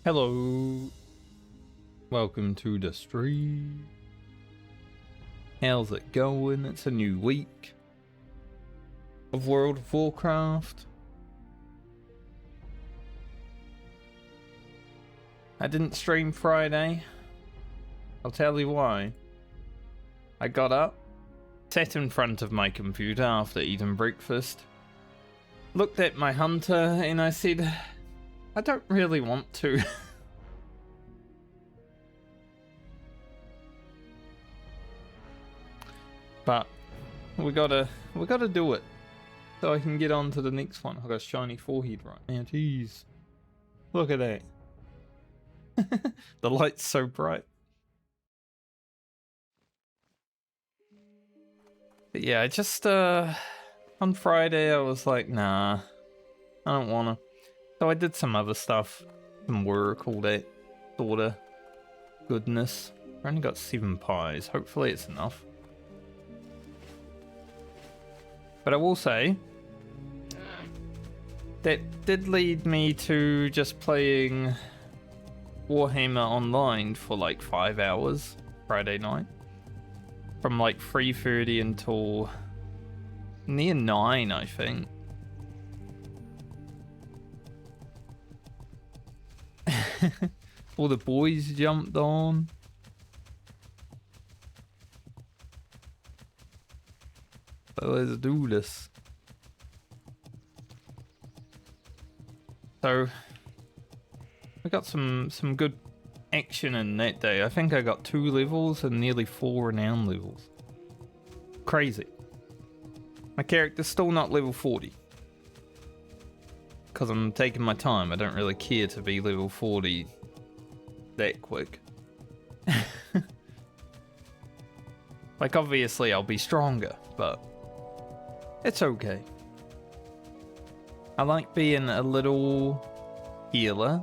Hello, welcome to the stream. How's it going? It's a new week of World of Warcraft. I didn't stream Friday. I'll tell you why. I got up, sat in front of my computer after eating breakfast, looked at my hunter, and I said, I don't really want to. But we gotta do it so I can get on to the next one. I got a shiny forehead right now. Jeez, look at that. The light's so bright. But yeah, I just on Friday I was like, nah, I don't wanna. So I did some other stuff, some work, all that sorta goodness. I only got 7 pies. Hopefully it's enough. But I will say, that did lead me to just playing Warhammer Online for like 5 hours Friday night. From like 3:30 until near 9, I think. All the boys jumped on. So let's do this. So I got some good action in that day. I think I got 2 levels and nearly 4 renown levels. Crazy. My character's still not level 40. Because I'm taking my time. I don't really care to be level 40 that quick. Like, obviously I'll be stronger, but it's okay. I like being a little healer,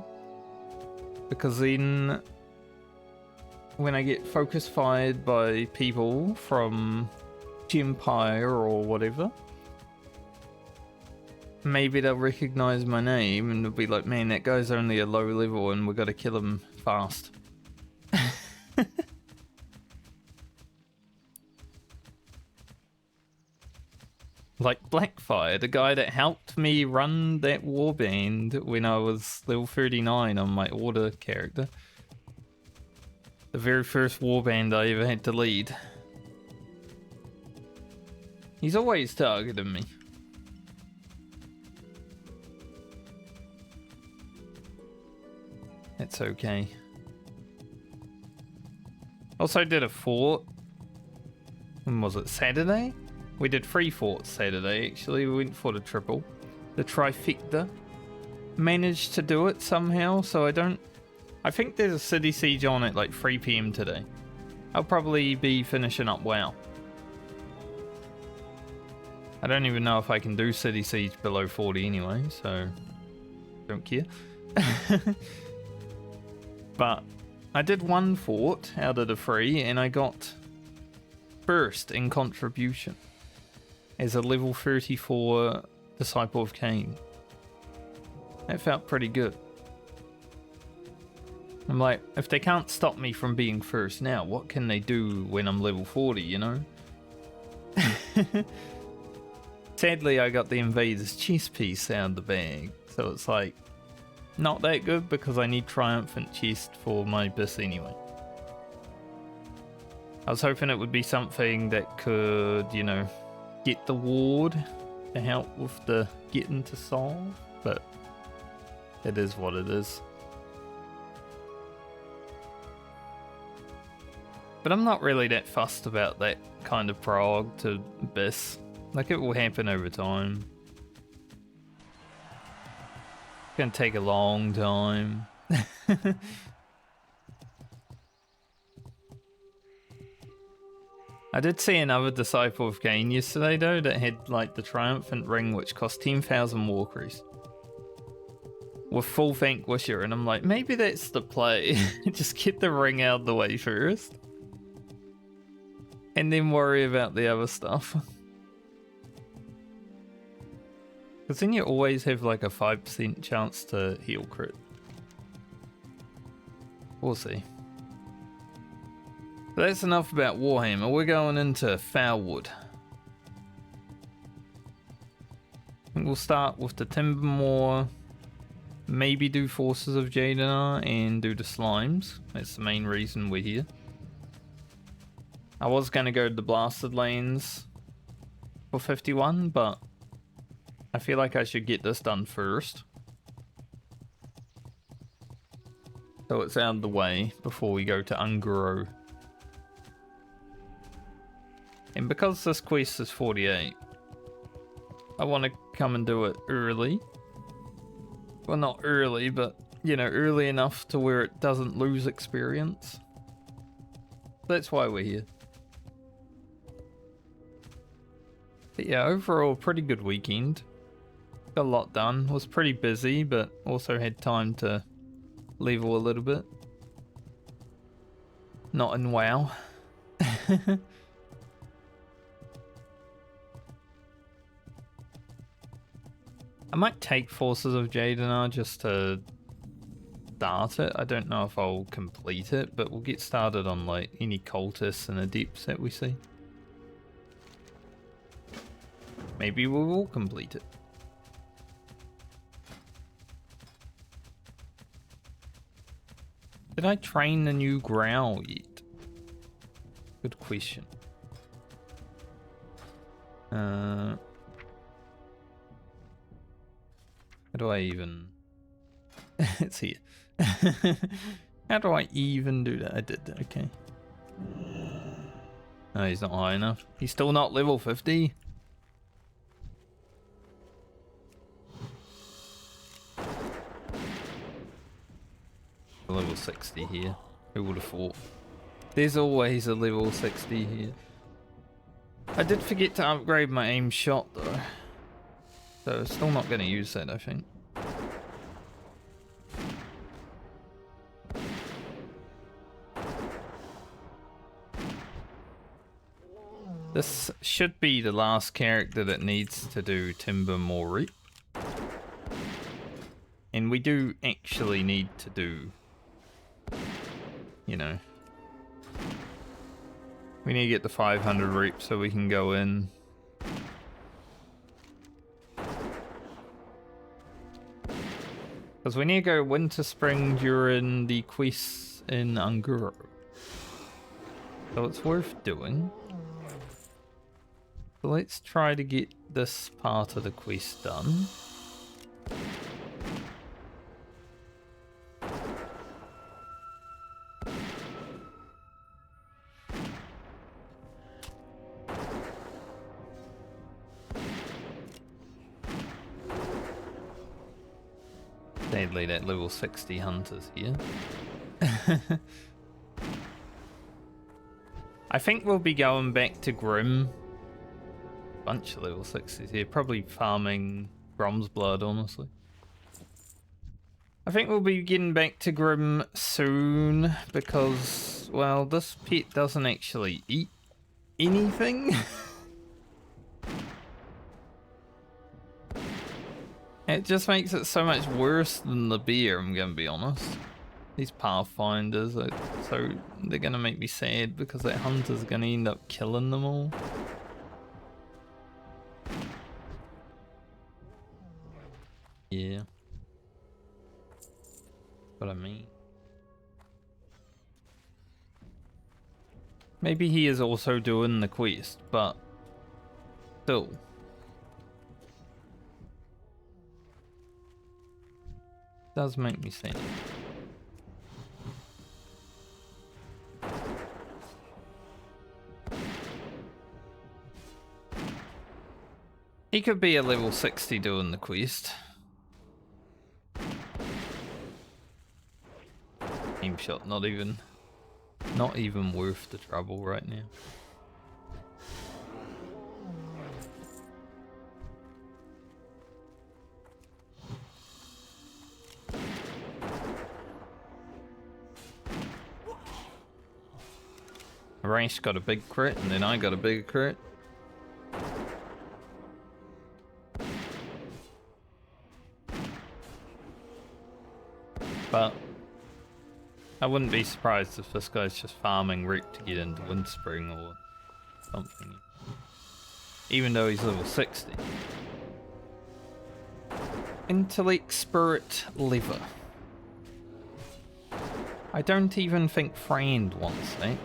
because then when I get focus fired by people from Empire or whatever, maybe they'll recognize my name and they'll be like, man, that guy's only a low level and we gotta kill him fast. Like Blackfire, the guy that helped me run that warband when I was level 39 on my order character. The very first warband I ever had to lead. He's always targeting me. It's okay. Also did a fort. When was it? Saturday? We did 3 forts Saturday, actually. We went for the triple. The trifecta. Managed to do it somehow, so I think there's a city siege on at like 3 PM today. I'll probably be finishing up WoW. I don't even know if I can do city siege below 40 anyway, so don't care. But I did 1 fort out of the 3 and I got first in contribution as a level 34 Disciple of Cain. That felt pretty good. I'm like, if they can't stop me from being first now, what can they do when I'm level 40, you know? Sadly, I got the Invader's chess piece out of the bag, so it's like, not that good because I need Triumphant Chest for my BIS anyway. I was hoping it would be something that could, you know, get the ward to help with the getting to solve, but it is what it is. But I'm not really that fussed about that kind of prog to BIS. Like, it will happen over time. It's gonna take a long time. I did see another Disciple of Cain yesterday though that had like the Triumphant Ring, which cost 10,000 war crease with full Vanquisher, and I'm like, maybe that's the play. Just get the ring out of the way first and then worry about the other stuff. Because then you always have like a 5% chance to heal crit. We'll see. But that's enough about Warhammer. We're going into Foulwood. I think we'll start with the Timbermore. Maybe do Forces of Jadenar and do the Slimes. That's the main reason we're here. I was going to go to the Blasted Lands for 51, but I feel like I should get this done first. So it's out of the way before we go to Ungaro. And because this quest is 48, I want to come and do it early. Well, not early, but, you know, early enough to where it doesn't lose experience. That's why we're here. But yeah, overall, pretty good weekend. Got a lot done. Was pretty busy, but also had time to level a little bit. Not in WoW. I might take Forces of Jadenar just to start it. I don't know if I'll complete it, but we'll get started on like any cultists and adepts that we see. Maybe we will complete it. Did I train the new Growl yet? Good question. How do I even... It's here. How do I even do that? I did that, okay. No, he's not high enough. He's still not level 50. Level 60 here. Who would have thought? There's always a level 60 here. I did forget to upgrade my aim shot though. So still not going to use that, I think. This should be the last character that needs to do Timbermore. And we do actually need to do, you know, we need to get the 500 reps so we can go in. Because we need to go Winter Spring during the quests in Ungaro. So it's worth doing. So let's try to get this part of the quest done. Sadly, that level 60 hunter's here. I think we'll be going back to Grim. Bunch of level 60s here. Probably farming Grom's blood, honestly. I think we'll be getting back to Grim soon because, well, this pet doesn't actually eat anything. It just makes it so much worse than the bear, I'm gonna be honest. These pathfinders are so... they're gonna make me sad because that hunter's gonna end up killing them all. Yeah. What I mean. Maybe he is also doing the quest, but still. Does make me sad. He could be a level 60 doing the quest. Aim shot, not even worth the trouble right now. Race got a big crit, and then I got a bigger crit. But I wouldn't be surprised if this guy's just farming root to get into Windspring or something. Even though he's level 60. Intellect, spirit, lever. I don't even think friend wants that.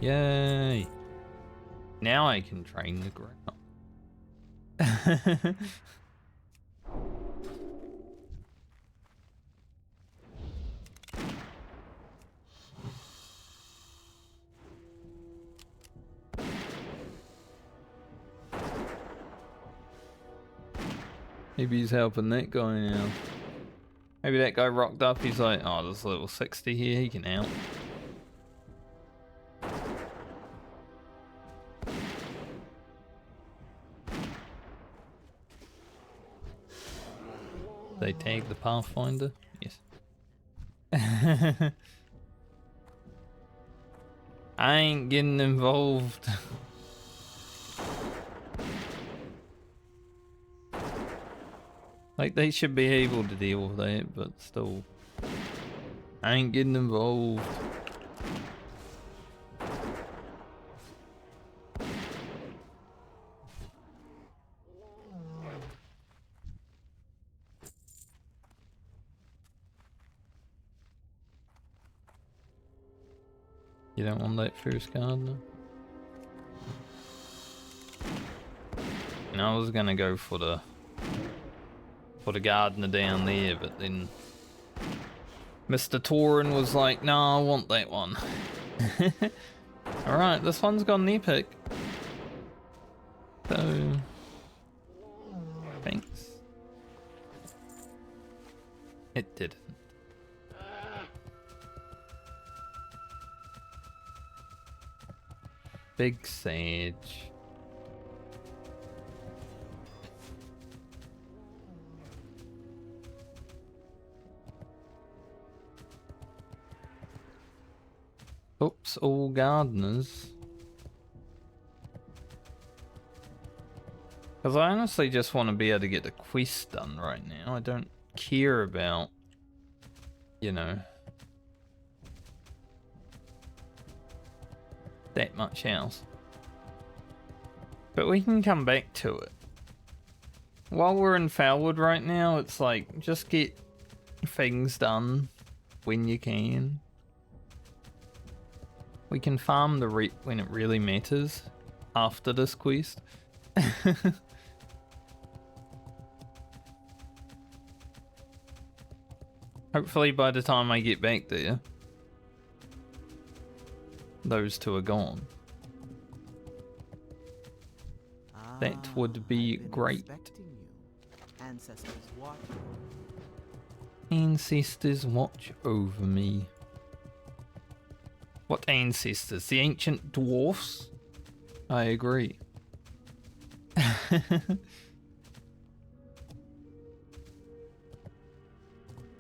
Yay. Now I can train the ground. Maybe he's helping that guy now. Maybe that guy rocked up, he's like, oh, there's a level 60 here, he can help. They tag the Pathfinder? Yes. I ain't getting involved. Like, they should be able to deal with that, but still. I ain't getting involved. You don't want that first gardener? And I was gonna go for the gardener down there, but then Mr. Torin was like, no, I want that one. Alright, this one's got an epic. So, thanks. It didn't. Big sage. Oops, all gardeners. Because I honestly just want to be able to get the quest done right now. I don't care about, you know, that much else. But we can come back to it. While we're in Foulwood right now, it's like, just get things done when you can. We can farm the reap when it really matters after this quest. Hopefully by the time I get back there, those two are gone. That would be great. Ancestors watch over me. What ancestors? The ancient dwarfs? I agree.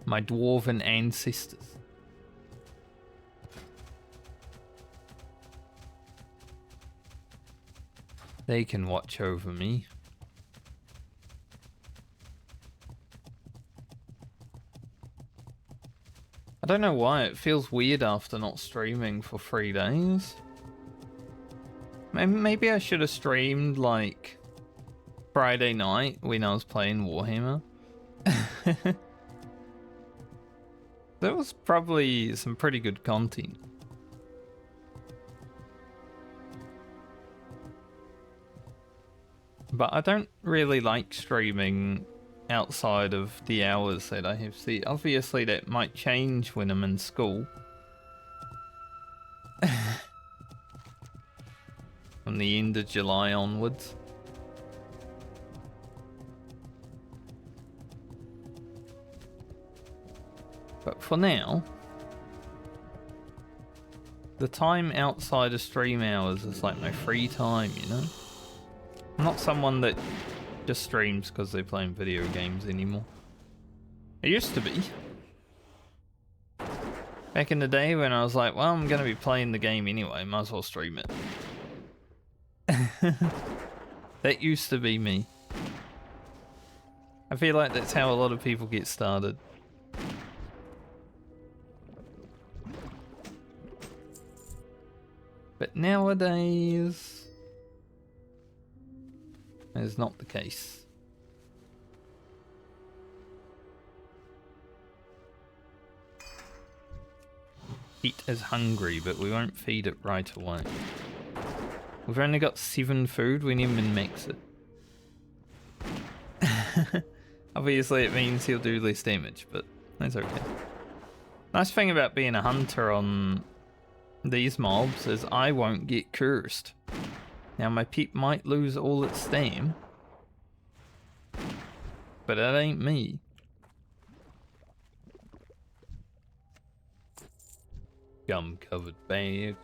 My dwarven ancestors. They can watch over me. I don't know why, it feels weird after not streaming for 3 days. Maybe I should have streamed like Friday night when I was playing Warhammer. That was probably some pretty good content. But I don't really like streaming outside of the hours that I have set. Obviously that might change when I'm in school. From the end of July onwards. But for now, the time outside of stream hours is like my free time, you know? I'm not someone that just streams because they're playing video games anymore. I used to be. Back in the day when I was like, well, I'm going to be playing the game anyway, might as well stream it. That used to be me. I feel like that's how a lot of people get started. But nowadays, that is not the case. It is hungry, but we won't feed it right away. We've only got 7 food, we need to min-max it. Obviously it means he'll do less damage, but that's okay. Nice thing about being a hunter on these mobs is I won't get cursed. Now my pet might lose all its stam, but that ain't me. Gum covered bag.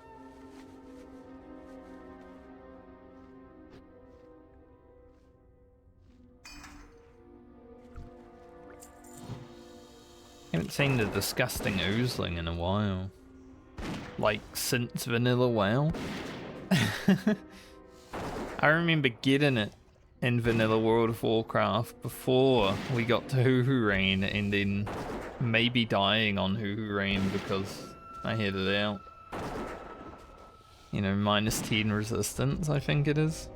Haven't seen the disgusting oozling in a while. Like, since vanilla WoW. I remember getting it in vanilla World of Warcraft before we got to Hoo-Hoo-Rain, and then maybe dying on Hoo-Hoo-Rain because I had it out. You know, -10 resistance, I think it is.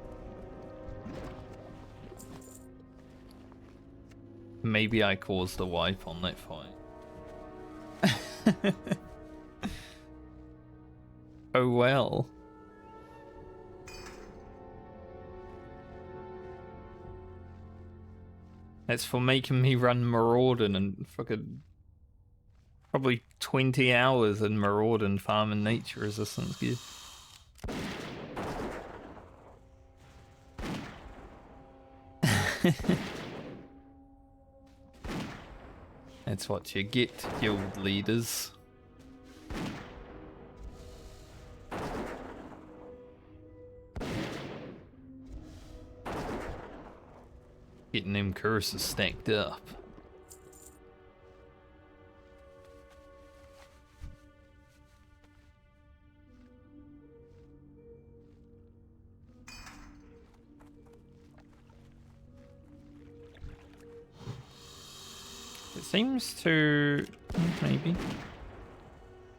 Maybe I caused a wipe on that fight. Oh well. That's for making me run Maraudin and fucking probably 20 hours in Maraudin farming nature resistance gear. That's what you get, guild leaders. Getting them curses stacked up. It seems to... maybe.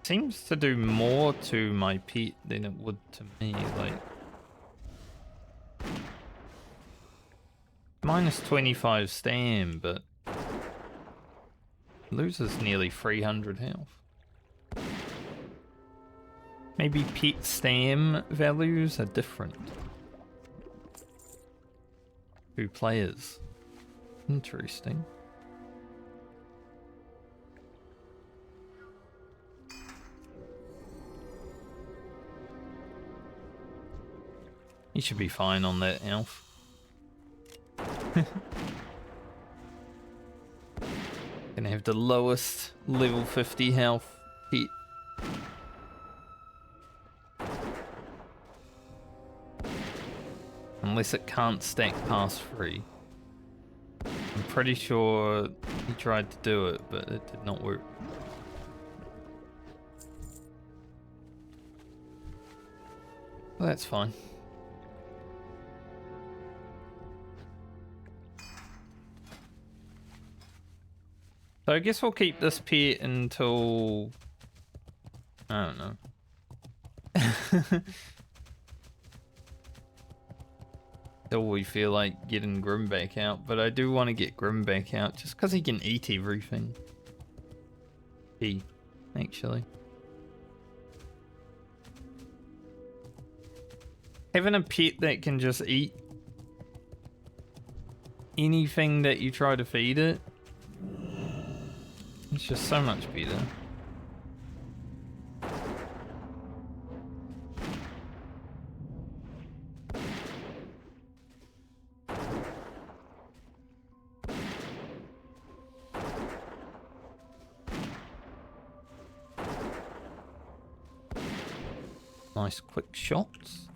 Seems to do more to my pet than it would to me, like... -25 stam, but... loses nearly 300 health. Maybe pet stam values are different to players. Interesting. You should be fine on that, Alf. Gonna have the lowest level 50 health hit. Unless it can't stack past 3. I'm pretty sure he tried to do it, but it did not work. Well, that's fine. So I guess we'll keep this pet until... I don't know. Till we feel like getting Grim back out, but I do want to get Grim back out just because he can eat everything. Actually. Having a pet that can just eat anything that you try to feed it, it's just so much better. Nice quick shots.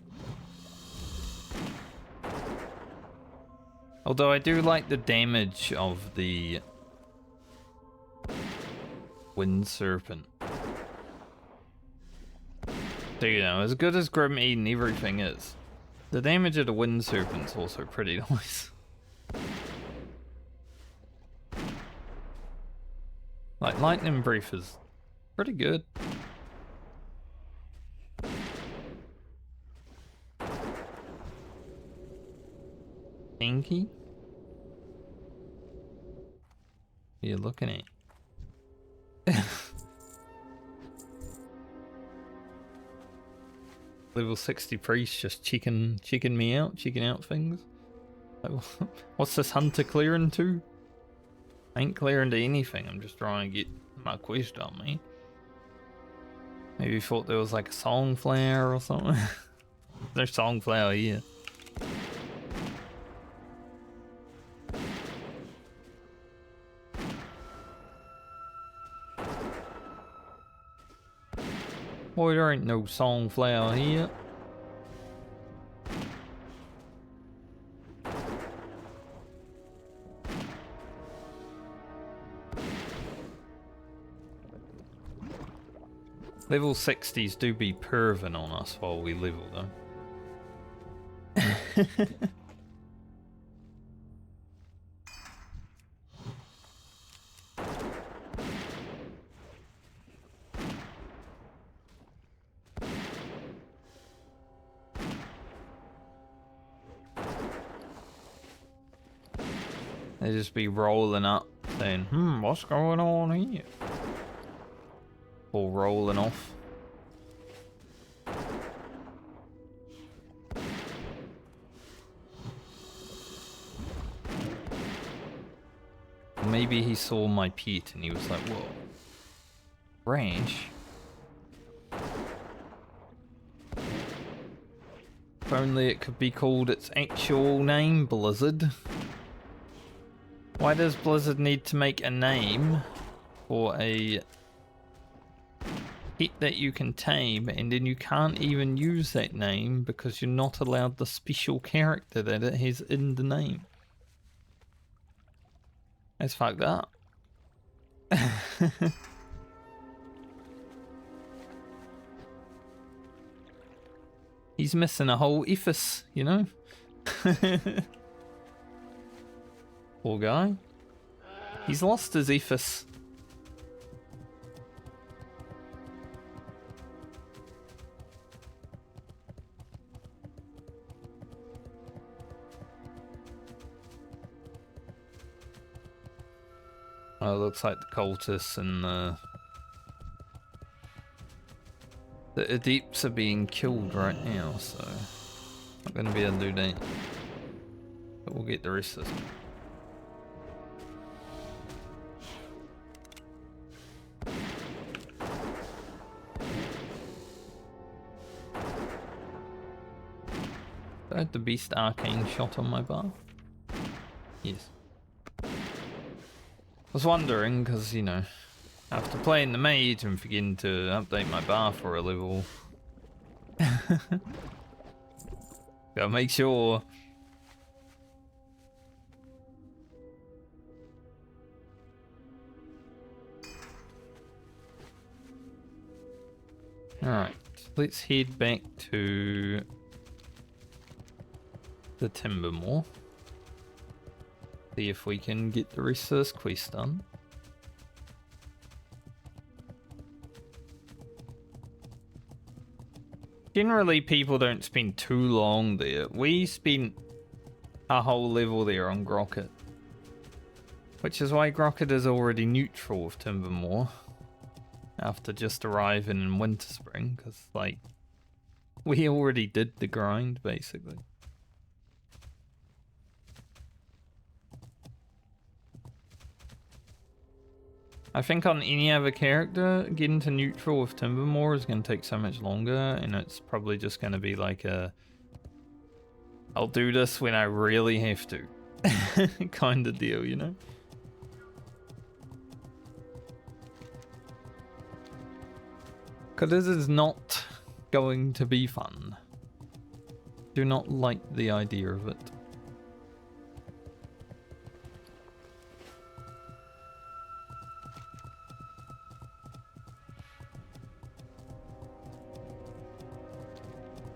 Although I do like the damage of the Wind Serpent. So, you know, as good as Grim eating everything is, the damage of the Wind Serpent's also pretty nice. lightning breath is pretty good. Inky? What are you looking at? Level 60 priest just checking me out, checking out things. Like, what's this hunter clearing to? I ain't clearing to anything, I'm just trying to get my quest on me. Maybe you thought there was like a songflower or something. There's songflower here. Boy, there ain't no songflower here. Level 60s do be perving on us while we level though. They just be rolling up saying, what's going on here? Or rolling off. Maybe he saw my pet and he was like, whoa. Ranch? If only it could be called its actual name, Blizzard. Why does Blizzard need to make a name for a pet that you can tame and then you can't even use that name because you're not allowed the special character that it has in the name? That's fucked up. He's missing a whole ephes, you know? Poor guy. He's lost his ephes. Oh, it looks like the cultists and the adepts are being killed right now, so not going to be able to do that. But we'll get the rest of them. Do I have the beast arcane shot on my bar? Yes. I was wondering, because, you know, after playing the mage and forgetting to update my bar for a level. Gotta make sure. Alright, let's head back to the Timbermore. See if we can get the rest of this quest done. Generally, people don't spend too long there. We spent a whole level there on Grocket. Which is why Grocket is already neutral with Timbermore. After just arriving in Winterspring, because, like, we already did the grind, basically. I think on any other character, getting to neutral with Timbermore is going to take so much longer, and it's probably just going to be like a I'll do this when I really have to kind of deal, you know? Because this is not going to be fun. Do not like the idea of it.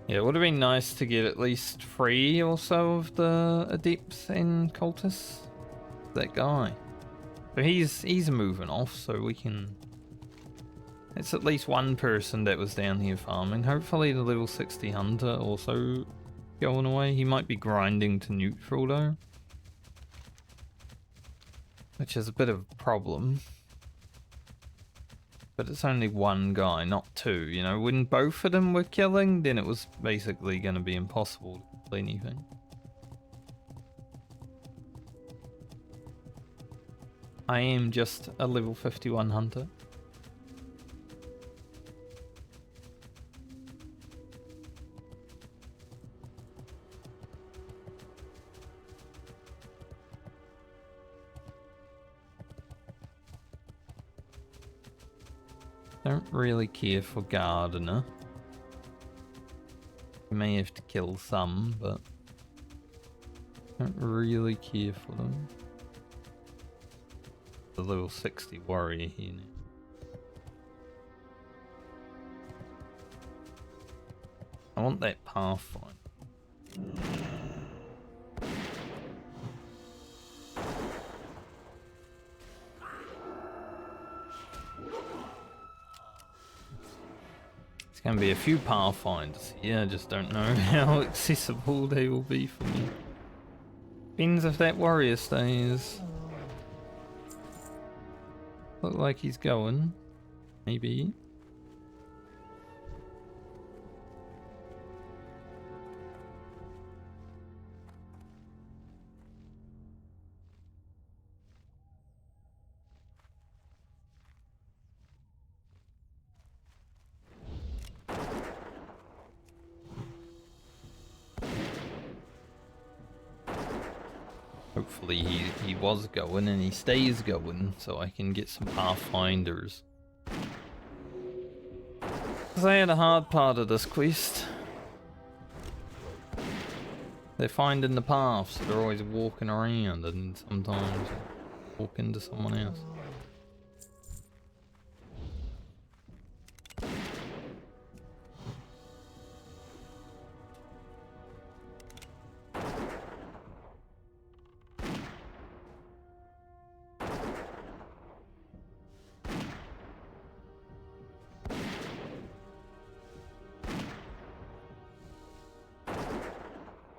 Yeah, it would have been nice to get at least 3 or so of the adepts and cultists. That guy. So he's moving off, so we can... It's at least one person that was down here farming. Hopefully the level 60 hunter also going away. He might be grinding to neutral though, which is a bit of a problem. But it's only one guy, not two. You know, when both of them were killing, then it was basically going to be impossible to complete anything. I am just a level 51 hunter. Don't really care for gardener. You may have to kill some, but don't really care for them. The level 60 warrior here now. I want that pathfinder. Can be a few pathfinders here, I just don't know how accessible they will be for me. Depends if that warrior stays. Look like he's going. Maybe. Hopefully he was going and he stays going so I can get some pathfinders. Because I had a hard part of this quest. They're finding the paths, so they're always walking around and sometimes walk into someone else.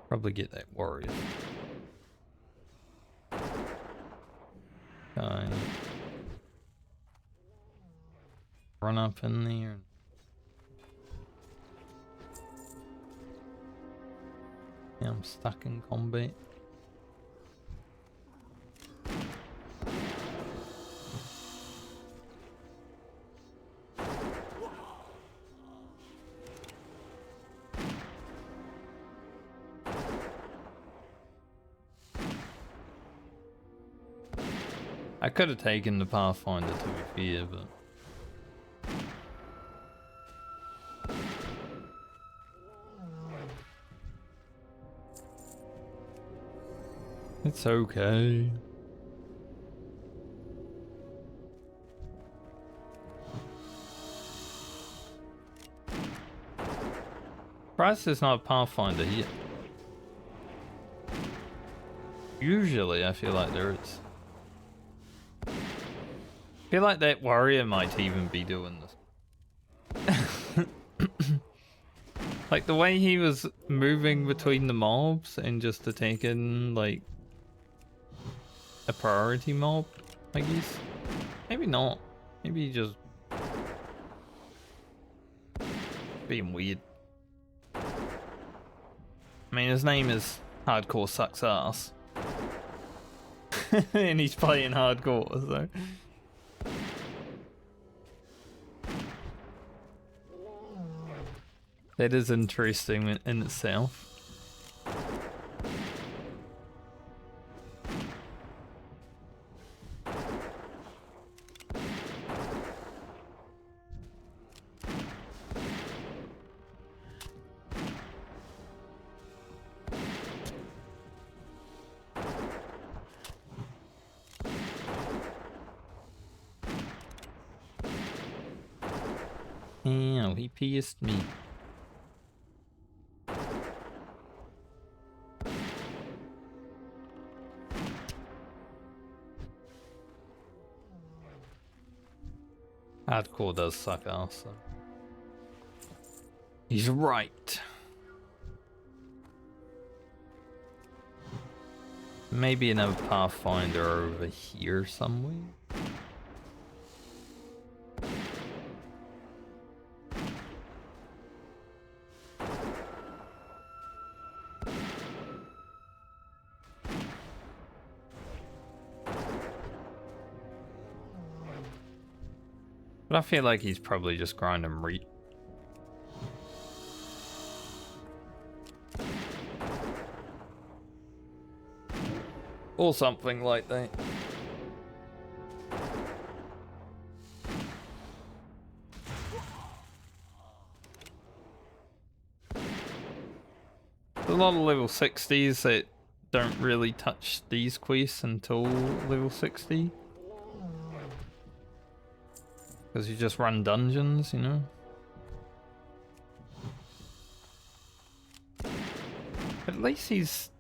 Probably get that warrior. Guy. Run up in there. Yeah, I'm stuck in combat. I could have taken the Pathfinder to be fair, but... It's okay. Surprised there's not a Pathfinder here. Usually I feel like there is. I feel like that warrior might even be doing this. Like the way he was moving between the mobs and just attacking like a priority mob, I guess. Maybe not. Maybe he just being weird. I mean, his name is Hardcore Sucks Ass. And he's playing hardcore, so... That is interesting in itself. Ow, he pierced me. Hardcore does suck ass, so. He's right. Maybe another Pathfinder over here somewhere. But I feel like he's probably just grinding reap. Or something like that. There's a lot of level 60s that don't really touch these quests until level 60. Because you just run dungeons, you know? At least he's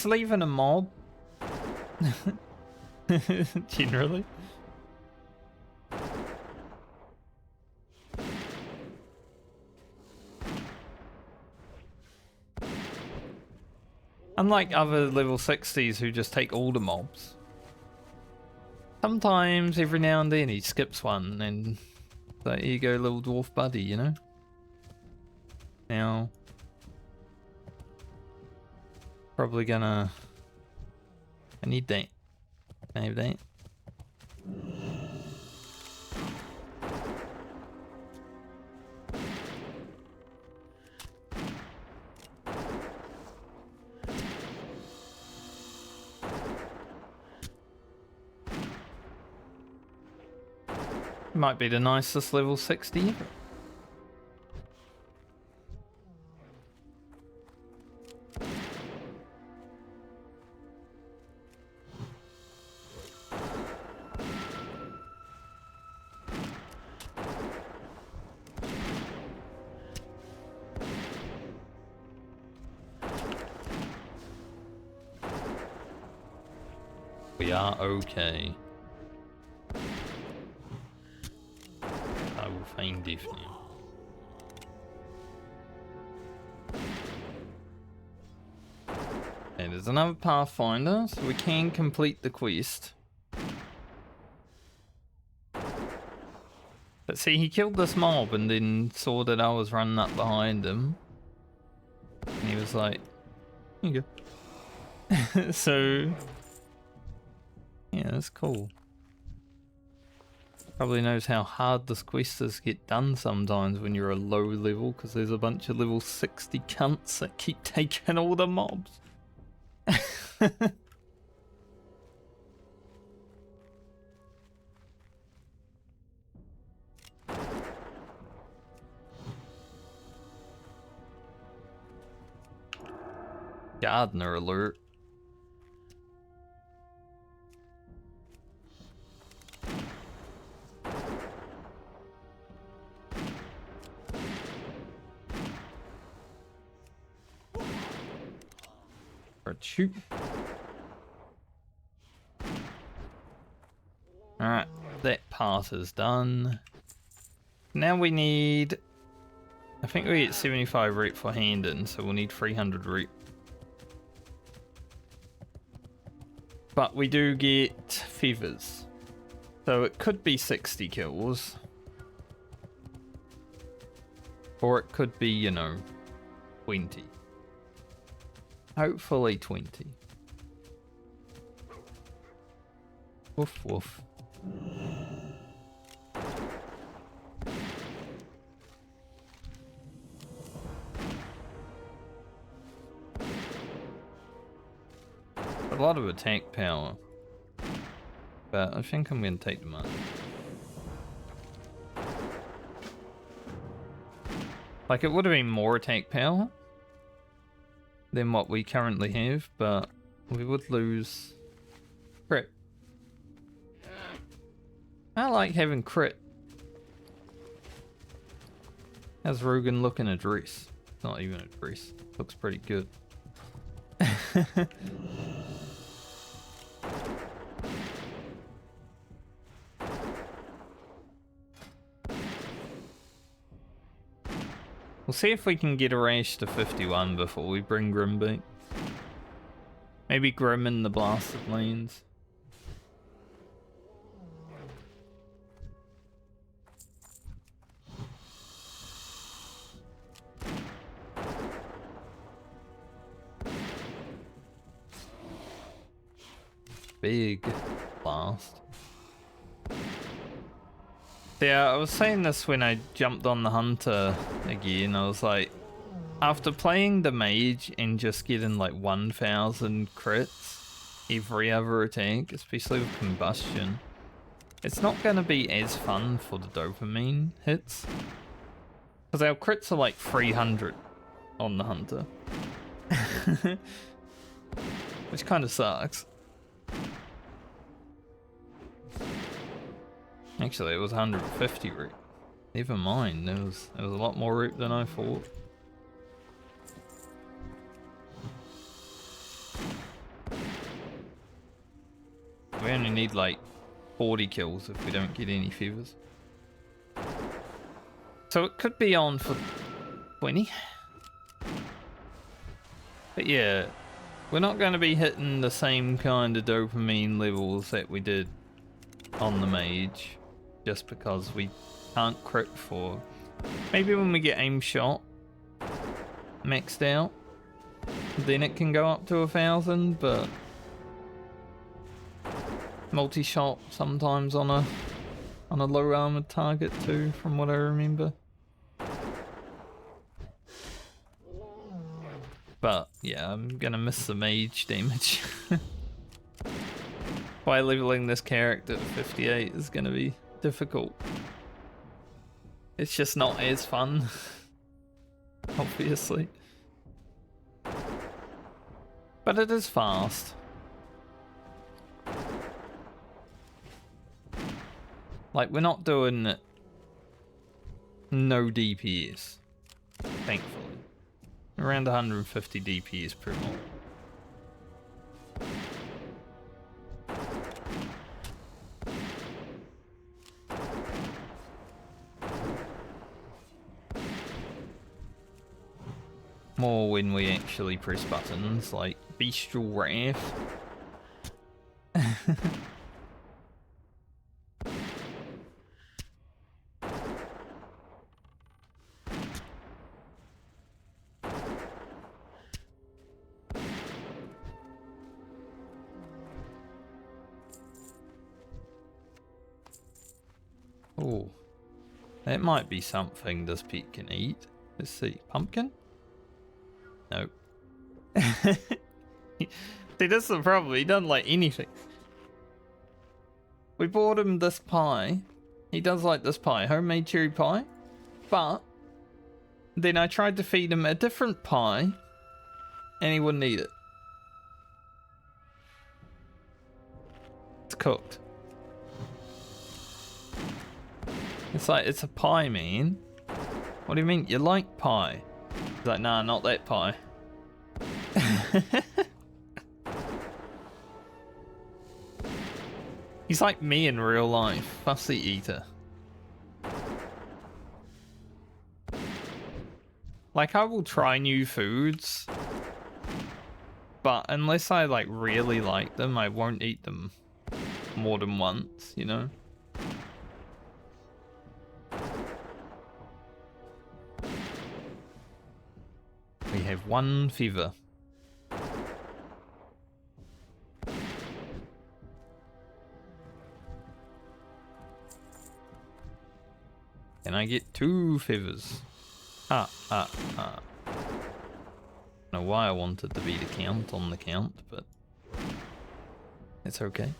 leaving a mob. Generally. Unlike other level 60s who just take all the mobs. Sometimes, every now and then, he skips one and like, here you go, little dwarf buddy, you know? Now, probably gonna... I need that. I have that. Might be the nicest level 60 ever. We are okay. I will find if now. Okay, there's another Pathfinder, so we can complete the quest. But see, he killed this mob and then saw that I was running up behind him. And he was like, here you go. So, yeah, that's cool. Probably knows how hard this quest is to get done sometimes when you're a low level, because there's a bunch of level 60 cunts that keep taking all the mobs. Gardener alert. Shoot. Alright, that part is done. Now we need... I think we get 75 rep for hand-in, so we'll need 300 rep. But we do get feathers. So it could be 60 kills. Or it could be, you know, 20. Hopefully 20. Woof woof. A lot of attack power. But I think I'm going to take them out. Like, it would have been more attack power than what we currently have, but we would lose crit. I like having crit. How's Rogan looking a dress? Not even a dress. Looks pretty good. We'll see if we can get a rash to 51 before we bring Grim back. Maybe Grim in the blasted lanes. Big blast. Yeah, I was saying this when I jumped on the hunter again. I was like, after playing the mage and just getting like 1,000 crits every other attack, especially with combustion, it's not going to be as fun for the dopamine hits. Because our crits are like 300 on the hunter. Which kind of sucks. Actually, it was 150 root. Never mind, it was a lot more root than I thought. We only need like 40 kills if we don't get any feathers. So it could be on for 20. But yeah, we're not going to be hitting the same kind of dopamine levels that we did on the mage. Just because we can't crit for. Maybe when we get aim shot maxed out, then it can go up to 1,000, but multi-shot sometimes on a low armored target too, from what I remember. But yeah, I'm gonna miss the mage damage. Why leveling this character to 58 is gonna be difficult. It's just not as fun, obviously. But it is fast. Like, we're not doing no DPS, thankfully. Around 150 DPS per mod. More when we actually press buttons, like Bestial Wrath. Oh, that might be something this pet can eat. Let's see, pumpkin? No. See, that's the problem. He doesn't like anything. We bought him this pie. He does like this pie, homemade cherry pie. But then I tried to feed him a different pie, and he wouldn't eat it. It's cooked. It's like, it's a pie, man. What do you mean? You like pie? He's like, nah, not that pie. He's like me in real life, fussy eater. Like, I will try new foods, but unless I like really like them, I won't eat them more than once, you know? We have one fever. Can I get 2 fevers? I don't know why I wanted to be the count on the count, but it's okay.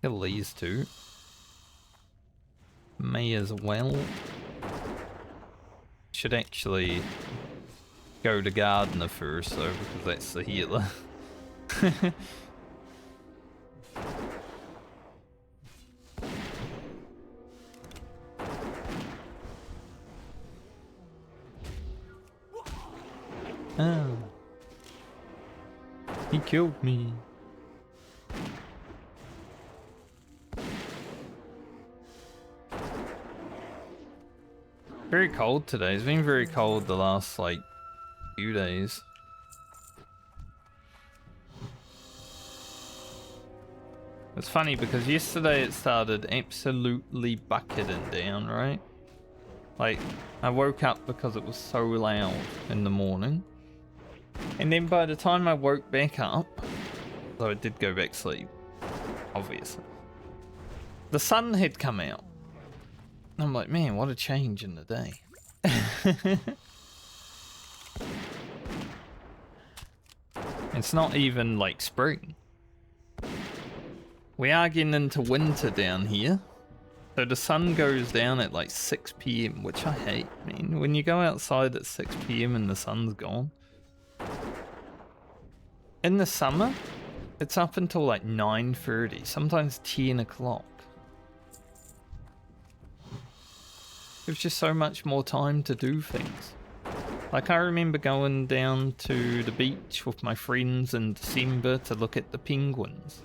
Kill these 2. May as well. Should actually go to Gardener first though, because that's the healer. Ah. He killed me. Very cold today. It's been very cold the last, like, few days. It's funny because yesterday it started absolutely bucketing down, right? Like, I woke up because it was so loud in the morning. And then by the time I woke back up, though I did go back to sleep, obviously, the sun had come out. I'm like, man, what a change in the day. It's not even like spring. We are getting into winter down here. So the sun goes down at like 6 PM, which I hate, man. When you go outside at 6 PM and the sun's gone. In the summer, it's up until like 9:30, sometimes 10 o'clock. There's just so much more time to do things. Like I remember going down to the beach with my friends in December to look at the penguins.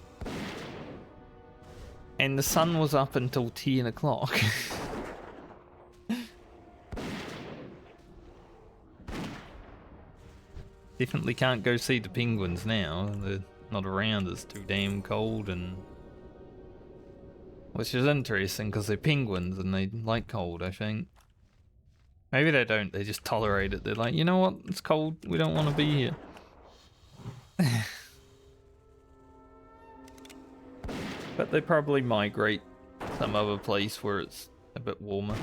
And the sun was up until 10 o'clock. Definitely can't go see the penguins now. They're not around, it's too damn cold, and which is interesting because they're penguins and they like cold, I think. Maybe they don't, they just tolerate it. They're like, you know what, it's cold, we don't want to be here. But they probably migrate some other place where it's a bit warmer.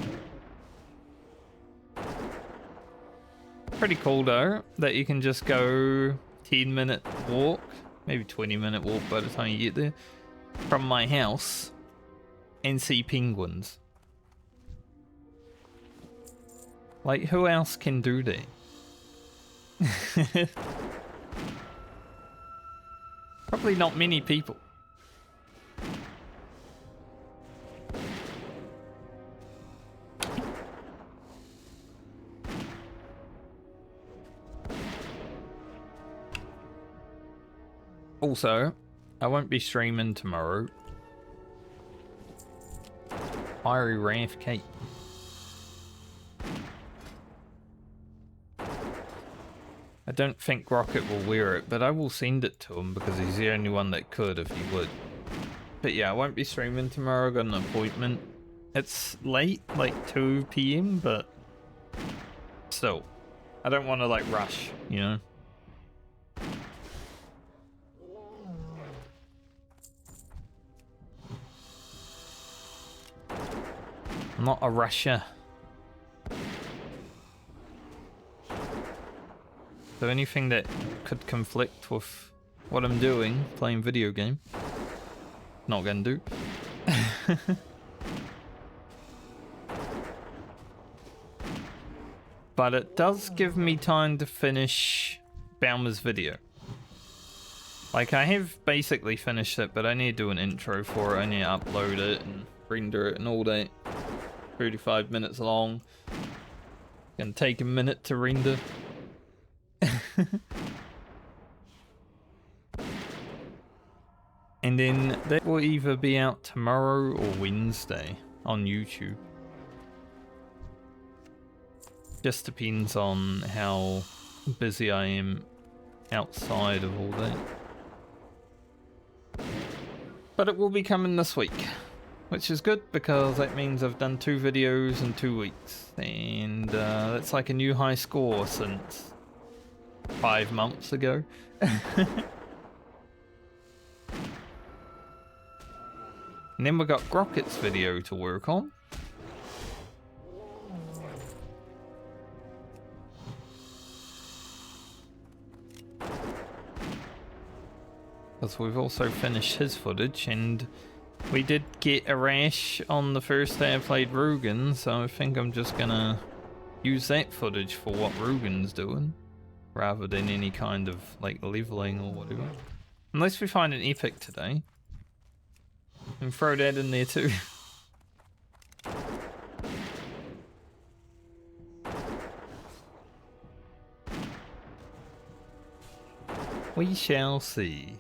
Pretty cool though, that you can just go 10-minute walk, maybe 20-minute walk by the time you get there, from my house and see penguins. Like, who else can do that? Probably not many people. Also, I won't be streaming tomorrow. Fiery Wrath Cape. I don't think Rocket will wear it, but I will send it to him because he's the only one that could if he would. But yeah, I won't be streaming tomorrow. I got an appointment. It's late, like 2 PM, but still, I don't want to like rush, you know? I'm not a rusher. So anything that could conflict with what I'm doing, playing video game, not gonna do. But it does give me time to finish Baumer's video. Like, I have basically finished it, but I need to do an intro for it. I need to upload it and render it and all that. 35 minutes long. Gonna take a minute to render. And then that will either be out tomorrow or Wednesday on YouTube. Just depends on how busy I am outside of all that. But it will be coming this week, which is good because that means I've done 2 videos in 2 weeks. And that's like a new high score since 5 months ago. And then we got Grocket's video to work on. Because we've also finished his footage, and we did get a rash on the first day I played Rugen, so I think I'm just gonna use that footage for what Rugen's doing, rather than any kind of like leveling or whatever. Unless we find an epic today. And throw that in there too. We shall see.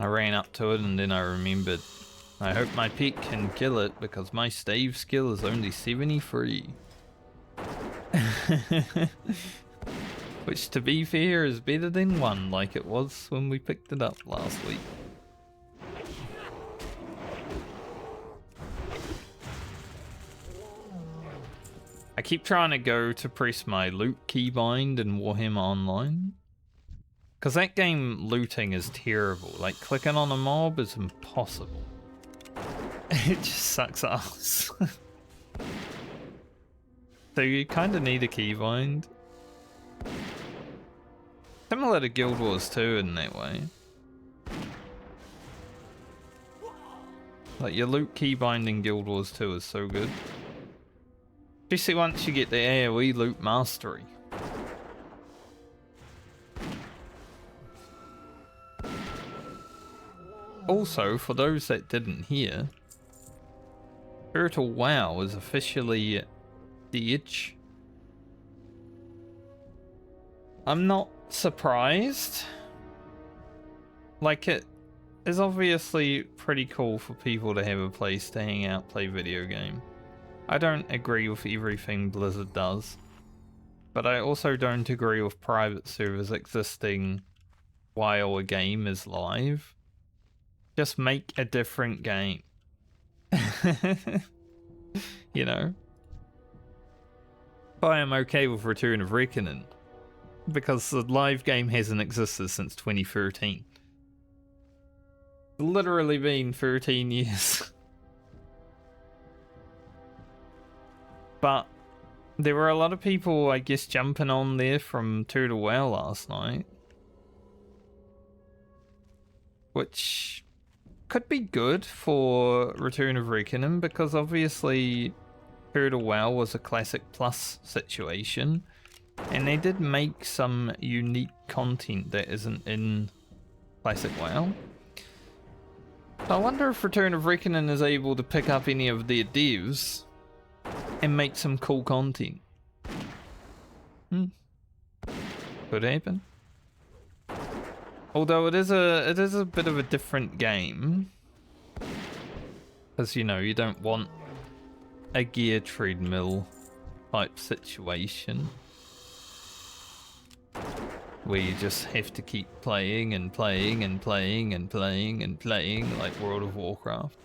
I ran up to it and then I remembered, I hope my pet can kill it because my stave skill is only 73. Which, to be fair, is better than 1 like it was when we picked it up last week. I keep trying to go to press my loot keybind in Warhammer Online. Because that game looting is terrible. Like, clicking on a mob is impossible. It just sucks ass. So you kind of need a keybind. Similar to Guild Wars 2 in that way. Like, your loot keybind in Guild Wars 2 is so good. Especially once you get the AoE loot mastery. Also, for those that didn't hear, Spiritual WoW is officially dead. I'm not surprised. Like, it is obviously pretty cool for people to have a place to hang out, play video game. I don't agree with everything Blizzard does, but I also don't agree with private servers existing while a game is live. Just make a different game. You know? But I am okay with Return of Reckoning, because the live game hasn't existed since 2013. It's literally been 13 years. But there were a lot of people, I guess, jumping on there from Turtle WoW last night, which could be good for Return of Reckoning, because obviously Turtle WoW was a Classic Plus situation, and they did make some unique content that isn't in Classic WoW. So I wonder if Return of Reckoning is able to pick up any of their devs and make some cool content. Could happen. Although it is a bit of a different game, because, you know, you don't want a gear treadmill type situation where you just have to keep playing and playing and playing and playing and playing like World of Warcraft.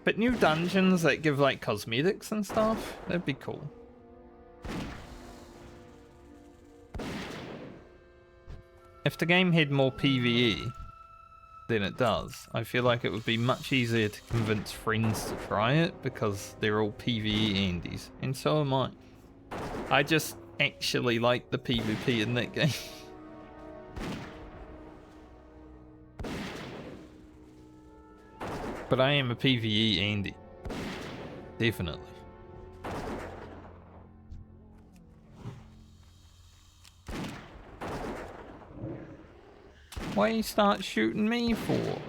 But new dungeons that give like cosmetics and stuff, that'd be cool. If the game had more PvE than it does, I feel like it would be much easier to convince friends to try it, because they're all PvE Andies, and so am I. I just actually like the PvP in that game. But I am a PvE Andy. Definitely. Why you start shooting me for?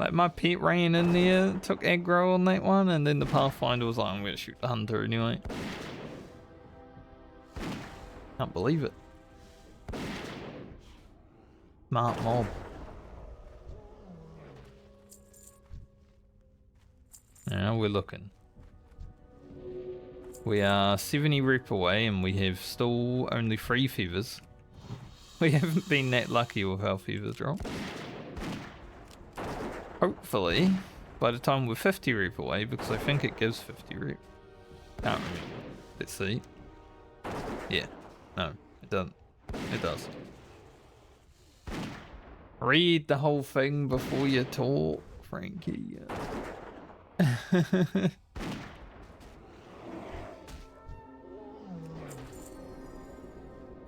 Like, my pet ran in there, took aggro on that one, and then the Pathfinder was like, I'm gonna shoot the hunter anyway. Can't believe it. Smart mob. Now we're looking. We are 70 rep away, and we have still only 3 feathers. We haven't been that lucky with our feather drop. Hopefully, by the time we're 50 rep away, because I think it gives 50 rep. Can't remember. Let's see. Yeah. No, it doesn't. It does. Read the whole thing before you talk, Frankie.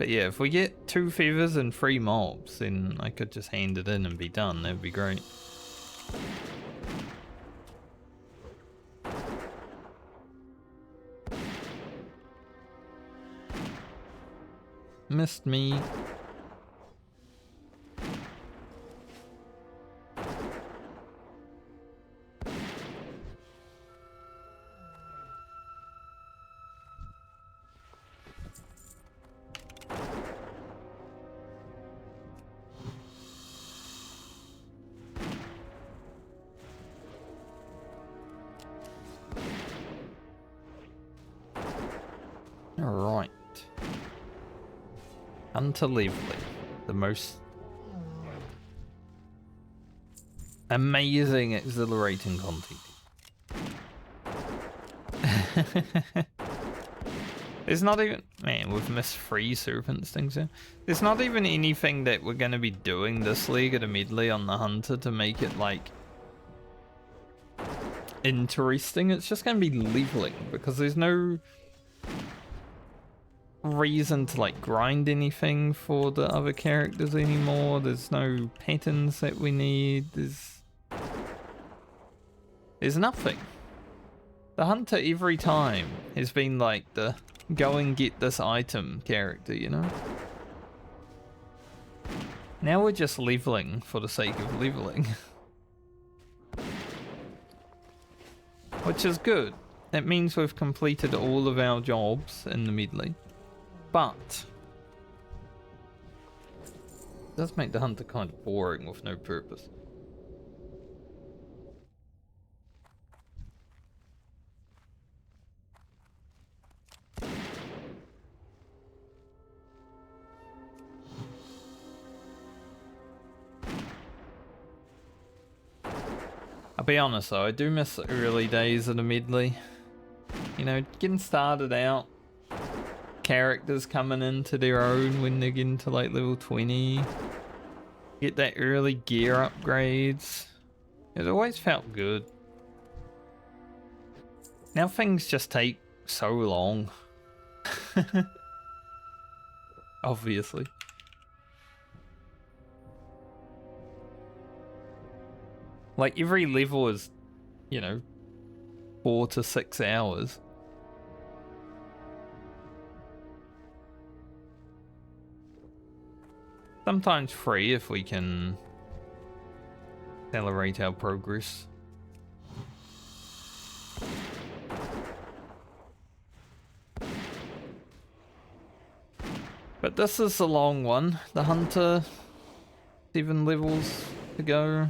But yeah, if we get 2 feathers and 3 mobs, then I could just hand it in and be done. That'd be great. Missed me. Alright. Unbelievably, the most amazing, exhilarating content. There's not even... Man, we've missed 3 serpents things here. There's not even anything that we're going to be doing this league at a medley on the hunter to make it, like, interesting. It's just going to be leveling, because there's no reason to, like, grind anything for the other characters anymore. There's no patterns that we need. There's nothing. The hunter every time has been like the go and get this item character, you know? Now we're just leveling for the sake of leveling. Which is good. That means we've completed all of our jobs in the medley. But it does make the hunter kind of boring with no purpose. I'll be honest though, I do miss the early days of the medley. You know, getting started out, characters coming into their own when they get into like level 20. Get that early gear upgrades. It always felt good. Now things just take so long. Obviously. Like every level is, you know, 4 to 6 hours. Sometimes 3 if we can accelerate our progress. But this is a long one. The hunter, 7 levels to go.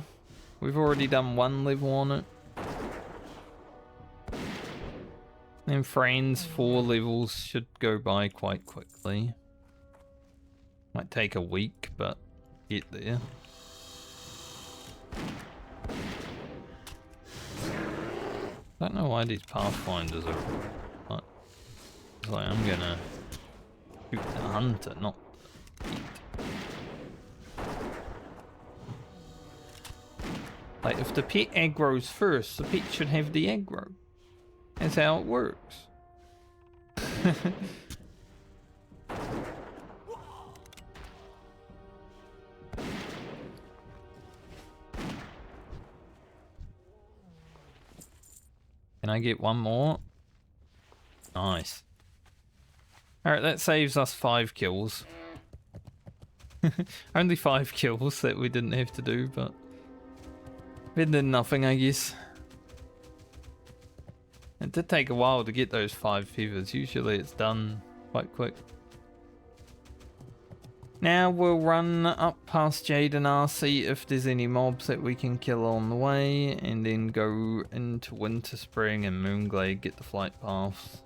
We've already done 1 level on it. And friends, 4 levels should go by quite quickly. Might take a week, but get there. Don't know why these pathfinders are... But it's like I'm gonna shoot the hunter, not the pet. Like if the pet aggro's first, the pet should have the aggro. That's how it works. Can I get one more? Nice. Alright, that saves us 5 kills. Only 5 kills that we didn't have to do, but better than nothing, I guess. It did take a while to get those 5 feathers. Usually it's done quite quick. Now we'll run up past Jade and R, see if there's any mobs that we can kill on the way, and then go into Winter Spring and Moonglade, get the flight paths.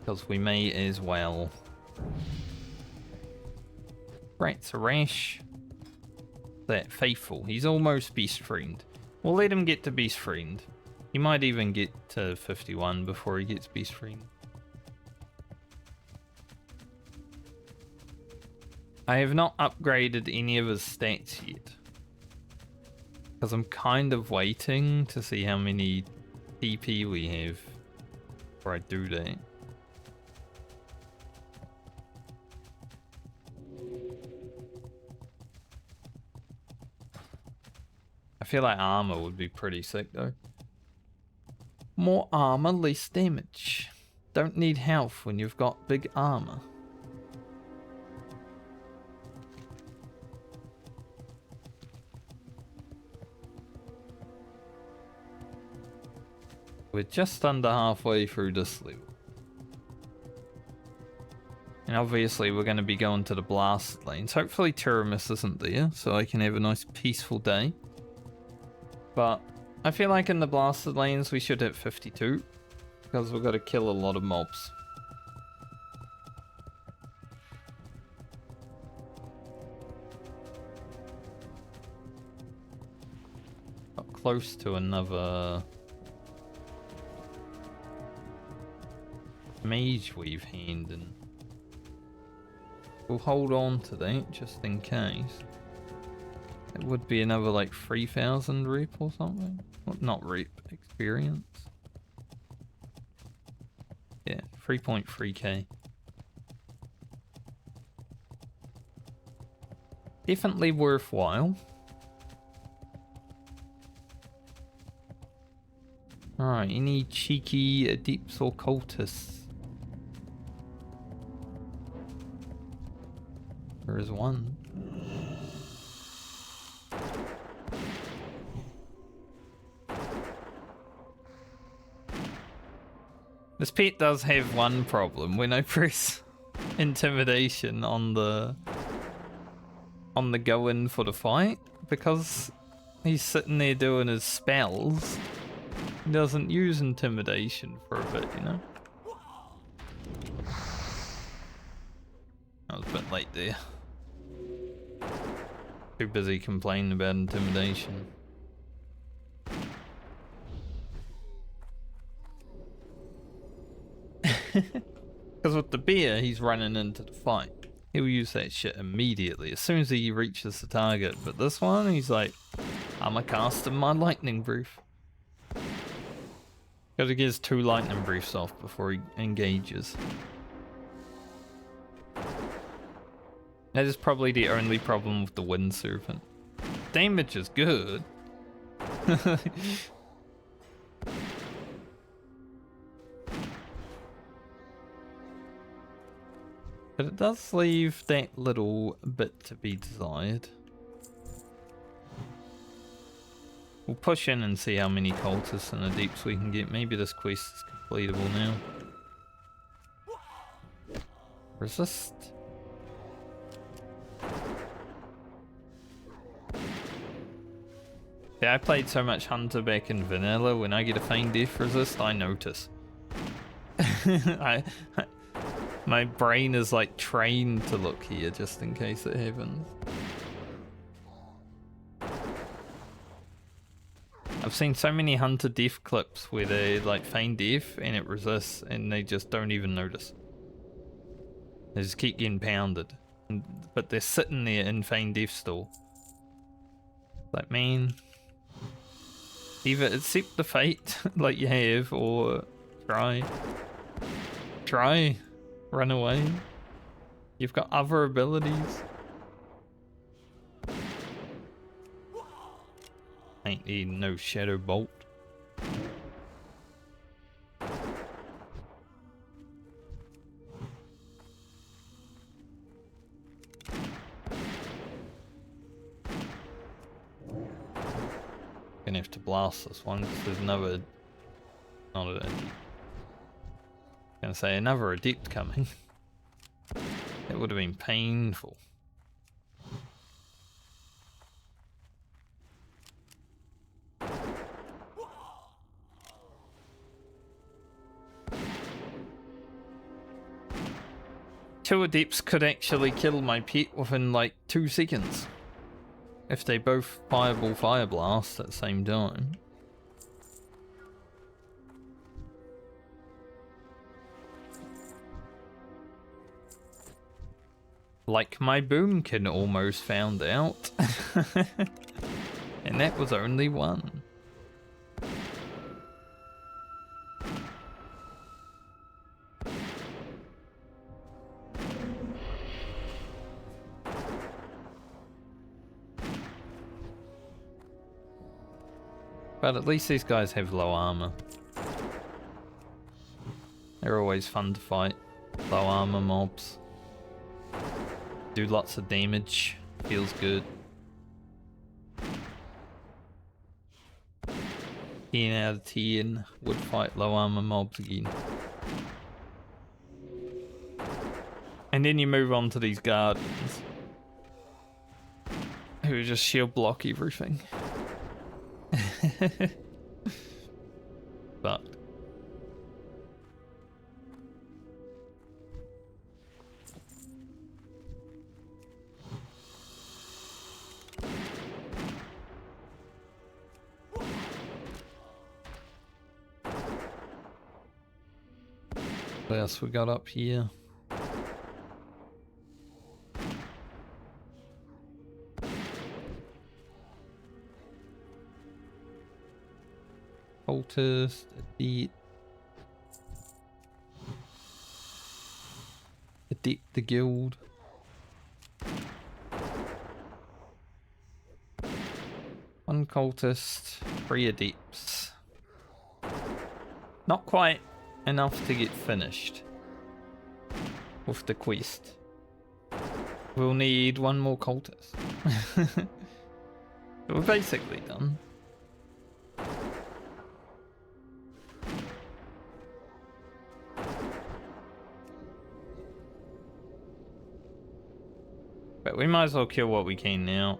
Because we may as well. Rat's a rash. That faithful. He's almost beast friend. We'll let him get to beast friend. He might even get to 51 before he gets beast friend. I have not upgraded any of his stats yet. Because I'm kind of waiting to see how many TP we have before I do that. I feel like armor would be pretty sick though. More armor, less damage. Don't need health when you've got big armor. We're just under halfway through this level. And obviously we're going to be going to the blasted lanes. Hopefully Tiramis isn't there, so I can have a nice peaceful day. But I feel like in the blasted lanes we should hit 52. Because we've got to kill a lot of mobs. Got close to another mage weave hand, and we'll hold on to that just in case. It would be another like 3,000 rep or something. Well, not rep, experience. Yeah, 3.3k. Definitely worthwhile. Alright, any cheeky adepts or cultists? There is one. This pet does have one problem. When I press intimidation on the go in for the fight, because he's sitting there doing his spells, he doesn't use intimidation for a bit, you know? I was a bit late there. Too busy complaining about intimidation. Because with the bear, he's running into the fight. He'll use that shit immediately as soon as he reaches the target. But this one, he's like, I'm a casting my lightning breath. Because he gets 2 lightning breaths off before he engages. That is probably the only problem with the Wind Serpent. Damage is good. But it does leave that little bit to be desired. We'll push in and see how many cultists and adepts we can get. Maybe this quest is completable now. Resist. Yeah, I played so much Hunter back in vanilla. When I get a feign death resist, I notice. My brain is like trained to look here just in case it happens. I've seen so many Hunter death clips where they like feign death and it resists and they just don't even notice. They just keep getting pounded. But they're sitting there in feign death still. Like, man, either accept the fate like you have, or try, run away. You've got other abilities. Ain't needing no shadow bolt. Gonna have to blast this one because there's another, not an adept. Gonna say another adept coming. It would have been painful. Two adepts could actually kill my pet within like 2 seconds. If they both fireball fire blast at the same time. Like my boomkin almost found out. And that was only one. But at least these guys have low armor. They're always fun to fight. Low armor mobs. Do lots of damage. Feels good. 10 out of 10 would fight low armor mobs again. And then you move on to these guardians who just shield block everything. But what else we got up here? Cultist, Adept the guild. One cultist, 3 adepts. Not quite enough to get finished with the quest. We'll need 1 more cultist. So we're basically done. But we might as well kill what we can now.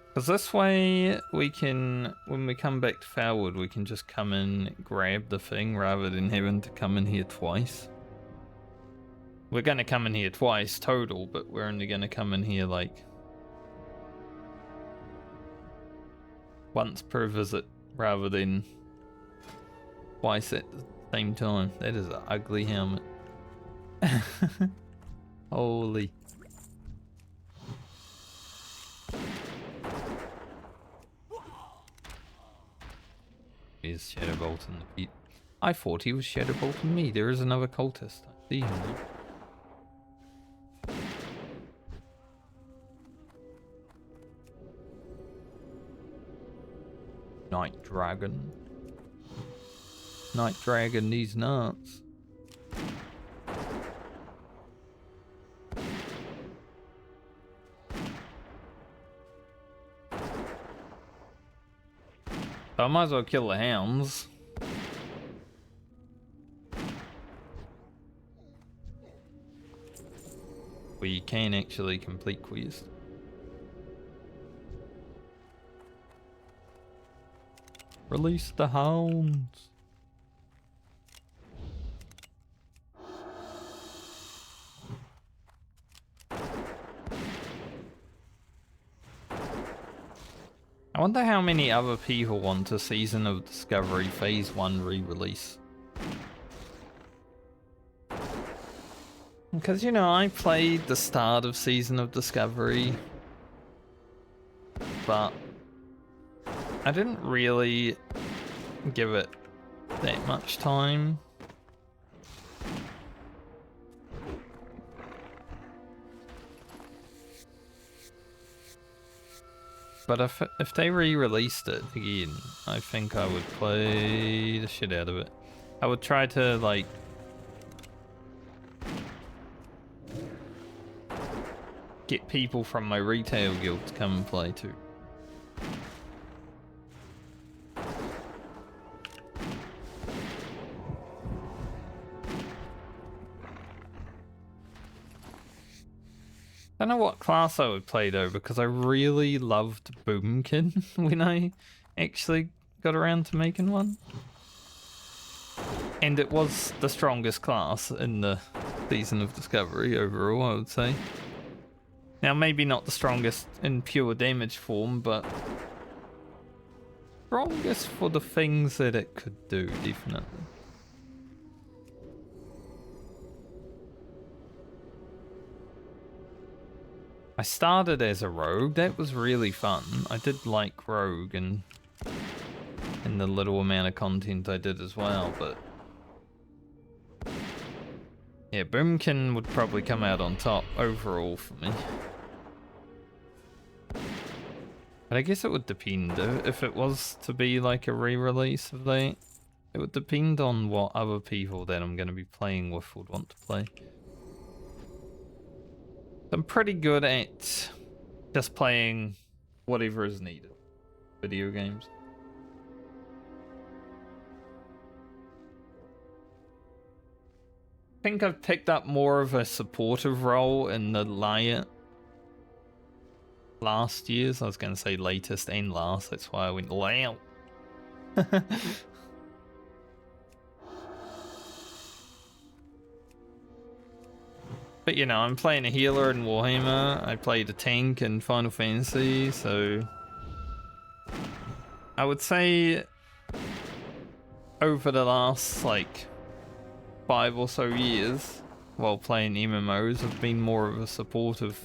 Because this way we can, when we come back to Foulwood, we can just come in, grab the thing, rather than having to come in here twice. We're going to come in here twice total, but we're only going to come in here like once per visit, rather than twice at the same time. That is an ugly helmet. Holy. Is Shadowbolt in the pit. I thought he was Shadowbolting me. There is another cultist. I see him now. Night Dragon. Night Dragon these nuts. I might as well kill the hounds. Where you can actually complete quests. Release the hounds. I wonder how many other people want a Season of Discovery Phase 1 re-release. Because, you know, I played the start of Season of Discovery, but I didn't really give it that much time. But if they re-released it again, I think I would play the shit out of it. I would try to, like, get people from my retail guild to come and play too. I don't know what class I would play though, because I really loved Boomkin when I actually got around to making one. And it was the strongest class in the Season of Discovery overall, I would say. Now, maybe not the strongest in pure damage form, but strongest for the things that it could do, definitely. I started as a rogue. That was really fun. I did like rogue and the little amount of content I did as well, but yeah, Boomkin would probably come out on top overall for me. But I guess it would depend if it was to be like a re-release of that. It would depend on what other people that I'm going to be playing with would want to play. I'm pretty good at just playing whatever is needed. Video games. I think I've picked up more of a supportive role in the last year's. I was going to say latest and last. That's why I went loud. But you know, I'm playing a healer in Warhammer. I played a tank in Final Fantasy, so I would say over the last like 5 or so years while playing MMOs, I've been more of a supportive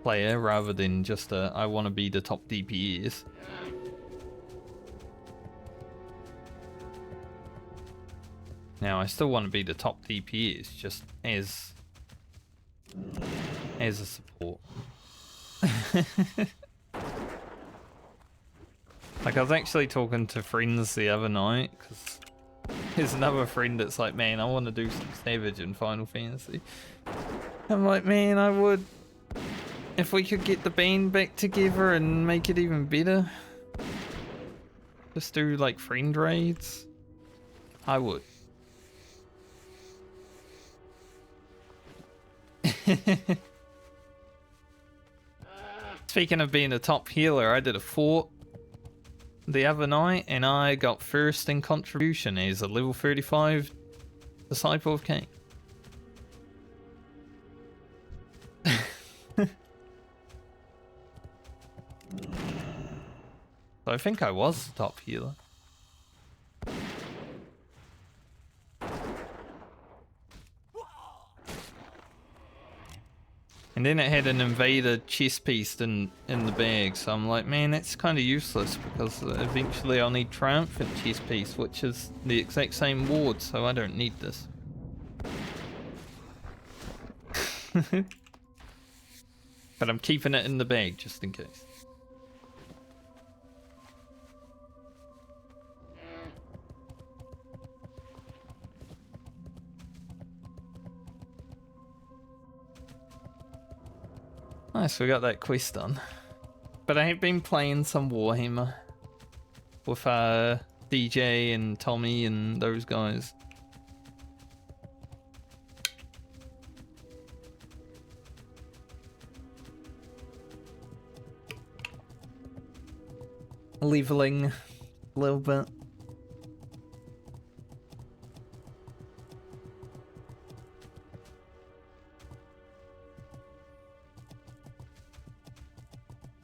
player rather than just a I want to be the top DPS. Now I still want to be the top DPS, just as a support. Like I was actually talking to friends the other night because there's another friend that's like, man, I want to do some Savage in Final Fantasy. I'm like, man, I would if we could get the band back together and make it even better. Just do like friend raids. I would. Speaking of being a top healer, I did a fort the other night and I got first in contribution as a level 35 Disciple of Cain. So I think I was the top healer. And then it had an invader chest piece in the bag, so I'm like, man, that's kind of useless because eventually I'll need triumphant chest piece, which is the exact same ward, so I don't need this. But I'm keeping it in the bag just in case. Nice, we got that quest done. But I have been playing some Warhammer with DJ and Tommy and those guys. Leveling a little bit.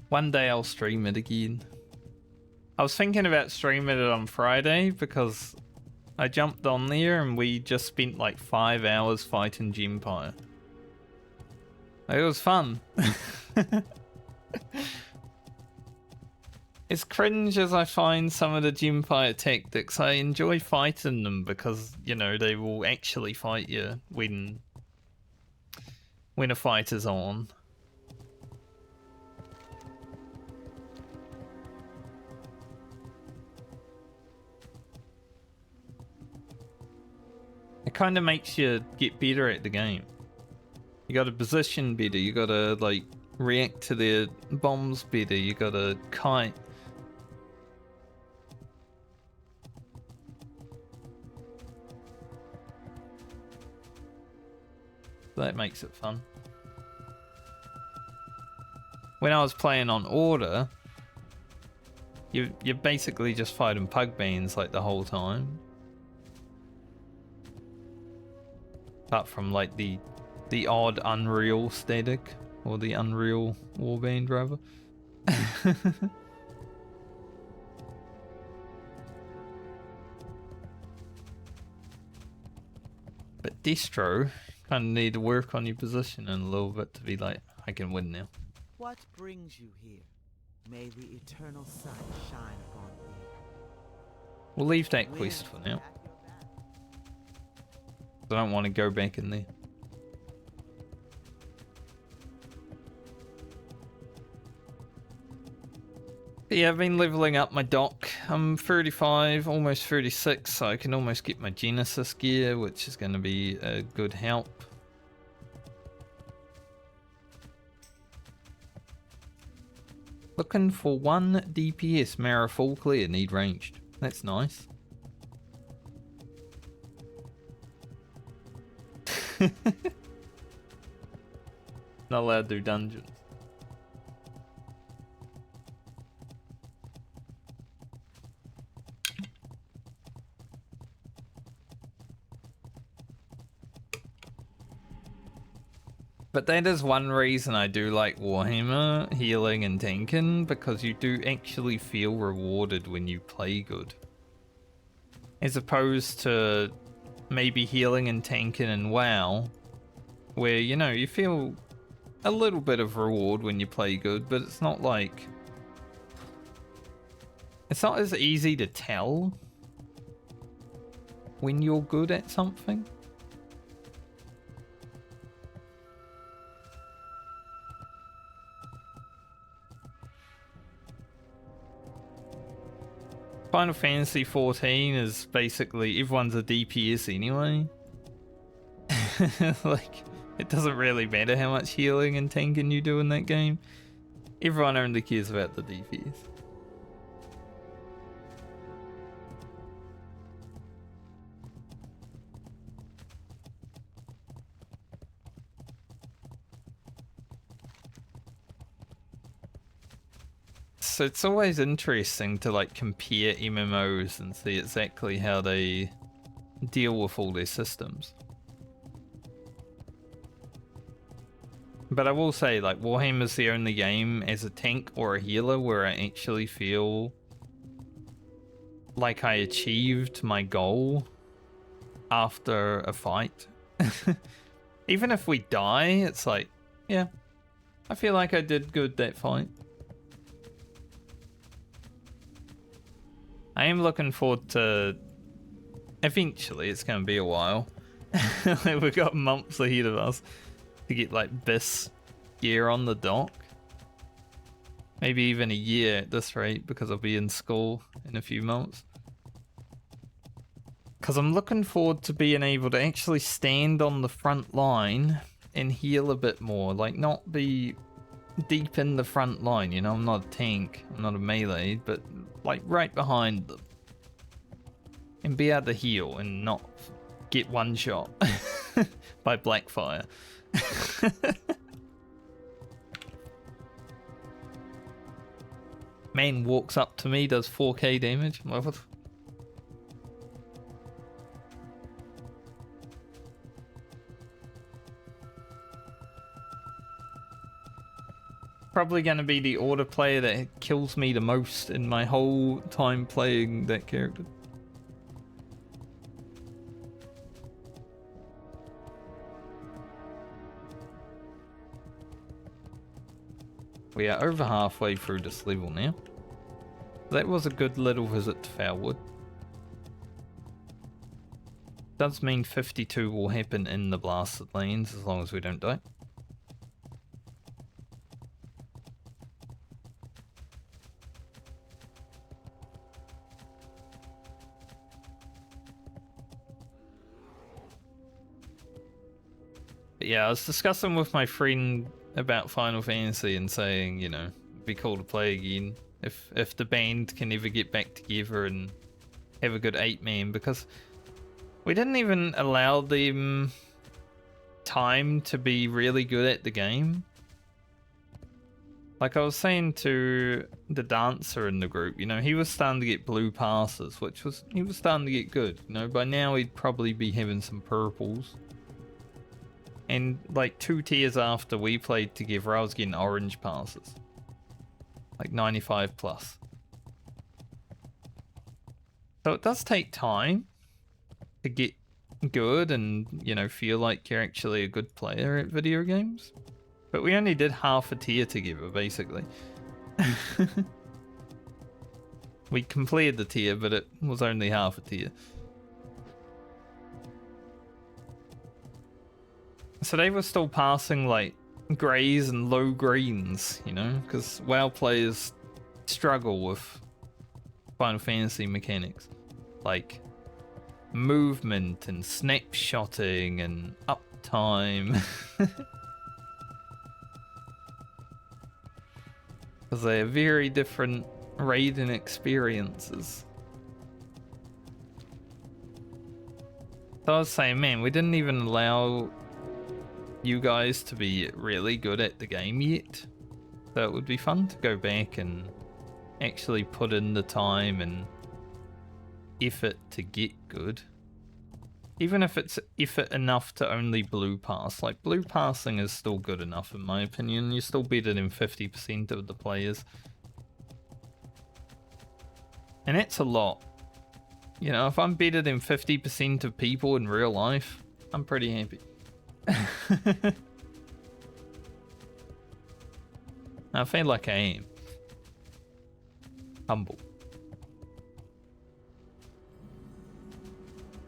One day I'll stream it again. I was thinking about streaming it on Friday because I jumped on there and we just spent like 5 hours fighting Gempire. It was fun. As cringe as I find some of the Gempire tactics, I enjoy fighting them because, you know, they will actually fight you when a fight is on. It kind of makes you get better at the game. You gotta position better, you gotta like react to their bombs better, you gotta kite. That makes it fun. When I was playing on Order, you're basically just fighting pug beans like the whole time. Apart from like the odd Unreal static, or the Unreal Warband rather. But Destro kind of need to work on your positioning a little bit to be like, I can win now. What brings you here? May the eternal sun shine upon thee. We'll leave that quest for now. I don't want to go back in there. But yeah, I've been leveling up my dock. I'm 35, almost 36, so I can almost get my Genesis gear, which is going to be a good help. Looking for 1 DPS. Mara full clear, need ranged. That's nice. Not allowed to do dungeons. But that is one reason I do like Warhammer, healing and tanking, because you do actually feel rewarded when you play good. As opposed to maybe healing and tanking in WoW, where, you know, you feel a little bit of reward when you play good, but it's not like... It's not as easy to tell when you're good at something. Final Fantasy 14 is basically everyone's a DPS anyway. Like, it doesn't really matter how much healing and tanking you do in that game. Everyone only cares about the DPS. So it's always interesting to like compare MMOs and see exactly how they deal with all their systems. But I will say, like, Warhammer's the only game as a tank or a healer where I actually feel like I achieved my goal after a fight. Even if we die, it's like, yeah, I feel like I did good that fight. I am looking forward to... Eventually, it's going to be a while. We've got months ahead of us to get like this gear on the dock. Maybe even a year at this rate, because I'll be in school in a few months. Because I'm looking forward to being able to actually stand on the front line and heal a bit more. Like, not be deep in the front line, you know? I'm not a tank, I'm not a melee, but like right behind them. And be able to heal and not get one shot by Blackfire. Man walks up to me, does 4k damage. What? Probably going to be the order player that kills me the most in my whole time playing that character. We are over halfway through this level now. That was a good little visit to Foulwood. Does mean 52 will happen in the blasted lanes as long as we don't die. But yeah, I was discussing with my friend about Final Fantasy and saying, you know, it'd be cool to play again if the band can ever get back together and have a good 8-man, because we didn't even allow them time to be really good at the game. Like I was saying to the dancer in the group, you know, he was starting to get blue passes, he was starting to get good. You know, by now he'd probably be having some purples. And like 2 tiers after we played together, I was getting orange passes. Like 95 plus. So it does take time to get good and, you know, feel like you're actually a good player at video games. But we only did half a tier together, basically. We completed the tier, but it was only half a tier. So they were still passing like greys and low greens, you know, because WoW players struggle with Final Fantasy mechanics, like movement and snapshotting and uptime. Because they are very different raiding experiences. So I was saying, man, we didn't even allow you guys to be really good at the game yet. So it would be fun to go back and actually put in the time and effort to get good. Even if it's effort enough to only blue pass. Like, blue passing is still good enough in my opinion. You're still better than 50% of the players. And that's a lot. You know, if I'm better than 50% of people in real life, I'm pretty happy. I feel like I am. Humble.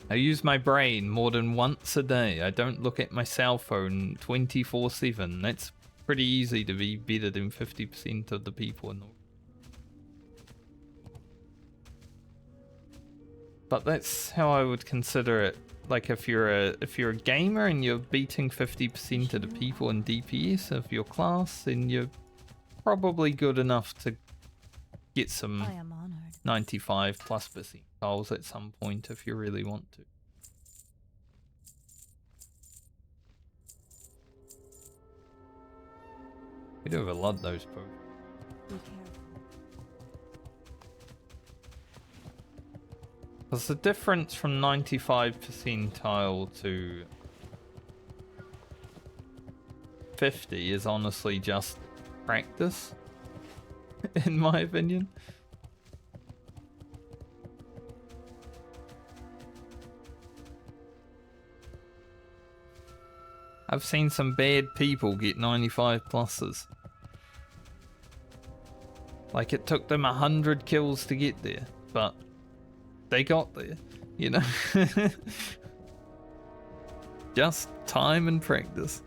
I use my brain more than once a day. I don't look at my cell phone 24/7. That's pretty easy to be better than 50% of the people in the world. But that's how I would consider it. Like, if you're a gamer and you're beating 50% of the people in DPS of your class, then you're probably good enough to get some 95+% goals at some point if you really want to. We do have a lot of those posts. Be careful. Because the difference from 95 percentile to 50 is honestly just practice, in my opinion. I've seen some bad people get 95 pluses. Like, it took them 100 kills to get there, but they got there, you know? Just time and practice.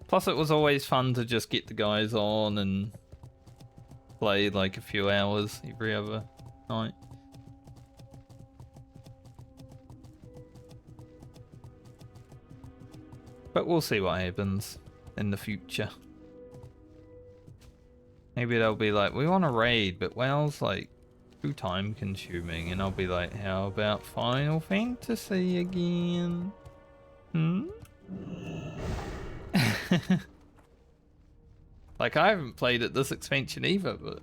Plus, it was always fun to just get the guys on and play like a few hours every other night. But we'll see what happens in the future. Maybe they'll be like, we want to raid, but WoW's like too time consuming. And I'll be like, how about Final Fantasy again? Like, I haven't played it this expansion either, but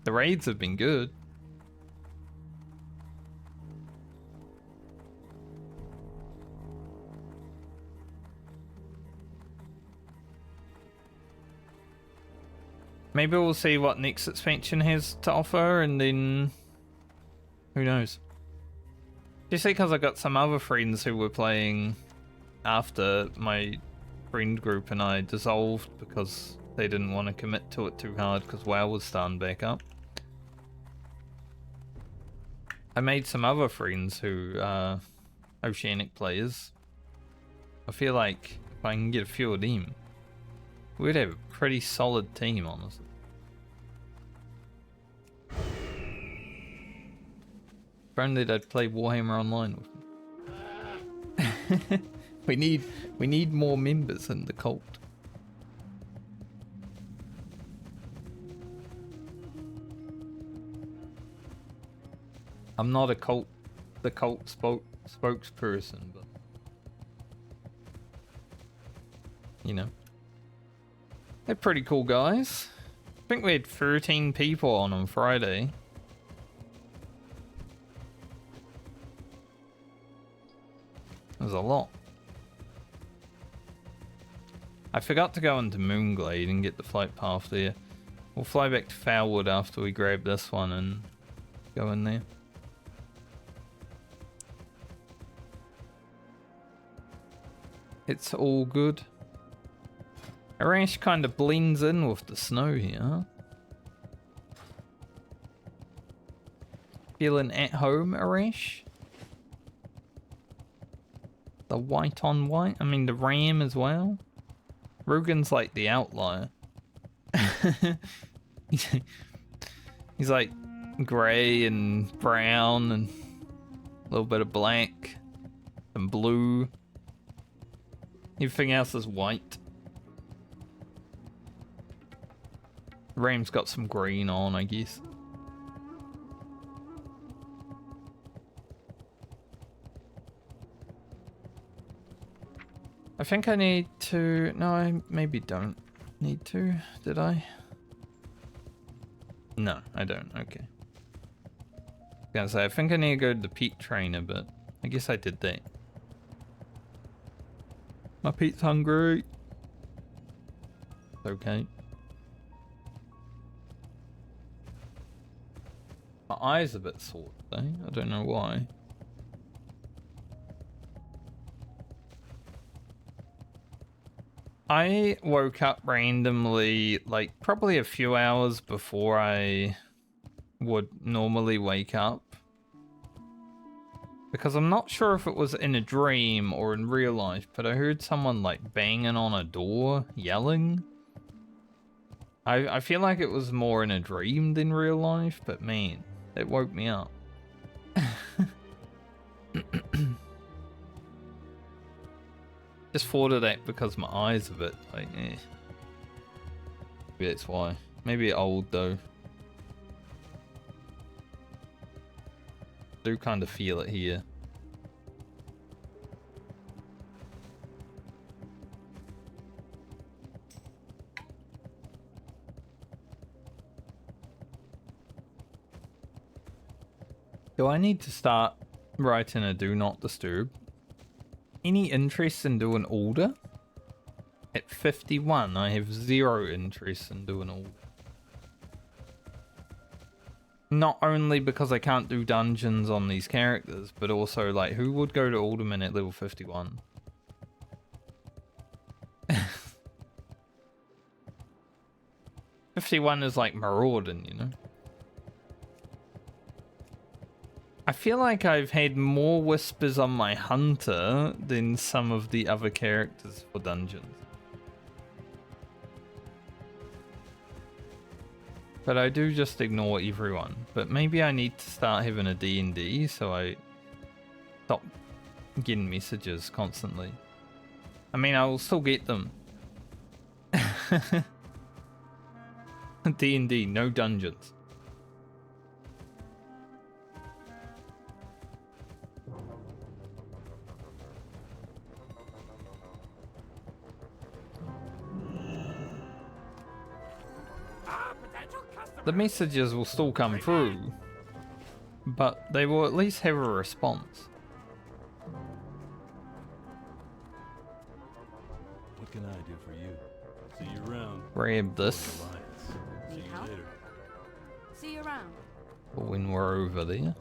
the raids have been good. Maybe we'll see what next expansion has to offer, and then who knows. Just because I got some other friends who were playing after my friend group and I dissolved because they didn't want to commit to it too hard because WoW was starting back up. I made some other friends who are Oceanic players. I feel like if I can get a few of them, we'd have a pretty solid team, honestly. If only they'd play Warhammer Online with me. We need more members in the cult. I'm not the cult spokesperson, but you know. They're pretty cool guys. I think we had 13 people on Friday. That was a lot. I forgot to go into Moonglade and get the flight path there. We'll fly back to Foulwood after we grab this one and go in there. It's all good. Arash kind of blends in with the snow here, huh? Feeling at home, Arash? The white on white? I mean, the ram as well? Rugen's like the outlier. He's like grey and brown and a little bit of black and blue. Everything else is white. Ram's got some green on, I guess. I think I need to... No, I maybe don't need to. Did I? No, I don't. Okay. I was gonna say, I think I need to go to the pet trainer, but I guess I did that. My pet's hungry. Okay. My eye's a bit sore today. I don't know why. I woke up randomly, like probably a few hours before I would normally wake up. Because I'm not sure if it was in a dream or in real life, but I heard someone like banging on a door, yelling. I feel like it was more in a dream than real life, but man, it woke me up. Just thought of that because my eyes a bit like, eh. Maybe that's why. Maybe old though. Do kind of feel it here. Do I need to start writing a do not disturb? Any interest in doing order? At 51, I have 0 interest in doing order. Not only because I can't do dungeons on these characters, but also like who would go to Alderman at level 51? 51 is like marauding, you know? I feel like I've had more whispers on my hunter than some of the other characters for dungeons. But I do just ignore everyone. But maybe I need to start having a D&D so I stop getting messages constantly. I mean, I will still get them. D&D, no dungeons. The messages will still come through, but they will at least have a response. What can I do for you? See you around. Grab this See you later. See you around. for when we're over there.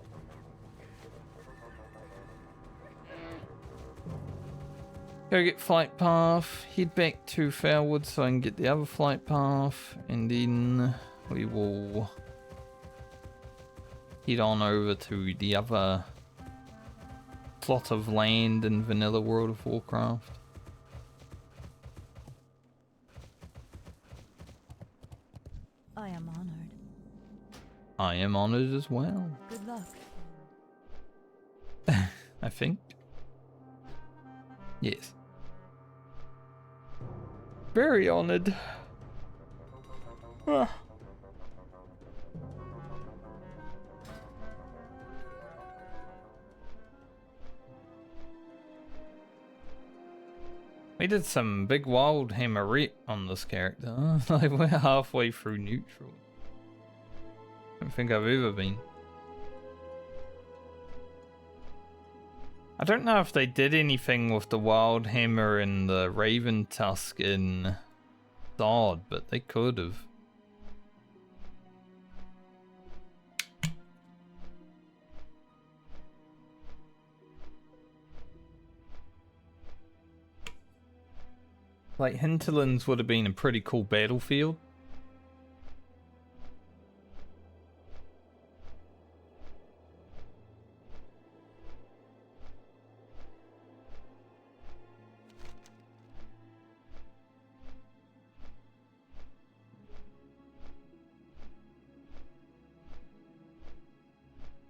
Go get flight path, head back to Fairwood so I can get the other flight path, and then we will head on over to the other plot of land in Vanilla World of Warcraft. I am honored. I am honored as well. Good luck. I think. Yes. Very honored. Ah. We did some big wild hammer rep on this character. Like we're halfway through neutral. I don't think I've ever been. I don't know if they did anything with the wild hammer and the raven tusk in Zod, but they could have. Like, Hinterlands would have been a pretty cool battlefield.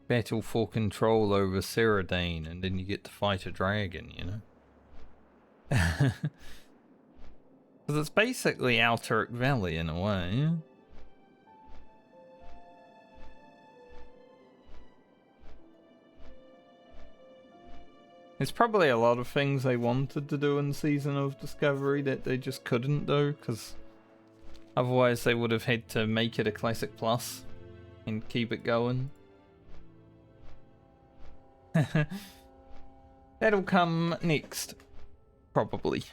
battle for control over Ceradan, and then you get to fight a dragon, you know? Because it's basically Alteric Valley in a way, yeah? There's probably a lot of things they wanted to do in Season of Discovery that they just couldn't do, because otherwise they would have had to make it a Classic Plus and keep it going. That'll come next, probably.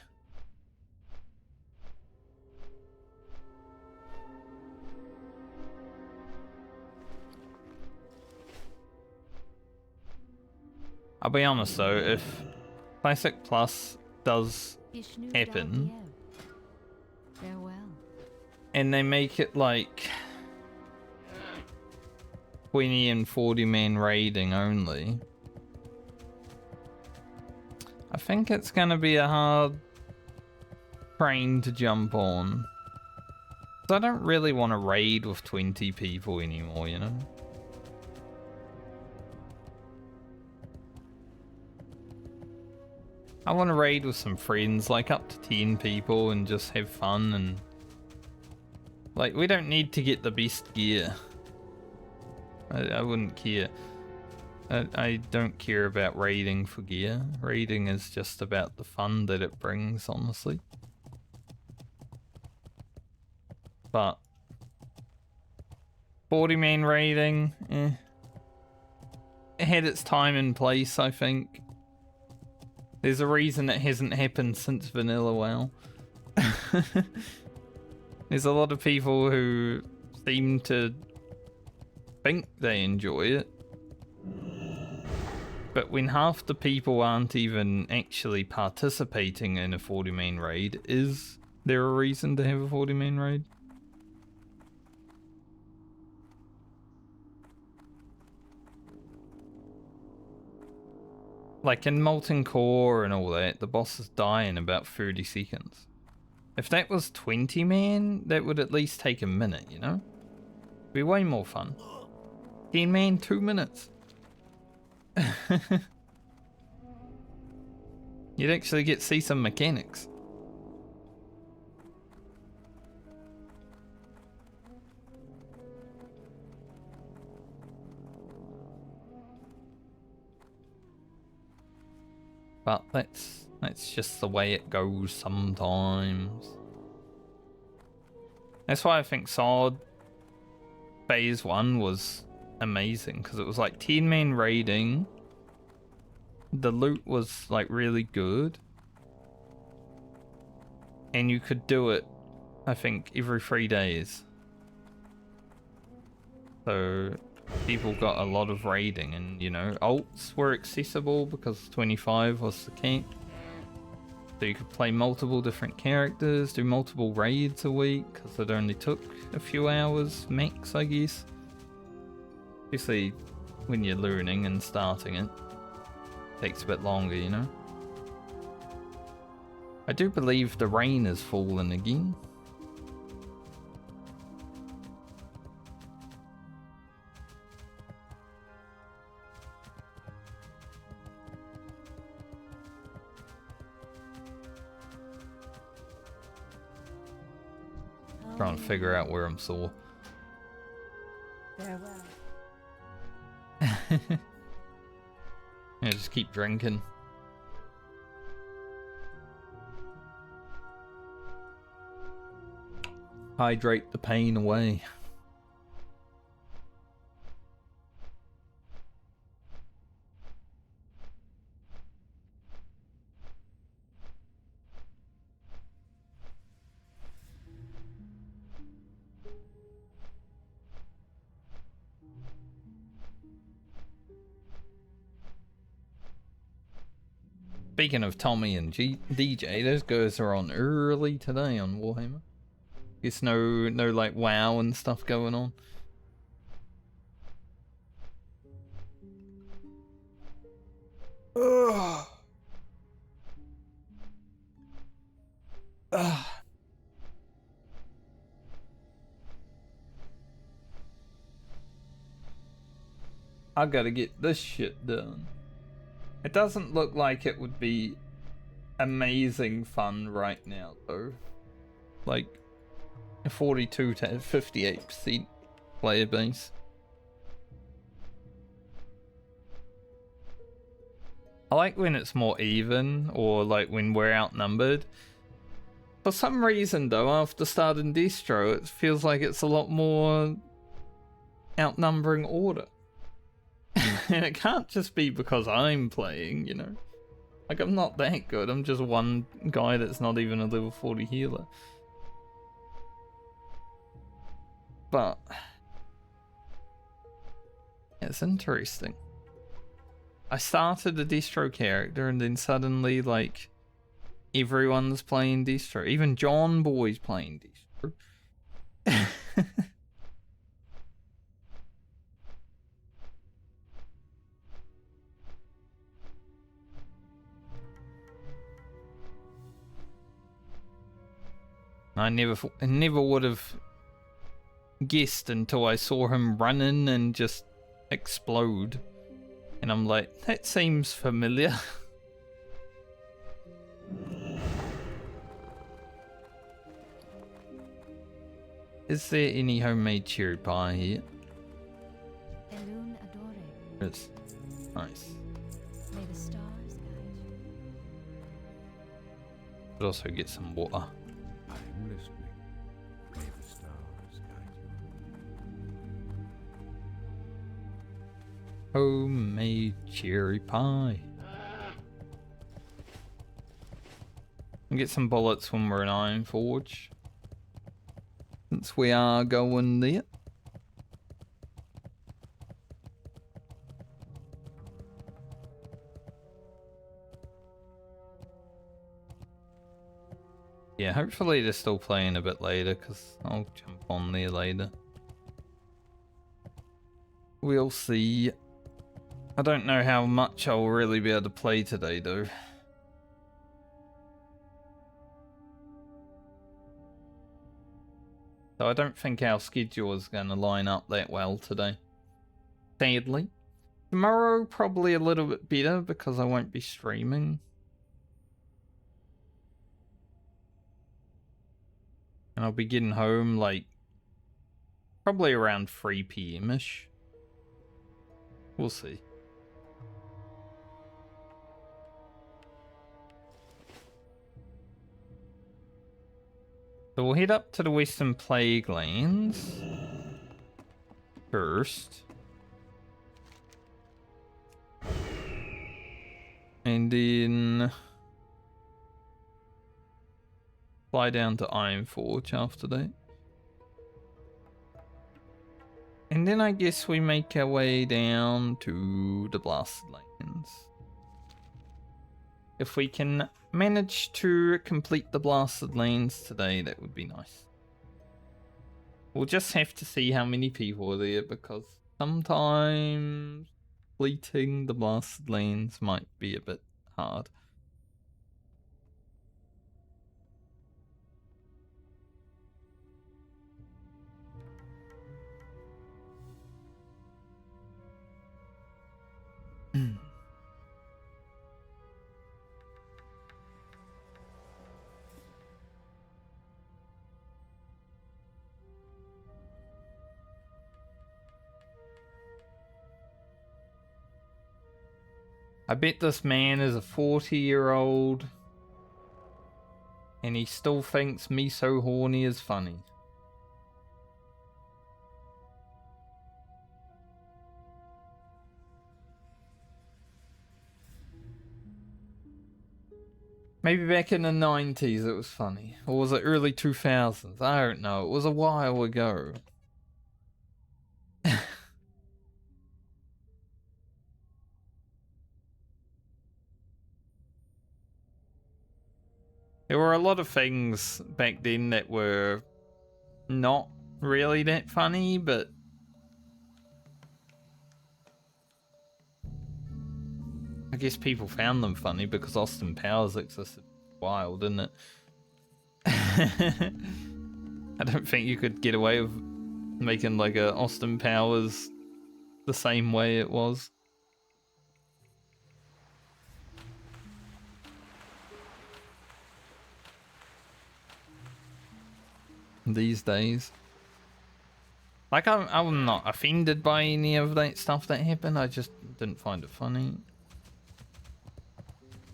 I'll be honest though, if Classic Plus does happen, Farewell. and they make it like 20 and 40 man raiding only, I think it's gonna be a hard train to jump on. 'Cause I don't really want to raid with 20 people anymore, you know? I want to raid with some friends, like up to 10 people, and just have fun. And like, we don't need to get the best gear. I wouldn't care. I don't care about raiding for gear. Raiding is just about the fun that it brings, honestly. But 40 man raiding, it had its time and place, I think. There's a reason it hasn't happened since Vanilla WoW. There's a lot of people who seem to think they enjoy it. But when half the people aren't even actually participating in a 40 man raid, is there a reason to have a 40 man raid? Like in Molten Core and all that, the bosses die in about 30 seconds. If that was 20 man, that would at least take a minute, you know? Be way more fun. 10 man, 2 minutes. You'd actually get to see some mechanics. But that's just the way it goes sometimes. That's why I think Sword Phase 1 was amazing, because it was like 10 man raiding. The loot was like really good. And you could do it, I think, every 3 days. So people got a lot of raiding, and you know, alts were accessible because 25 was the cap. So you could play multiple different characters, do multiple raids a week, because it only took a few hours max, I guess. Especially when you're learning and starting it. Takes a bit longer, you know. I do believe the rain has fallen again. Trying to figure out where I'm sore. Farewell. Yeah, just keep drinking. Hydrate the pain away. Speaking of Tommy and DJ, those guys are on early today on Warhammer. Guess no like WoW and stuff going on. Ugh. Ugh. I gotta get this shit done. It doesn't look like it would be amazing fun right now, though. Like, 42 to 58% player base. I like when it's more even, or like when we're outnumbered. For some reason though, after starting Destro, it feels like it's a lot more outnumbering order. And it can't just be because I'm playing, you know. Like, I'm not that good, I'm just one guy that's not even a level 40 healer. But it's interesting. I started a Destro character and then suddenly, like, everyone's playing Destro. Even John Boy's playing Destro. I never would have guessed until I saw him run in and just explode. And I'm like, that seems familiar. Is there any homemade cherry pie here? Elun adore. It's nice. May the stars guide you. Could also get some water. I'm listening. May the stars guide you. Homemade cherry pie. And get some bullets when we're in Iron Forge. Since we are going there. Yeah, hopefully they're still playing a bit later, because I'll jump on there later. We'll see. I don't know how much I'll really be able to play today, though. So I don't think our schedule is going to line up that well today. Sadly. Tomorrow, probably a little bit better, because I won't be streaming. And I'll be getting home, like, probably around 3 PM-ish. We'll see. So we'll head up to the Western Plague Lands first. And then fly down to Iron Forge after that. And then I guess we make our way down to the Blasted Lands. If we can manage to complete the Blasted Lands today, that would be nice. We'll just have to see how many people are there, because sometimes completing the Blasted Lands might be a bit hard. I bet this man is a 40-year-old and he still thinks Me So Horny is funny. Maybe back in the 90s it was funny. Or was it early 2000s? I don't know. It was a while ago. There were a lot of things back then that were not really that funny, but I guess people found them funny because Austin Powers existed for a while, didn't it? I don't think you could get away with making like a Austin Powers the same way it was. These days. Like, I'm not offended by any of that stuff that happened, I just didn't find it funny.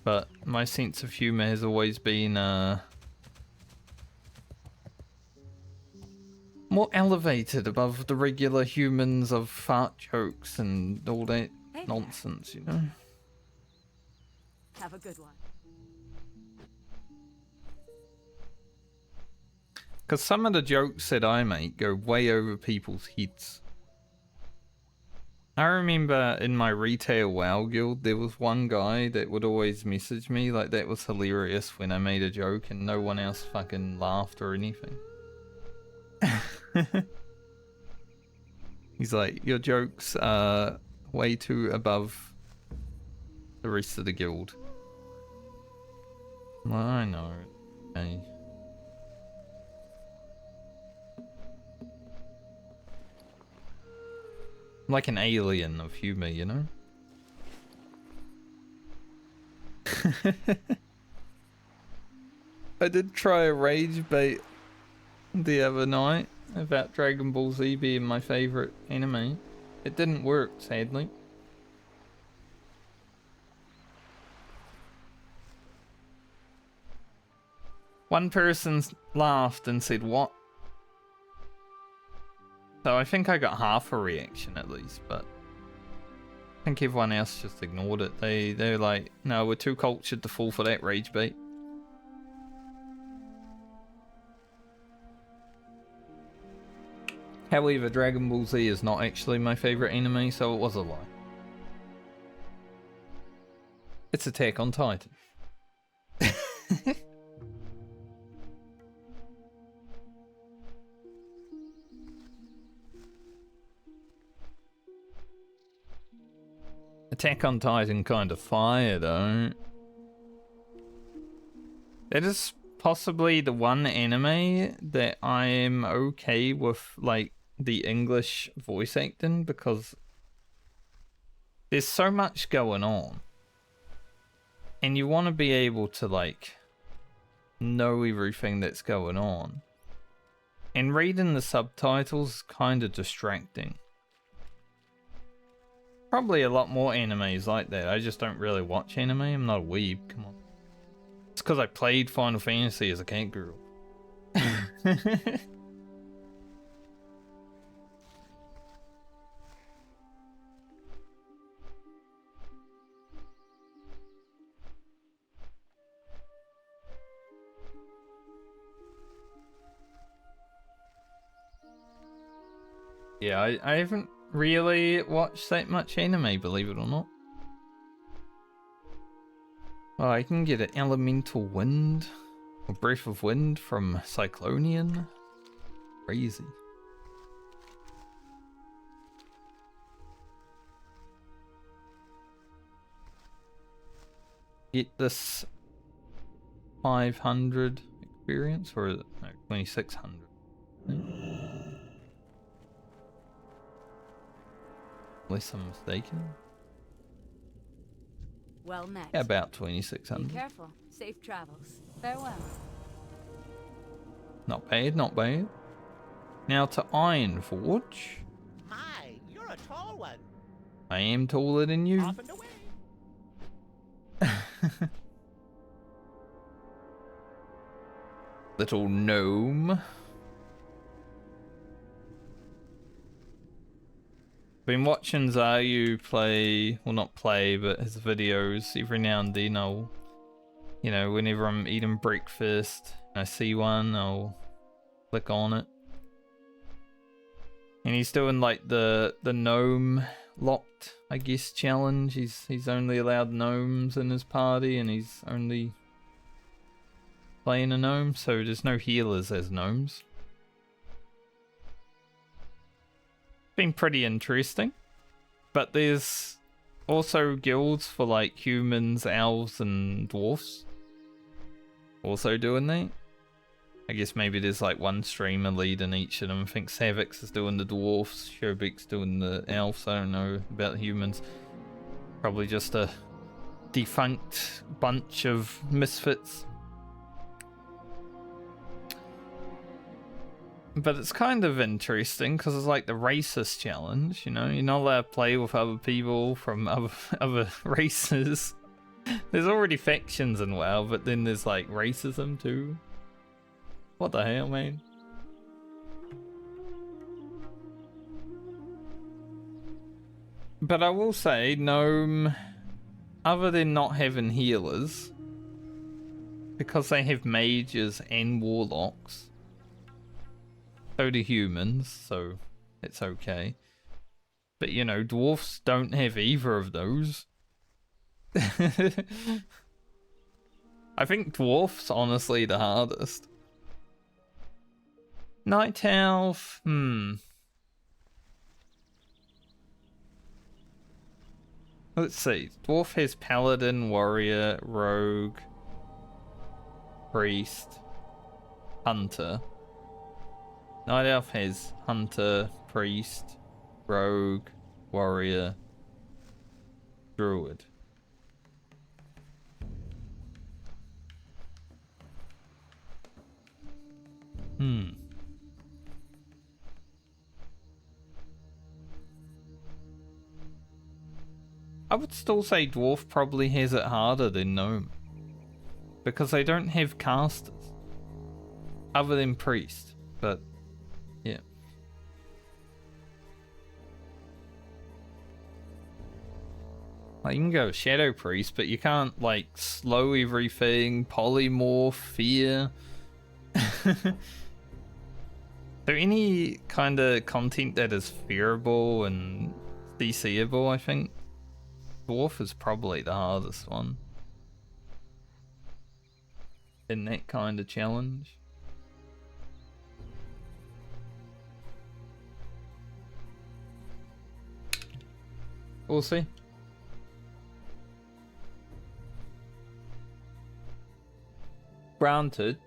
But my sense of humour has always been more elevated above the regular humans of fart jokes and all that nonsense, you know? Have a good one. Because some of the jokes that I make go way over people's heads. I remember in my retail WoW guild, there was one guy that would always message me, like that was hilarious when I made a joke and no one else fucking laughed or anything. He's like, your jokes are way too above the rest of the guild. Well, I know. Okay. I'm like an alien of humor, you know? I did try a rage bait the other night about Dragon Ball Z being my favourite anime. It didn't work, sadly. One person laughed and said, "What?" So I think I got half a reaction at least, but I think everyone else just ignored it. They're like, no, we're too cultured to fall for that rage bait. However, Dragon Ball Z is not actually my favourite anime, so it was a lie. It's Attack on Titan. Attack on Titan kind of fire though. That is possibly the one anime that I am okay with, like, the English voice acting, because there's so much going on. And you want to be able to, like, know everything that's going on. And reading the subtitles is kind of distracting. Probably a lot more animes like that. I just don't really watch anime. I'm not a weeb. Come on. It's because I played Final Fantasy as a cat girl. Yeah, I haven't really watched that much anime, believe it or not. Oh, I can get an elemental wind, or breath of wind from Cyclonian. Crazy. Get this 500 experience, or is it, no, 2600. Unless I'm mistaken. Well met. Yeah, about Be 2600. careful. Safe travels. Farewell. Not bad, not bad. Now to Ironforge. My, you're a tall one. I am taller than you. Off and away. Little gnome. Been watching Zayu play, well, not play, but his videos every now and then. I'll, you know, whenever I'm eating breakfast and I see one, I'll click on it. And he's doing like the gnome locked, I guess, challenge. He's only allowed gnomes in his party, and he's only playing a gnome, so there's no healers as gnomes. Been pretty interesting, but there's also guilds for like humans, elves, and dwarfs also doing that. I guess maybe there's like one streamer leading each of them. I think Savix is doing the dwarfs, Shobik's doing the elves. I don't know about humans. Probably just a defunct bunch of misfits. But it's kind of interesting because it's like the racist challenge, you know? You're not allowed to play with other people from other races. There's already factions in WoW, but then there's like racism too. What the hell, man? But I will say, Gnome, other than not having healers, because they have mages and warlocks, so do humans, so it's okay. But you know, dwarfs don't have either of those. I think dwarfs honestly the hardest. Night Elf, Let's see. Dwarf has Paladin, Warrior, Rogue, Priest, Hunter. Night Elf has Hunter, Priest, Rogue, Warrior, Druid. I would still say Dwarf probably has it harder than Gnome. Because they don't have casters. Other than Priest, but yeah. Like, you can go Shadow Priest, but you can't, like, slow everything, polymorph, fear. So any kind of content that is fearable and DCable, I think, Dwarf is probably the hardest one. In that kind of challenge. We'll see. Granted,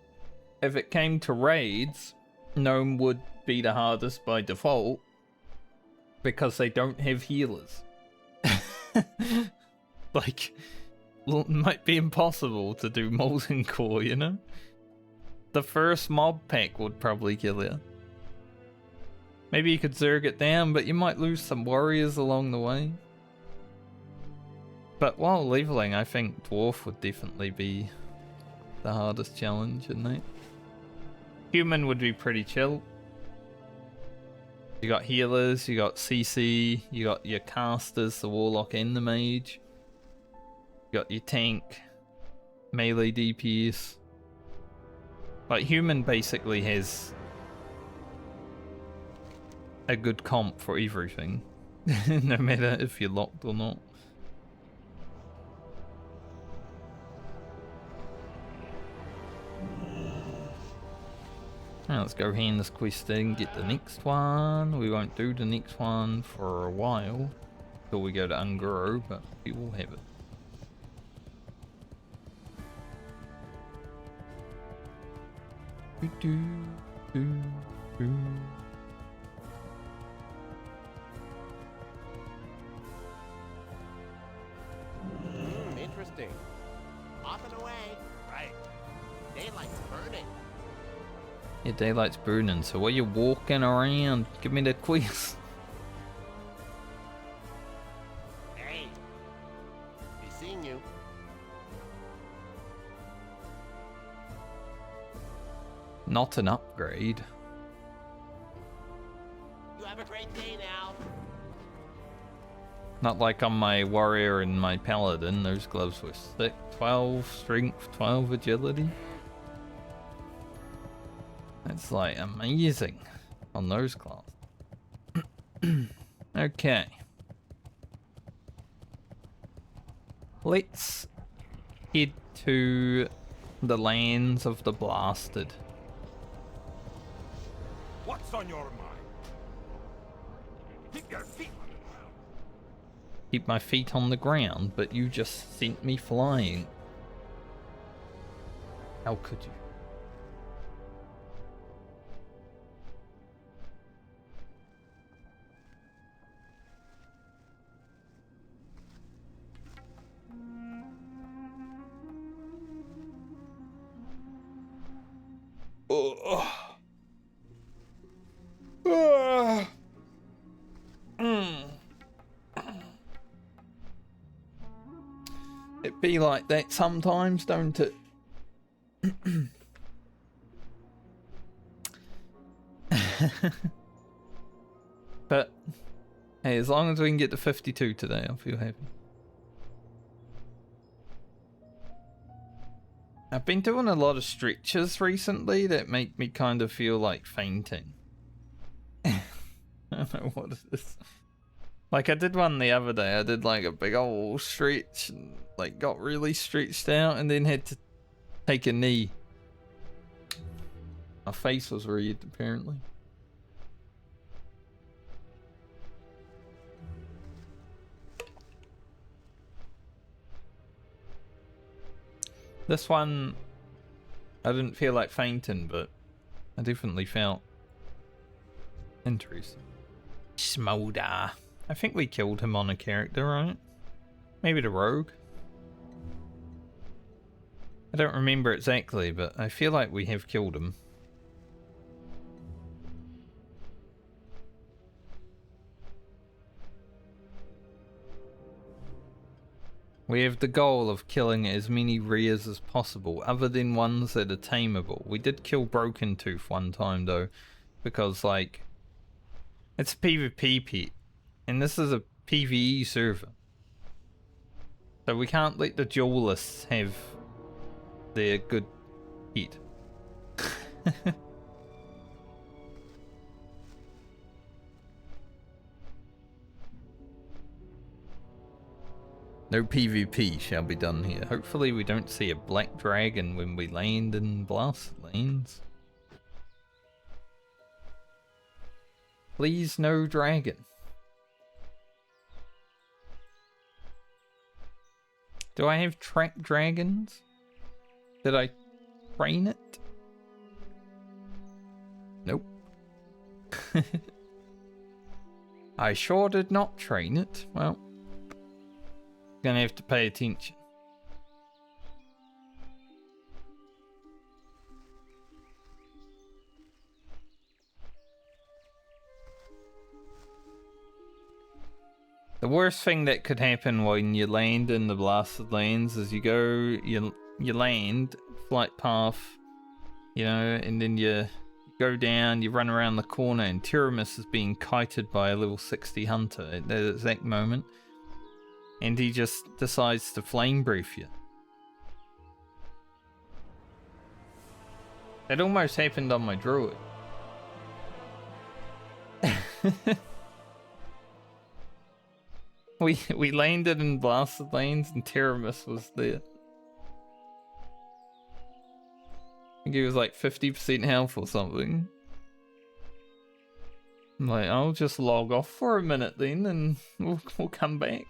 if it came to raids, Gnome would be the hardest by default because they don't have healers. Like, it might be impossible to do Molten Core, you know? The first mob pack would probably kill you. Maybe you could Zerg it down, but you might lose some warriors along the way. But while leveling, I think Dwarf would definitely be the hardest challenge, isn't it? Human would be pretty chill. You got healers, you got CC, you got your casters, the warlock and the mage. You got your tank, melee DPS. Like, human basically has a good comp for everything. No matter if you're locked or not. Now let's go hand this quest in, get the next one. We won't do the next one for a while till we go to Unguro, but we will have it. Interesting. Off and away. Right. Daylight's burning. Yeah, daylight's burning, so while you're walking around, give me the quest. Hey. Be seeing you. Not an upgrade. You have a great day now. Not like on my warrior and my paladin, those gloves were thick. 12 strength, 12 agility. That's like amazing on those classes. Okay. Let's head to the lands of the blasted. What's on your mind? Keep your feet on the ground. Keep my feet on the ground, but you just sent me flying. How could you? It be like that sometimes, don't it? But hey, as long as we can get to 52 today, I'll feel happy. I've been doing a lot of stretches recently that make me kind of feel like fainting. I don't know what it is. Like, I did one the other day. I did like a big old stretch and like got really stretched out and then had to take a knee. My face was red apparently. This one, I didn't feel like fainting, but I definitely felt interesting. Smolder. I think we killed him on a character, right? Maybe the rogue? I don't remember exactly, but I feel like we have killed him. We have the goal of killing as many rears as possible, other than ones that are tameable. We did kill Broken Tooth one time though, because like, it's a PvP pet, and this is a PvE server. So we can't let the duelists have their good pet. No PvP shall be done here. Hopefully we don't see a black dragon when we land in Blast Lanes. Please no dragon. Do I have track dragons? Did I train it? Nope. I sure did not train it. Well, gonna have to pay attention. The worst thing that could happen when you land in the Blasted Lands is you land, flight path, you know, and then you go down, you run around the corner, and Tiramis is being kited by a level 60 hunter at that exact moment. And he just decides to flame brief you. It almost happened on my druid. we landed in Blasted Lanes and Tiramis was there. I think he was like 50% health or something. I'm like, I'll just log off for a minute then and we'll come back.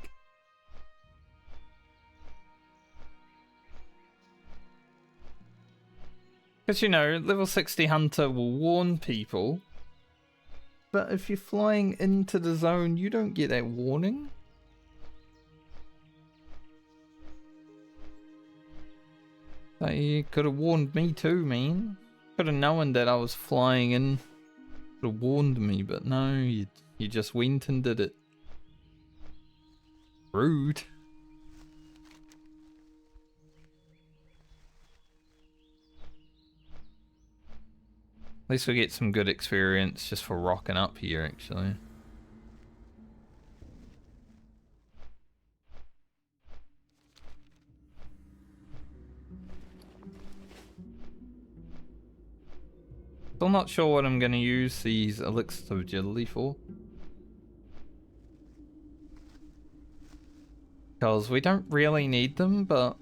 Because, you know, level 60 hunter will warn people. But if you're flying into the zone, you don't get that warning. Like, you could have warned me too, man. Could have known that I was flying in. Could have warned me, but no, you just went and did it. Rude. At least we get some good experience just for rocking up here, actually. Still not sure what I'm going to use these elixirs of agility for. Because we don't really need them, but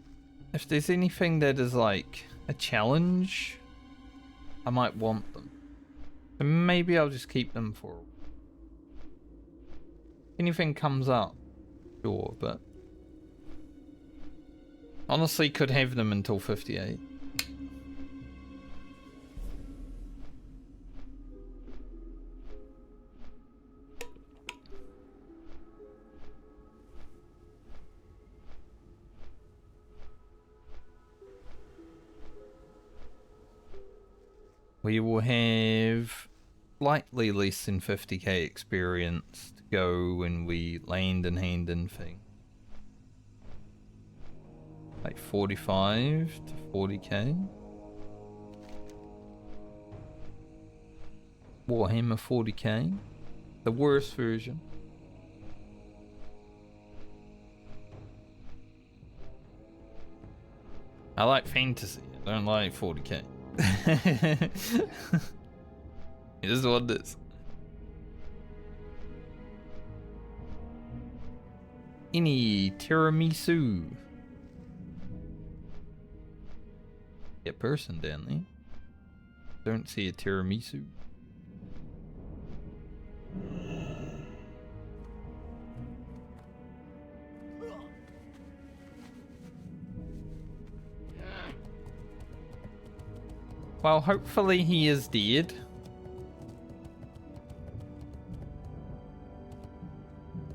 if there's anything that is like a challenge, I might want them. So maybe I'll just keep them for... If anything comes up, sure, but... Honestly, could have them until 58. We will have slightly less than 50k experience to go when we land and hand in thing. Like 45 to 40k. Warhammer 40k. The worst version. I like fantasy. I don't like 40k. It is what it is. Any tiramisu? Get person down there. Don't see a tiramisu. Well, hopefully he is dead.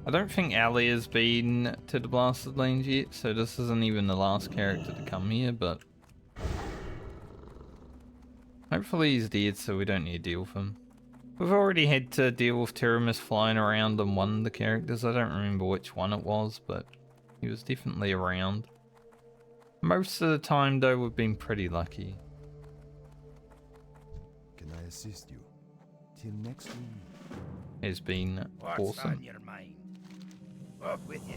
I don't think Ali has been to the Blasted Lands yet, so this isn't even the last character to come here, but hopefully he's dead so we don't need to deal with him. We've already had to deal with Teramis flying around on one of the characters. I don't remember which one it was, but he was definitely around. Most of the time though, we've been pretty lucky. Can I assist you? Till next week. It's been What's awesome. on your mind? Up with you.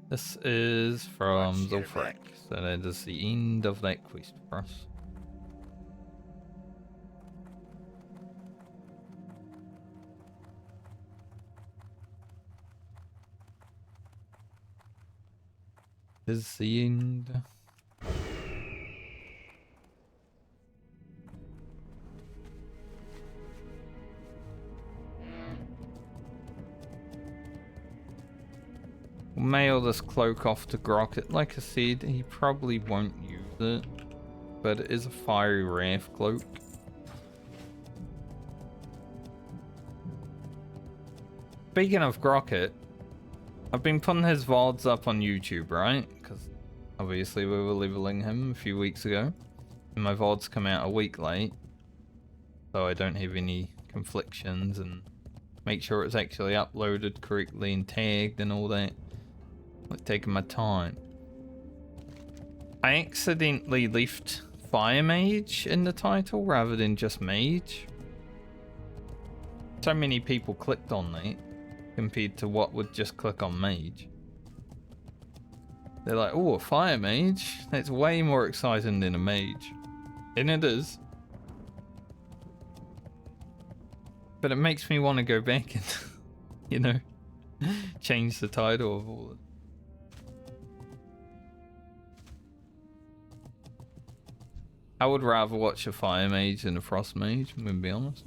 This is from Watch your Zulfrak, back. so that is the end of that quest for us. This is the end. We'll mail this cloak off to Grocket. Like I said, he probably won't use it, but it is a fiery wrath cloak. Speaking of Grocket, I've been putting his VODs up on YouTube, right? Because obviously we were leveling him a few weeks ago. And my VODs come out a week late, so I don't have any conflictions and make sure it's actually uploaded correctly and tagged and all that. Like taking my time. I accidentally left Fire Mage in the title rather than just Mage. So many people clicked on that compared to what would just click on Mage. They're like, oh, a Fire Mage? That's way more exciting than a Mage. And it is. But it makes me want to go back and, you know, change the title of all of it. I would rather watch a Fire Mage than a Frost Mage, I'm gonna be honest.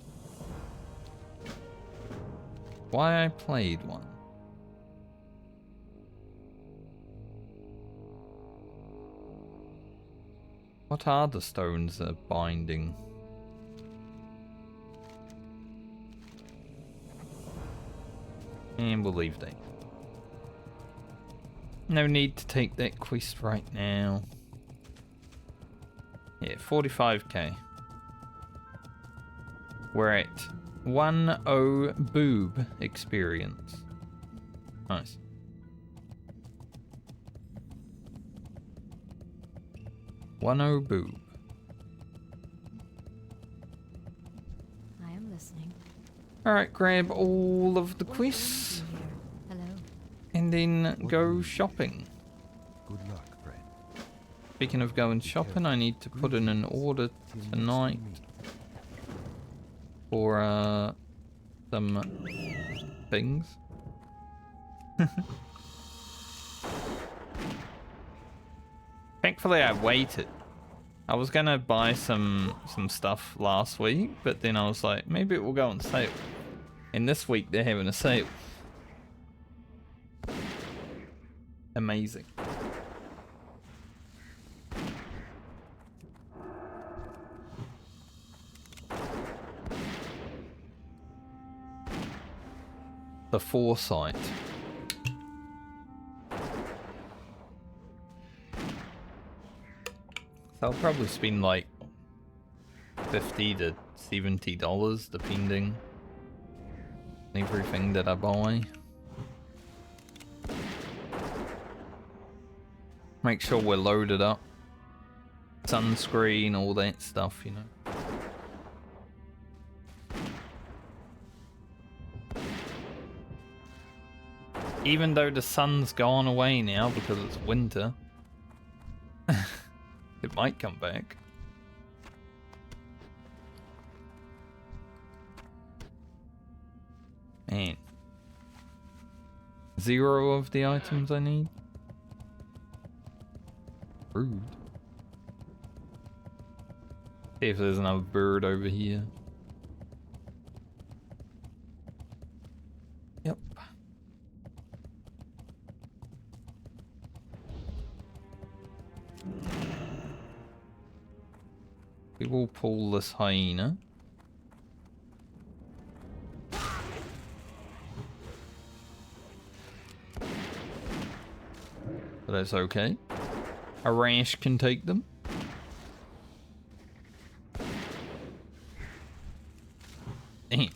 Why I played one. What are the stones that are binding? And we'll leave that. No need to take that quest right now. Yeah, 45k. We're at 1-0 boob experience. Nice. Boob. I am listening. Alright, grab all of the quests Hello. and then go shopping. Good luck, friend. Speaking of going shopping, I need to put in an order tonight for some things. Thankfully I waited. I was gonna buy some stuff last week, but then I was like, maybe it will go on sale. And this week they're having a sale. Amazing. The foresight. So I'll probably spend like $50 to $70 depending on everything that I buy. Make sure we're loaded up. Sunscreen, all that stuff, you know. Even though the sun's gone away now because it's winter, it might come back. Man. 0 of the items I need. Rude. See if there's another bird over here. Yep. We will pull this hyena. But that's okay. A rash can take them. Damn.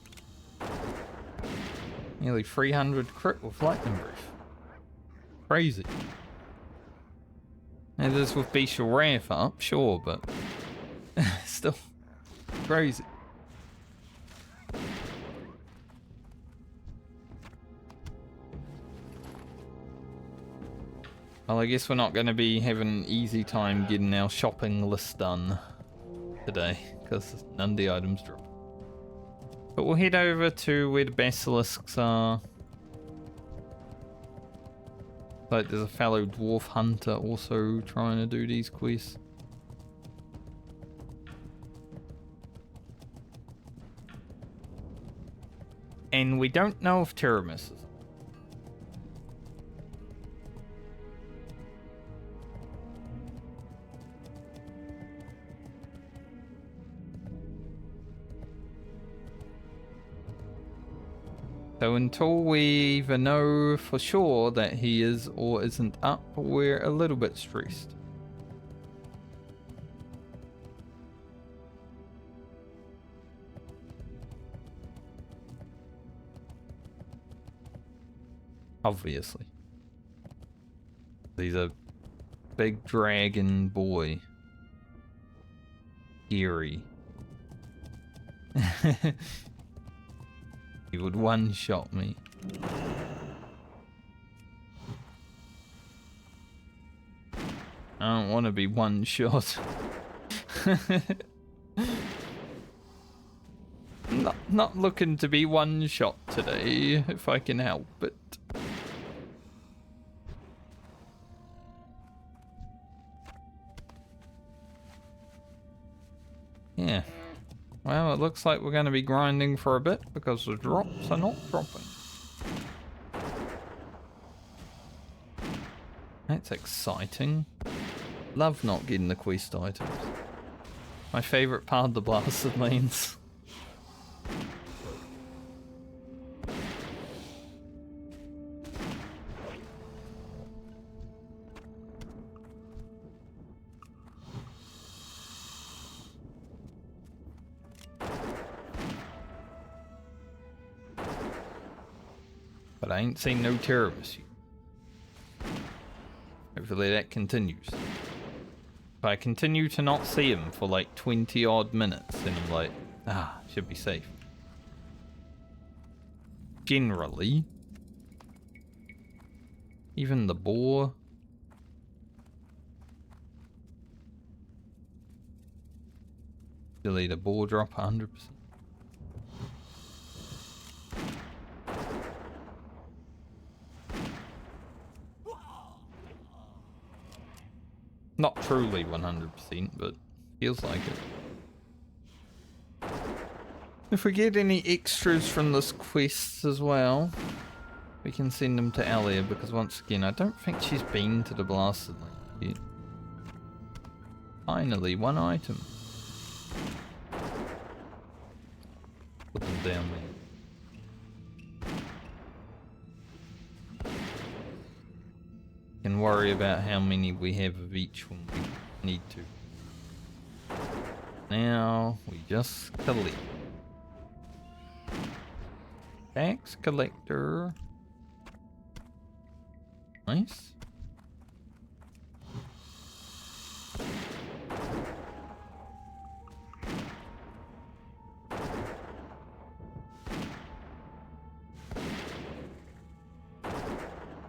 Nearly 300 crit with lightning breath. Crazy. Now this with bestial wrath up, sure, but still crazy. Well, I guess we're not going to be having an easy time getting our shopping list done today, because none of the items drop. But we'll head over to where the basilisks are. Like there's a fellow dwarf hunter also trying to do these quests. And we don't know if Tiramis is. So until we either know for sure that he is or isn't up, we're a little bit stressed. Obviously. He's a big dragon boy. Eerie. He would one-shot me. I don't want to be one-shot. Not looking to be one-shot today, if I can help it. Yeah. Well, it looks like we're going to be grinding for a bit because the drops are not dropping. That's exciting. Love not getting the quest items. My favourite part of the blasted lanes. But I ain't seen no Tiramis yet. Hopefully that continues. If I continue to not see him for like 20 odd minutes, then I'm like, should be safe. Generally. Even the boar. Delete a boar drop 100%. Not truly 100%, but feels like it. If we get any extras from this quest as well, we can send them to Alia, because once again, I don't think she's been to the Blasted Land yet. Finally, one item. Put them down there. Can worry about how many we have of each when we need to. Now we just collect. Tax collector. Nice.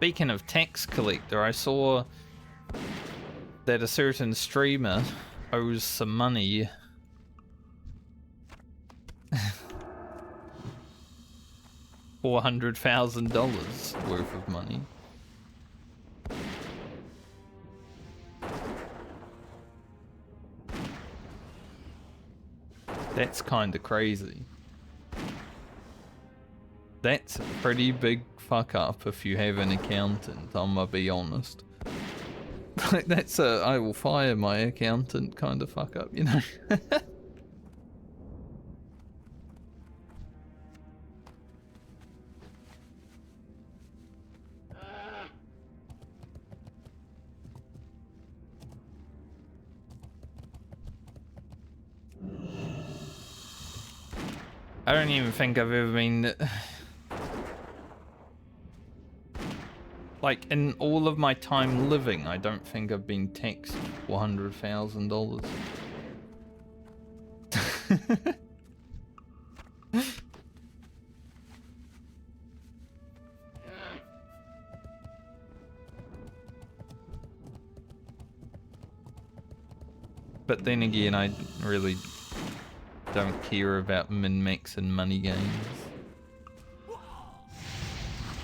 Speaking of tax collector, I saw that a certain streamer owes some money. $400,000 worth of money. That's kind of crazy. That's a pretty big fuck up if you have an accountant, I'm gonna be honest. Like, that's a I will fire my accountant kind of fuck up, you know? I don't even think I've ever been... Like, in all of my time living, I don't think I've been taxed $400,000. But then again, I really don't care about min-max and money gains.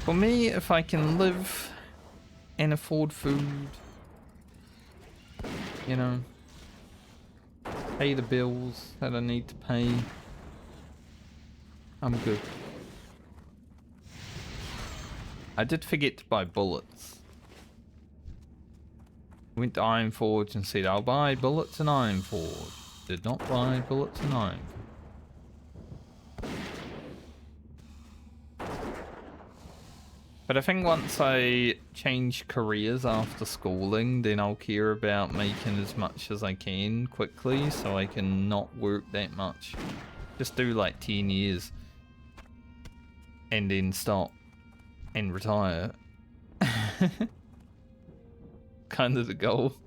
For me, if I can live and afford food, you know, pay the bills that I need to pay, I'm good. I did forget to buy bullets. Went to Iron Forge and said, I'll buy bullets and Iron Forge. Did not buy bullets and Iron Forge. But I think once I change careers after schooling, then I'll care about making as much as I can quickly so I can not work that much. Just do like 10 years and then stop and retire. Kind of the goal.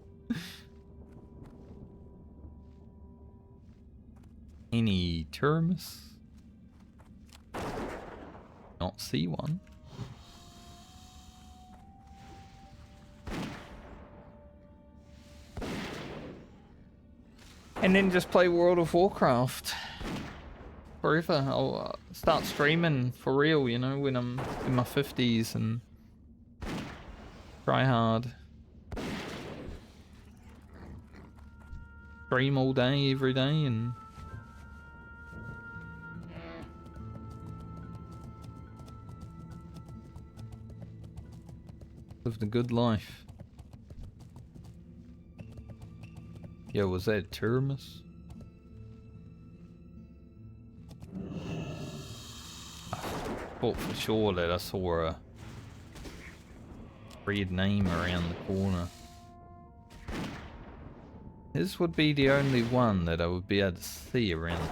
Any terms? Not see one. And then just play World of Warcraft forever. I'll start streaming for real, you know, when I'm in my 50s and try hard. Stream all day, every day, and live the good life. Yo, was that Terminus? I thought for sure that I saw a red name around the corner. This would be the only one that I would be able to see around.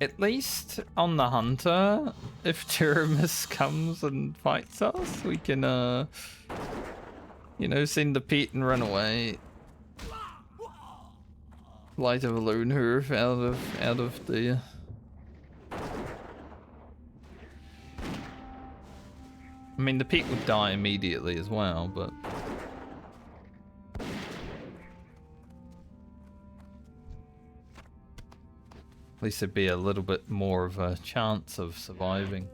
At least on the hunter, if Tyrannus comes and fights us, we can, you know, send the pet and run away. Light of a lone hoof out of the... I mean, the pet would die immediately as well, but... At least there'd be a little bit more of a chance of surviving.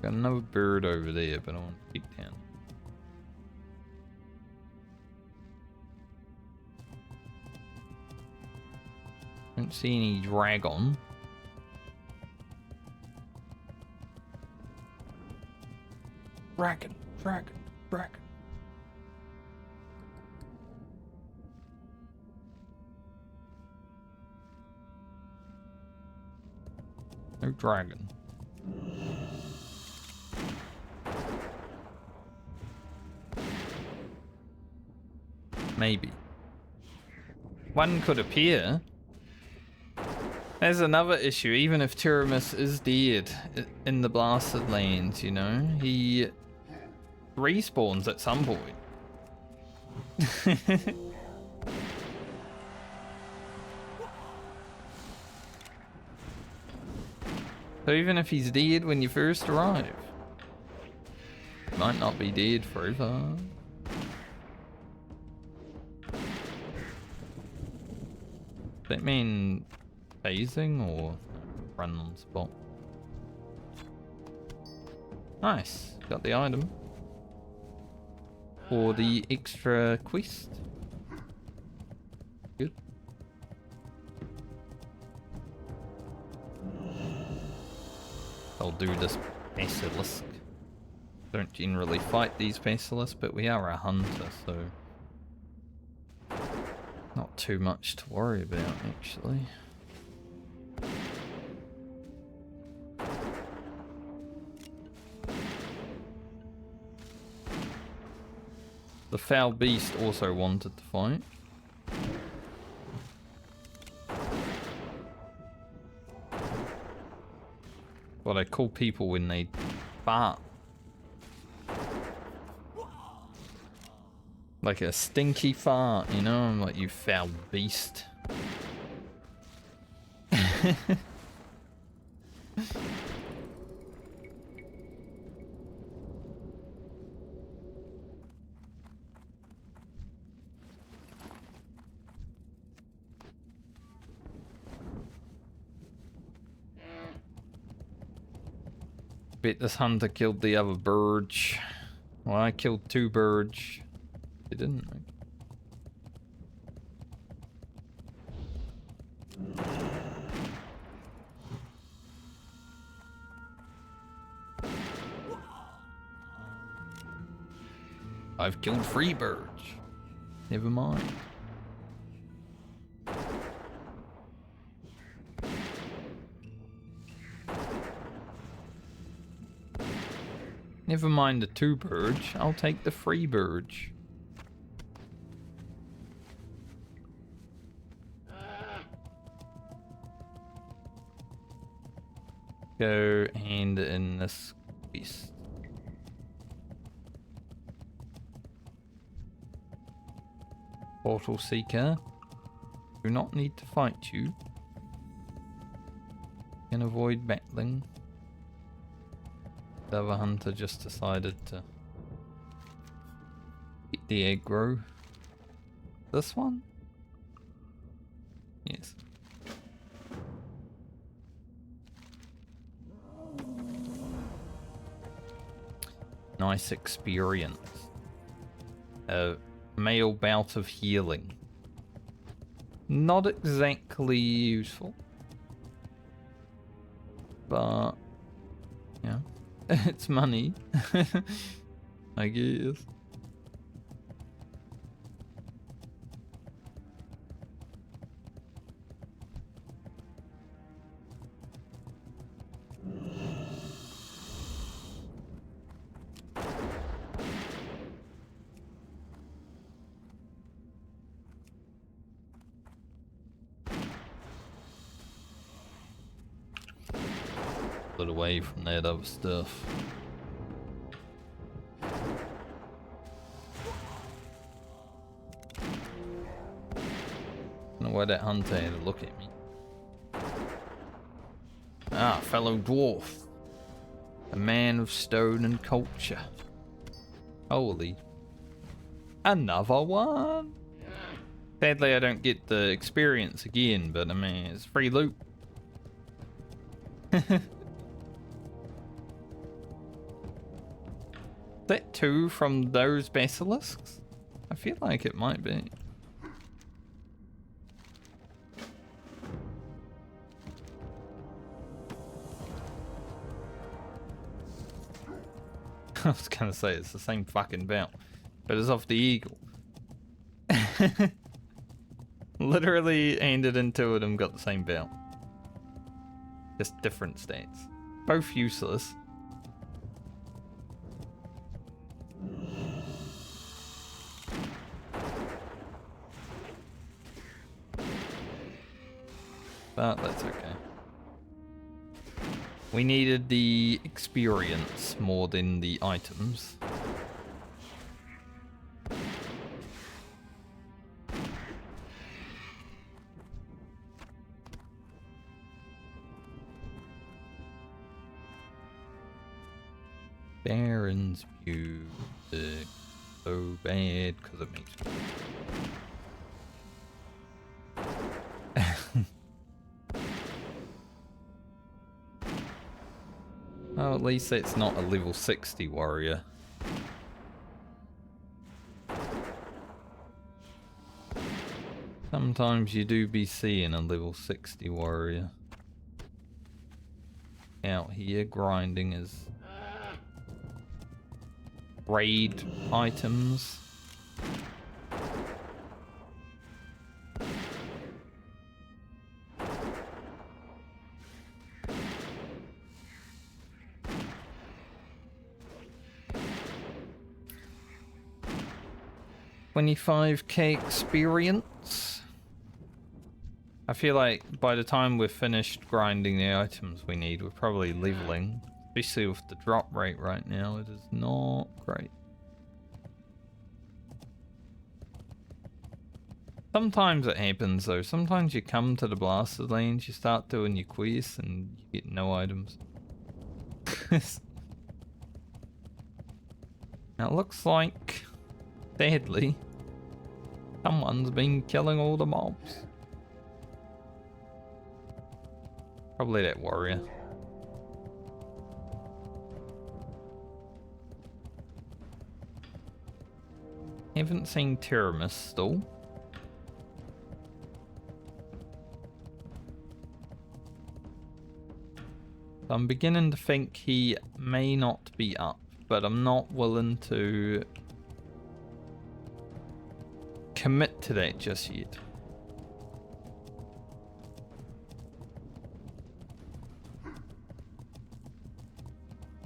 Got another bird over there, but I want to peek down. Don't see any dragon. Dragon. No dragon. Maybe. One could appear. There's another issue. Even if Tiramis is dead in the blasted lands, you know, he respawns at some point. So even if he's dead when you first arrive, he might not be dead forever. Does that mean phasing or run on spot? Nice, got the item for the extra quest. Good. I'll do this basilisk. Don't generally fight these basilisks, but we are a hunter, so not too much to worry about actually. The foul beast also wanted to fight. What I call people when they fart. Like a stinky fart, you know? I'm like, you foul beast. Bet this hunter killed the other birds. Well, I killed 2 birds. He didn't. I've killed 3 birds. Never mind. Never mind the 2 birds. I'll take the 3 birds. Go hand in this beast. Portal Seeker. Do not need to fight you. Can avoid battling. The other hunter just decided to get the aggro. This one? Yes. Nice experience. A male bout of healing. Not exactly useful. But, yeah. It's money. I guess. Put away from that other stuff. I don't know why that hunter had to look at me. Ah, fellow dwarf. A man of stone and culture. Holy. Another one? Sadly, I don't get the experience again, but I mean, it's free loot. Is that 2 from those basilisks? I feel like it might be. I was gonna say it's the same fucking belt, but it's off the eagle. Literally handed into it and got the same belt. Just different stats. Both useless. But that's okay. We needed the experience more than the items. Baron's music. So bad because it makes me... Oh, at least it's not a level 60 warrior. Sometimes you do be seeing a level 60 warrior out here grinding his raid items. $25k experience. I feel like by the time we're finished grinding the items we need, we're probably leveling. Especially with the drop rate right now, it is not great. Sometimes it happens though. Sometimes you come to the blasted lanes, you start doing your quests, and you get no items. Now it looks like, sadly, someone's been killing all the mobs. Probably that warrior. Haven't seen Tiramis still. I'm beginning to think he may not be up, but I'm not willing to commit to that just yet.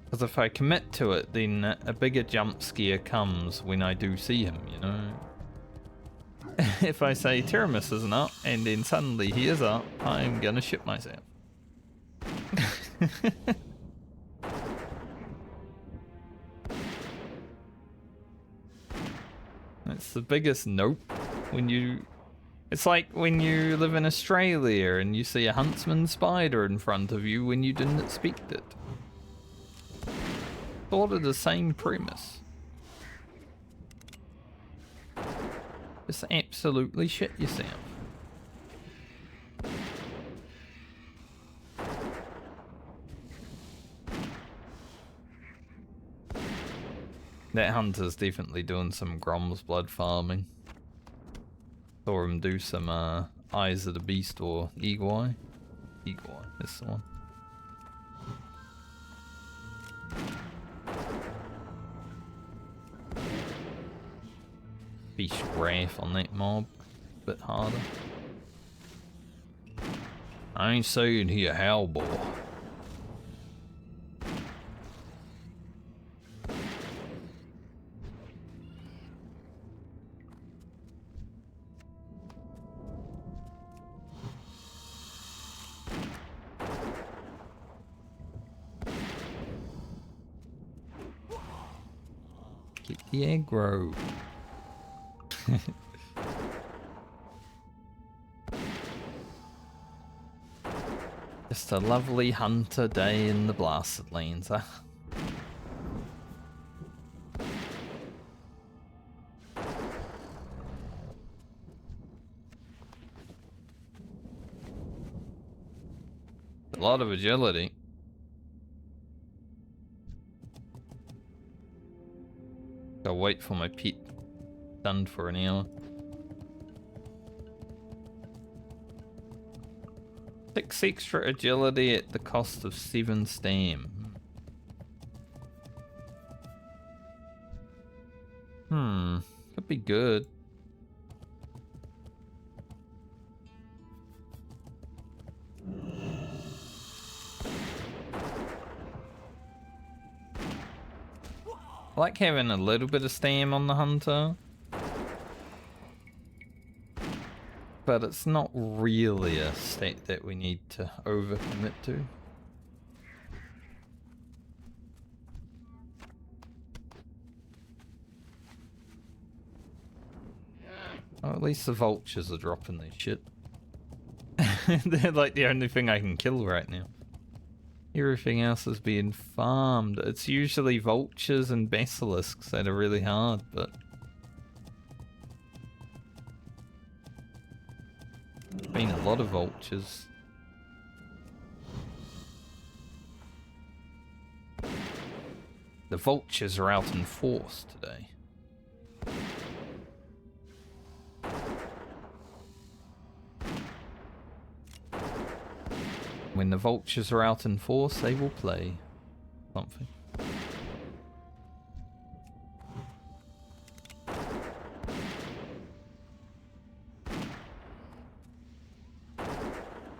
Because if I commit to it, then a bigger jump scare comes when I do see him, you know? If I say Tiramis isn't up, and then suddenly he is up, I'm gonna shit myself. It's the biggest nope when you... It's like when you live in Australia and you see a huntsman spider in front of you when you didn't expect it. Sort of the same premise. Just absolutely shit yourself. That hunter's definitely doing some Grom's blood farming. Saw him do some Eyes of the Beast or Eagle Eye. Eagle Eye, that's the one. Beast Wrath on that mob, a bit harder. I ain't saying he a howl boy. Get the aggro. Just a lovely hunter day in the blasted lanes, huh? A lot of agility. Gotta wait for my pet stunned for an hour. 6 extra agility at the cost of 7 stam. Could be good. I like having a little bit of stam on the hunter, but it's not really a stat that we need to overcommit to. at least the vultures are dropping this shit. They're like the only thing I can kill right now. Everything else is being farmed. It's usually vultures and basilisks that are really hard, but... There's been a lot of vultures. The vultures are out in force today. When the vultures are out in force, they will play something.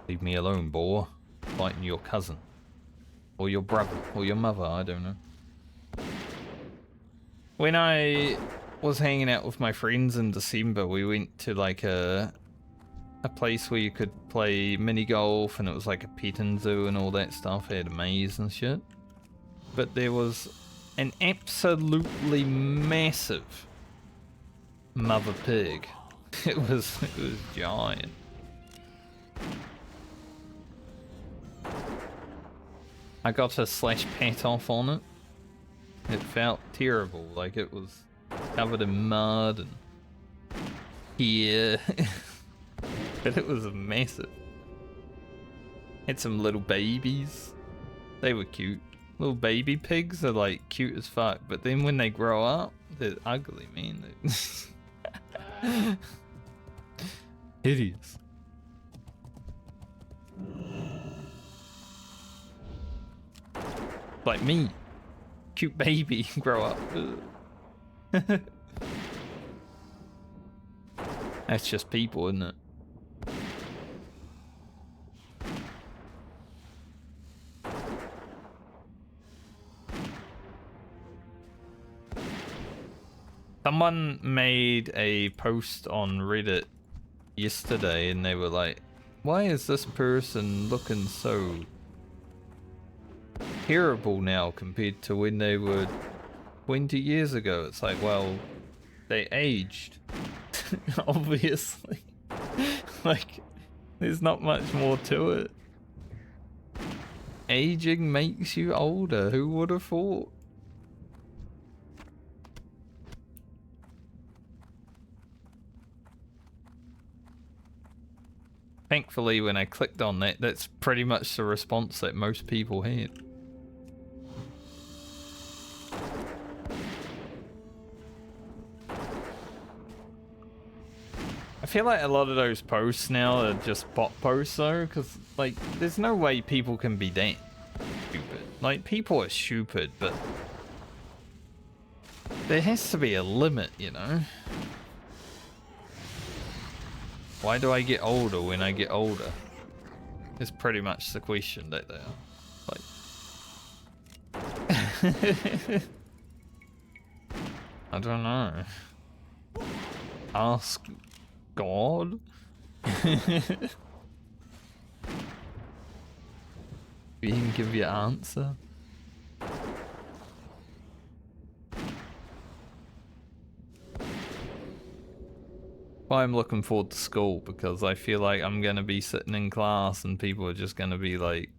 Leave me alone, boar. Fighting your cousin. Or your brother. Or your mother, I don't know. When I was hanging out with my friends in December, we went to like a place where you could play mini golf, and it was like a petting zoo and all that stuff. It had a maze and shit. But there was an absolutely massive mother pig. It was giant. I got a slash pat off on it. It felt terrible, like it was covered in mud and hair. But it was massive. Had some little babies. They were cute. Little baby pigs are like cute as fuck, but then when they grow up, they're ugly, man. Hideous. Like me. Cute baby, grow up. That's just people, isn't it? Someone made a post on Reddit yesterday and they were like, why is this person looking so terrible now compared to when they were 20 years ago? It's like, well, they aged. Obviously. Like, there's not much more to it. Aging makes you older. Who would have thought? Thankfully, when I clicked on that, that's pretty much the response that most people had. I feel like a lot of those posts now are just bot posts though, because like, there's no way people can be that stupid. Like, people are stupid, but there has to be a limit, you know? Why do I get older when I get older? Is pretty much the question that they are. Like, I don't know. Ask God? He can give you an answer. I'm looking forward to school because I feel like I'm gonna be sitting in class and people are just gonna be like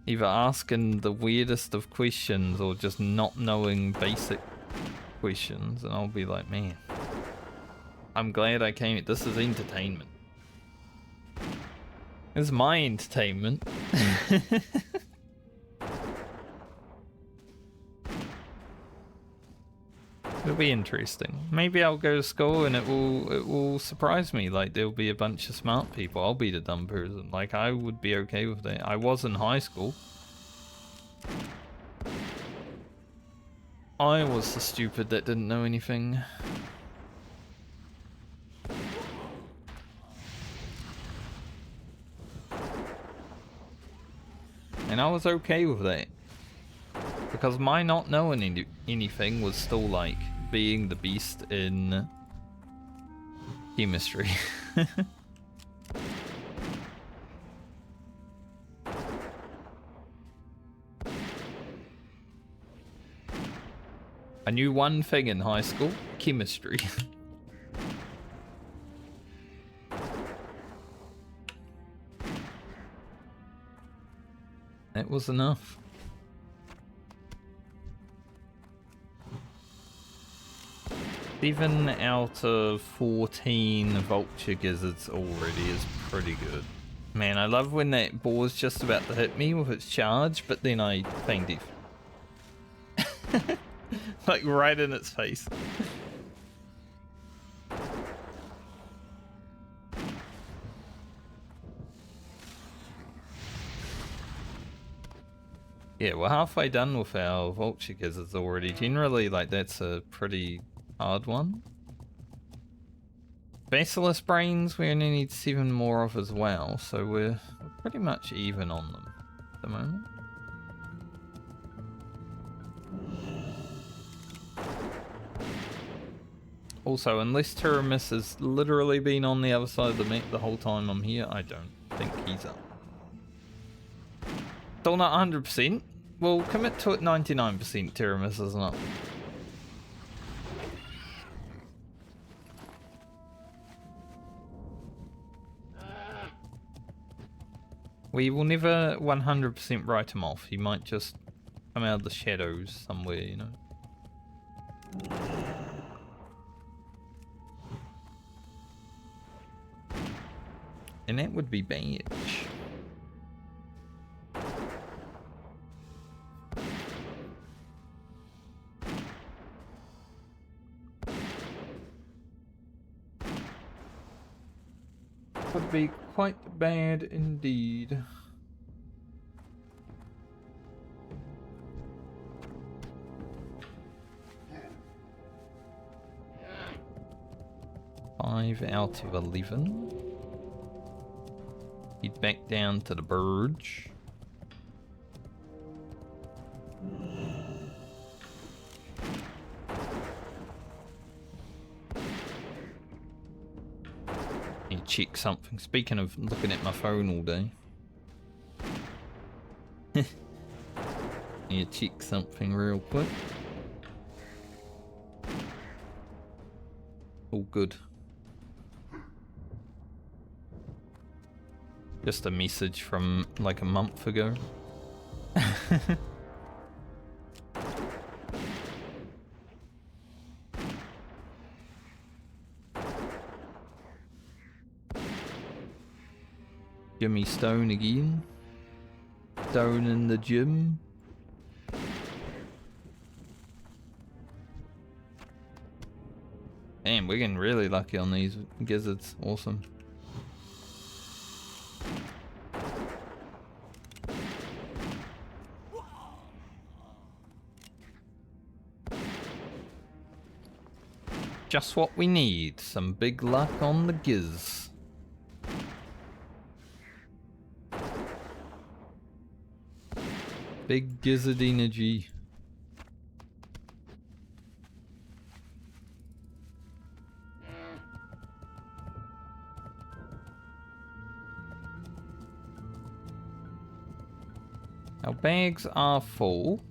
either asking the weirdest of questions or just not knowing basic questions, and I'll be like, man, I'm glad I came. This is entertainment. This is my entertainment. It'll be interesting. Maybe I'll go to school and it will surprise me. Like, there'll be a bunch of smart people. I'll be the dumb person. Like, I would be okay with that. I was in high school. I was the stupid that didn't know anything. And I was okay with that. Because my not knowing anything was still like being the beast in chemistry. I knew one thing in high school, chemistry. That was enough. Even out of 14 vulture gizzards already is pretty good. Man, I love when that boar's just about to hit me with its charge, but then I feign death. Like right in its face. Yeah, we're halfway done with our vulture gizzards already. Generally, like, that's a pretty hard one. Basilisk brains, we only need 7 more of as well, so we're pretty much even on them at the moment. Also, unless Tiramis has literally been on the other side of the map the whole time I'm here, I don't think he's up. Still not 100%. We'll commit to it 99% Tiramis isn't up. We will never 100% write him off. He might just come out of the shadows somewhere, you know. And that would be bad. Would be quite bad indeed. Five out of 11. He'd back down to the Burge. Need to check something. Speaking of looking at my phone all day. Need to check something real quick. All good. Just a message from like a month ago. Jimmy Stone again. Stone in the gym. Damn, we're getting really lucky on these gizzards. Awesome. Just what we need. Some big luck on the giz. Big gizzard energy. Our bags are full.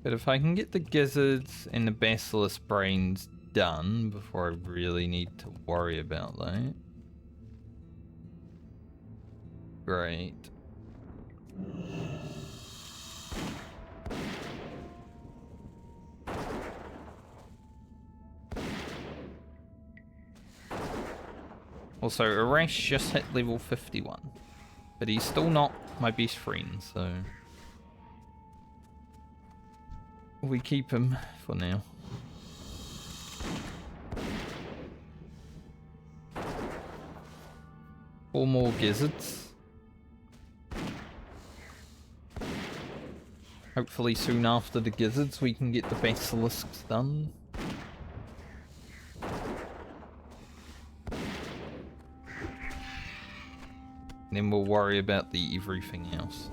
But if I can get the gizzards and the basilisk brains done before I really need to worry about that. Great. Also, Arash just hit level 51. But he's still not my best friend, so we keep him for now. Four more gizzards. Hopefully soon after the gizzards we can get the basilisks done. Then we'll worry about the everything else.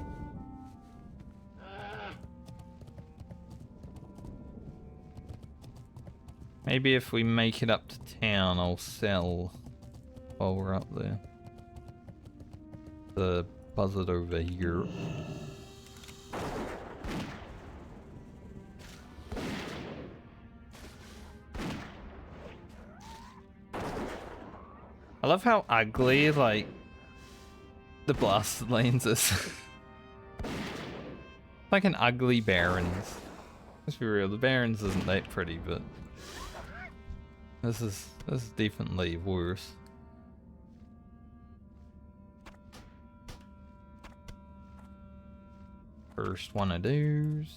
Maybe if we make it up to town, I'll sell while we're up there. The buzzard over here. I love how ugly, like, the blasted lands is. Like an ugly Barrens. Let's be real, the Barrens isn't that pretty, but this is definitely worse. First one of those.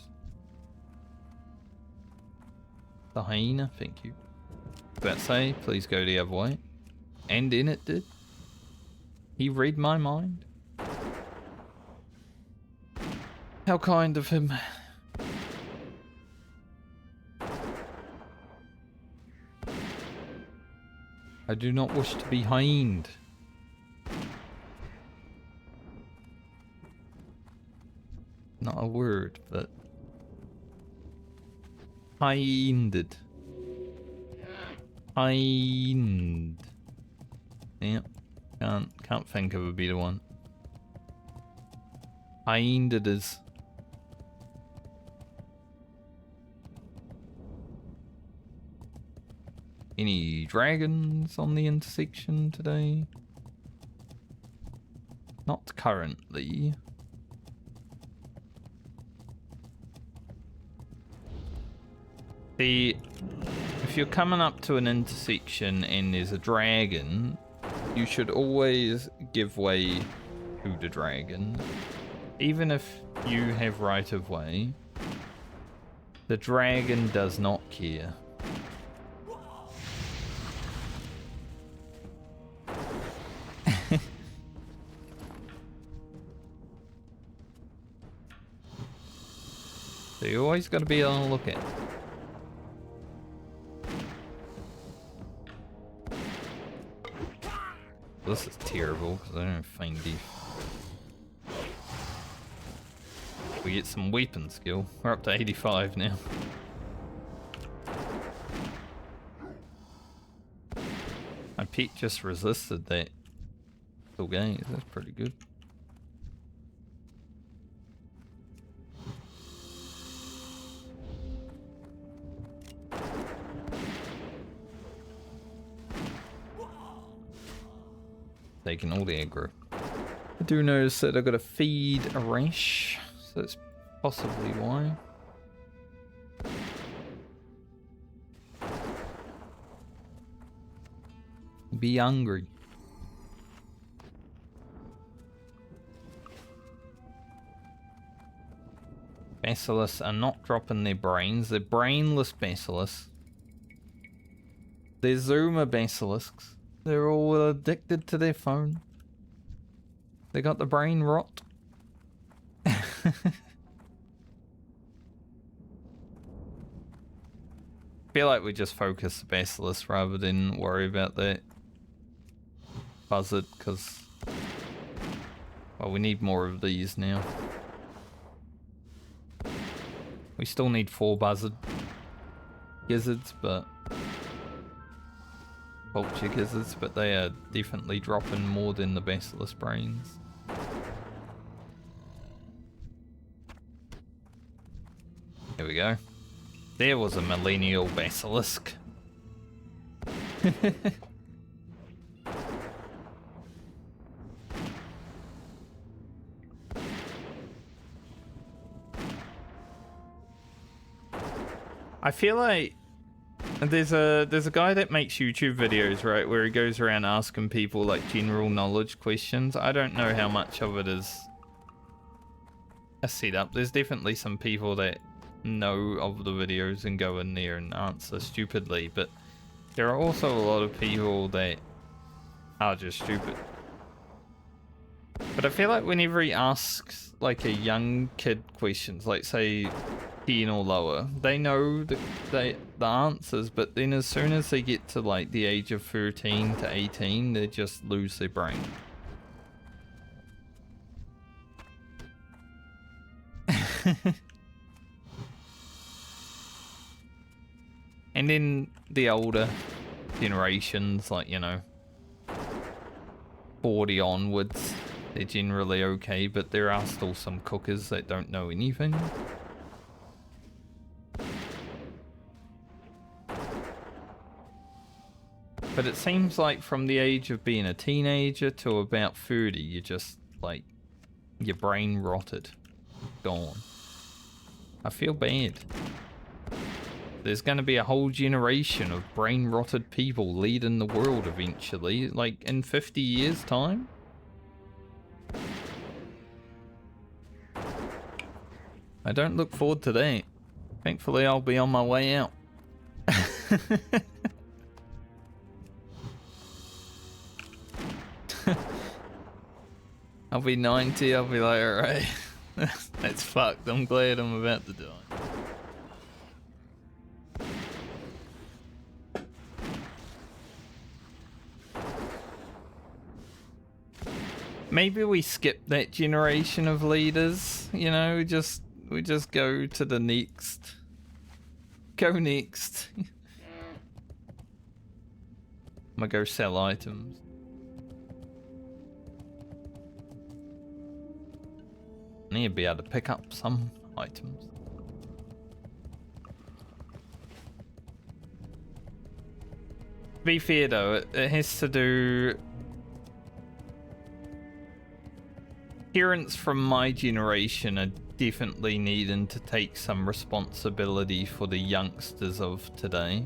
The hyena, thank you. About to say, please go the other way. And then it did. He read my mind. How kind of him. I do not wish to be hined. Not a word, but hinded. Hind. Yep. Can't think of a better one. Hinded is. Any dragons on the intersection today? Not currently. See, if you're coming up to an intersection and there's a dragon, you should always give way to the dragon. Even if you have right of way, the dragon does not care. So you always got to be on the lookout. This is terrible because I don't find deep. We get some weapon skill. We're up to 85 now. My pet just resisted that. Still gains, that's pretty good. Taking all the aggro. I do notice that I've got to feed a rash, so that's possibly why. Be hungry. Basilisks are not dropping their brains. They're brainless basilisks. They're Zoomer basilisks. They're all addicted to their phone. They got the brain rot. Feel like we just focus the basilisk rather than worry about that buzzard, because, well, we need more of these now. We still need 4 buzzard gizzards, but vulture gizzards, but they are definitely dropping more than the basilisk brains. There we go. There was a millennial basilisk. I feel like there's a guy that makes YouTube videos, right, where he goes around asking people like general knowledge questions. I don't know how much of it is a setup. There's definitely some people that know of the videos and go in there and answer stupidly, but there are also a lot of people that are just stupid. But I feel like whenever he asks like a young kid questions, like say 10 or lower, they know the answers, but then as soon as they get to like the age of 13 to 18, they just lose their brain. And then the older generations, like, you know, 40 onwards, they're generally okay, but there are still some cookers that don't know anything. But it seems like from the age of being a teenager to about 30, you just like your brain rotted, gone. I feel bad. There's going to be a whole generation of brain rotted people leading the world eventually, like in 50 years' time. I don't look forward to that. Thankfully, I'll be on my way out. I'll be 90, I'll be like, alright, that's fucked. I'm glad I'm about to die. Maybe we skip that generation of leaders, you know, we just go to the next. Go next. I'm gonna go sell items. I need to be able to pick up some items. To be fair though, it has to do... Parents from my generation are definitely needing to take some responsibility for the youngsters of today.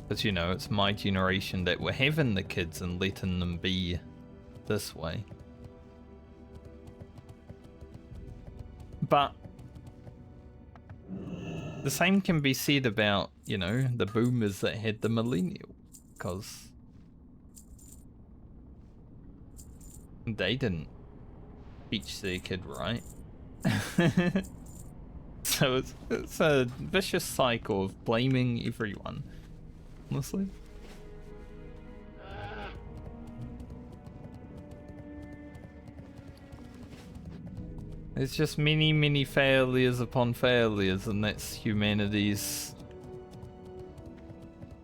Because, you know, it's my generation that were having the kids and letting them be this way. But the same can be said about, you know, the boomers that had the millennials. Because they didn't teach their kid right. So it's a vicious cycle of blaming everyone, honestly. It's just many failures upon failures, and that's humanity's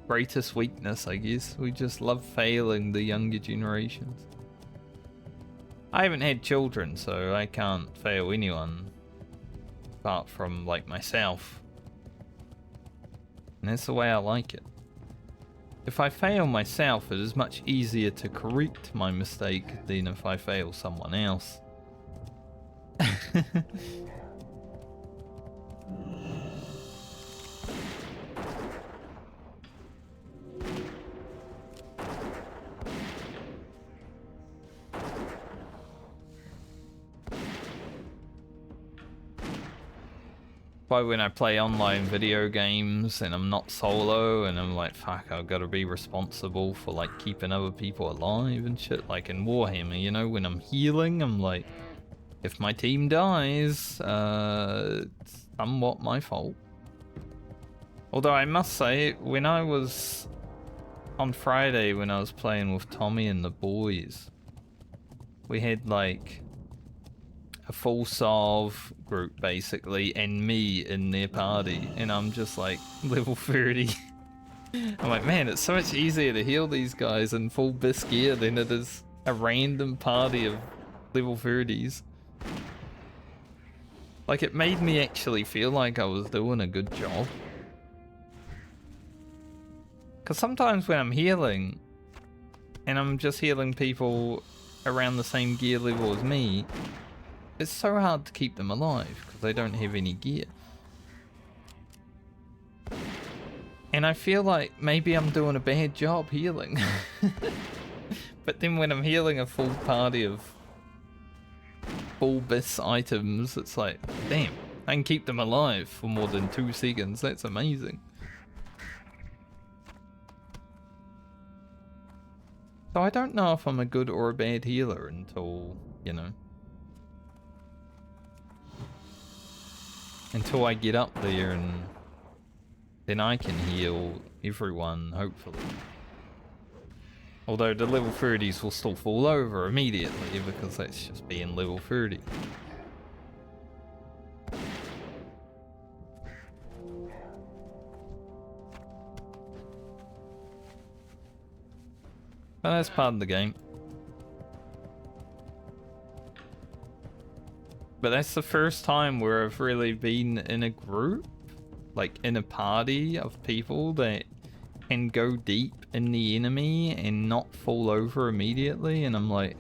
greatest weakness, I guess. We just love failing the younger generations. I haven't had children, so I can't fail anyone apart from, like, myself. And that's the way I like it. If I fail myself, it is much easier to correct my mistake than if I fail someone else. Why when I play online video games and I'm not solo and I'm like, fuck, I've got to be responsible for like keeping other people alive and shit, like in Warhammer, you know, when I'm healing, I'm like, if my team dies, it's somewhat my fault. Although I must say, when I was on Friday, when I was playing with Tommy and the boys, we had like a full solve group basically, and me in their party, and I'm just like level 30. I'm like, man, it's so much easier to heal these guys in full bisc gear than it is a random party of level 30s. Like, it made me actually feel like I was doing a good job. Because sometimes when I'm healing, and I'm just healing people around the same gear level as me, it's so hard to keep them alive because they don't have any gear. And I feel like maybe I'm doing a bad job healing. But then when I'm healing a full party of full bis items, it's like, damn, I can keep them alive for more than 2 seconds. That's amazing. So I don't know if I'm a good or a bad healer until, you know, until I get up there, and then I can heal everyone, hopefully. Although the level 30s will still fall over immediately because that's just being level 30. But that's part of the game. But that's the first time where I've really been in a group, like in a party of people that can go deep in the enemy and not fall over immediately, and I'm like,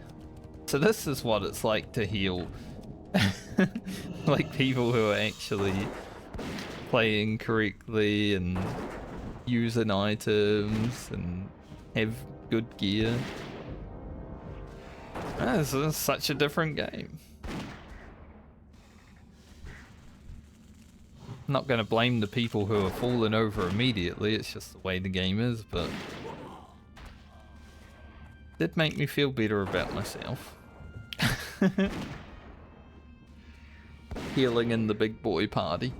so this is what it's like to heal. Like people who are actually playing correctly and using items and have good gear. This is such a different game. I'm not going to blame the people who are falling over immediately, it's just the way the game is, but it did make me feel better about myself. Healing in the big boy party.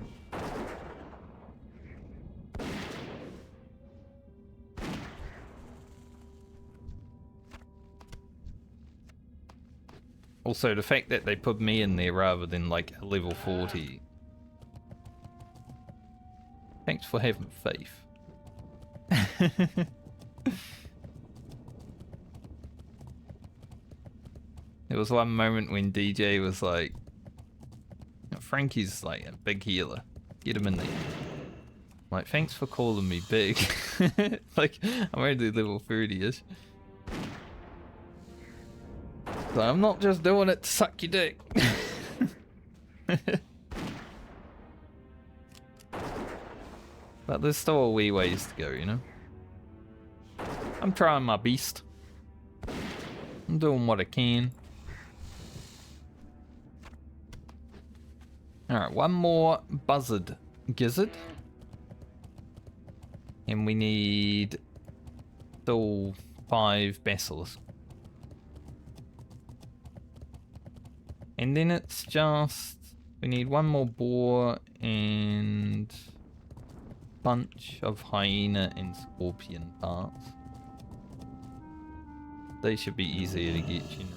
Also, the fact that they put me in there rather than like a level 40. Thanks for having faith. There was one moment when DJ was like, Frankie's like a big healer. Get him in there. I'm like, thanks for calling me big. Like, I'm only level 30-ish. So I'm not just doing it to suck your dick. But there's still a wee ways to go, you know? I'm trying my best. I'm doing what I can. Alright, one more buzzard gizzard. And we need still 5 basilisks. And then it's just... we need one more boar and... bunch of hyena and scorpion parts. They should be easier to get, you know.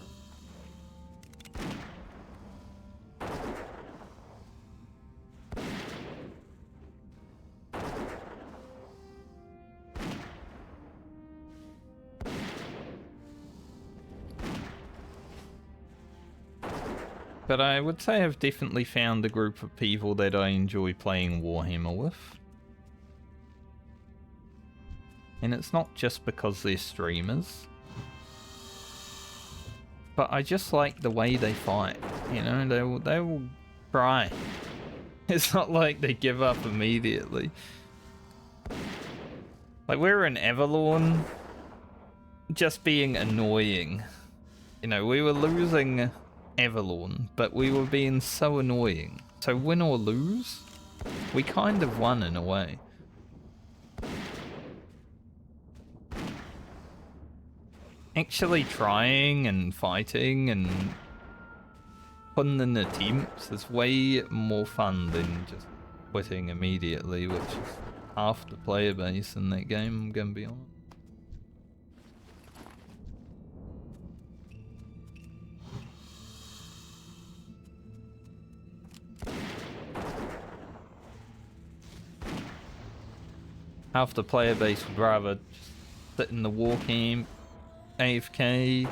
But I would say I've definitely found a group of people that I enjoy playing Warhammer with. And it's not just because they're streamers. But I just like the way they fight. You know, they will try. It's not like they give up immediately. Like, we're in Avalon just being annoying. You know, we were losing Avalon, but we were being so annoying. So win or lose, we kind of won in a way. Actually trying and fighting and putting in attempts is way more fun than just quitting immediately, which is half the player base in that game, I'm gonna be honest. Half the player base would rather just sit in the war camp, AFK,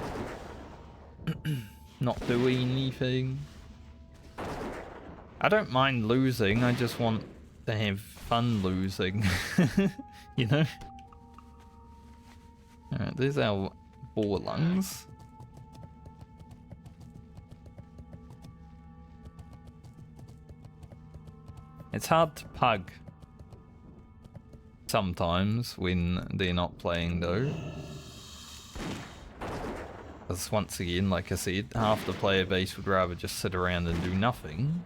not do anything. I don't mind losing, I just want to have fun losing, you know? Alright, there's our boar lungs. It's hard to pug sometimes when they're not playing though. Because once again, like I said, half the player base would rather just sit around and do nothing.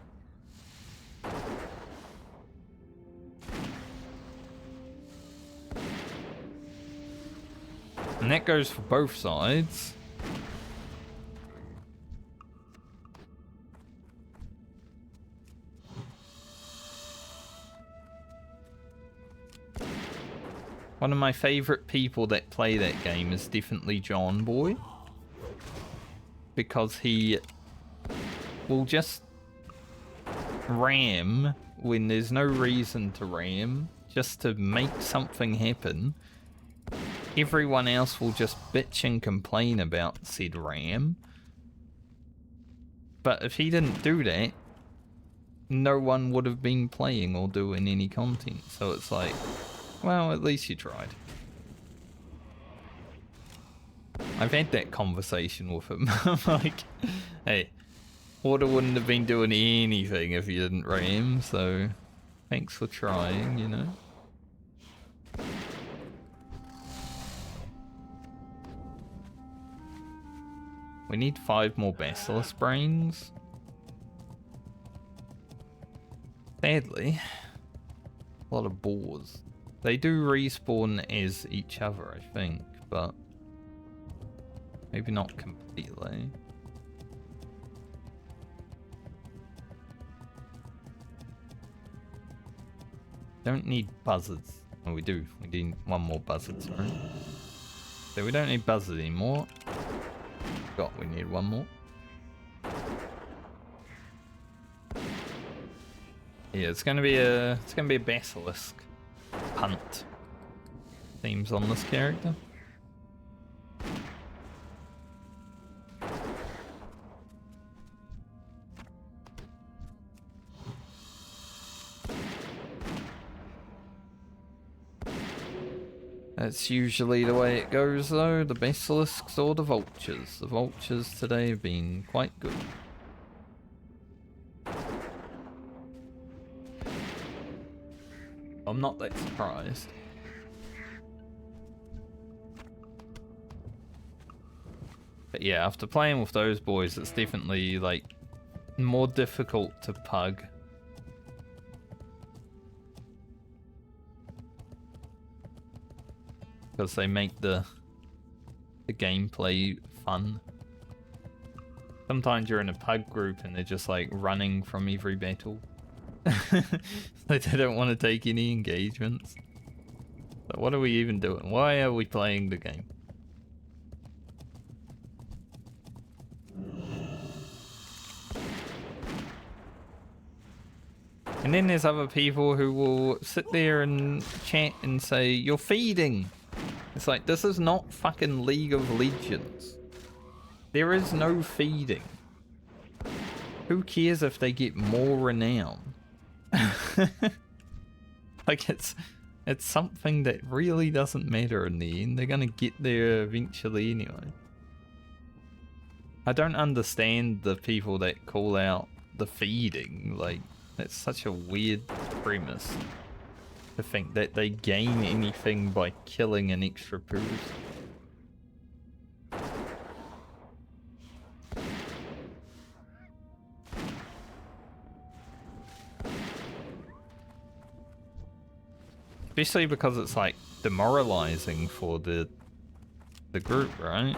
And that goes for both sides. One of my favourite people that play that game is definitely John Boy. Because he will just ram when there's no reason to ram, just to make something happen. Everyone else will just bitch and complain about said ram. But if he didn't do that, no one would have been playing or doing any content. So it's like, well, at least you tried. I've had that conversation with him. I'm like, hey, Order wouldn't have been doing anything if you didn't ram, so thanks for trying, you know? We need 5 more Basilisk brains. Sadly, a lot of boars. They do respawn as each other, I think, but maybe not completely. Don't need buzzards. Oh, we do. We need 1 more buzzard, sorry. So we don't need buzzards anymore. We need 1 more. Yeah, it's gonna be a basilisk hunt. Themes on this character. That's usually the way it goes though, the basilisks or the vultures. The vultures today have been quite good. I'm not that surprised. But yeah, after playing with those boys, it's definitely like more difficult to pug. Because they make the gameplay fun. Sometimes you're in a pug group and they're just like running from every battle. Like they don't want to take any engagements. So what are we even doing? Why are we playing the game? And then there's other people who will sit there and chat and say, "You're feeding." It's like, this is not fucking League of Legends. There is no feeding. Who cares if they get more renown? Like, it's something that really doesn't matter in the end. They're gonna get there eventually anyway. I don't understand the people that call out the feeding. Like, that's such a weird premise. To think that they gain anything by killing an extra person. Especially because it's like demoralizing for the group, right?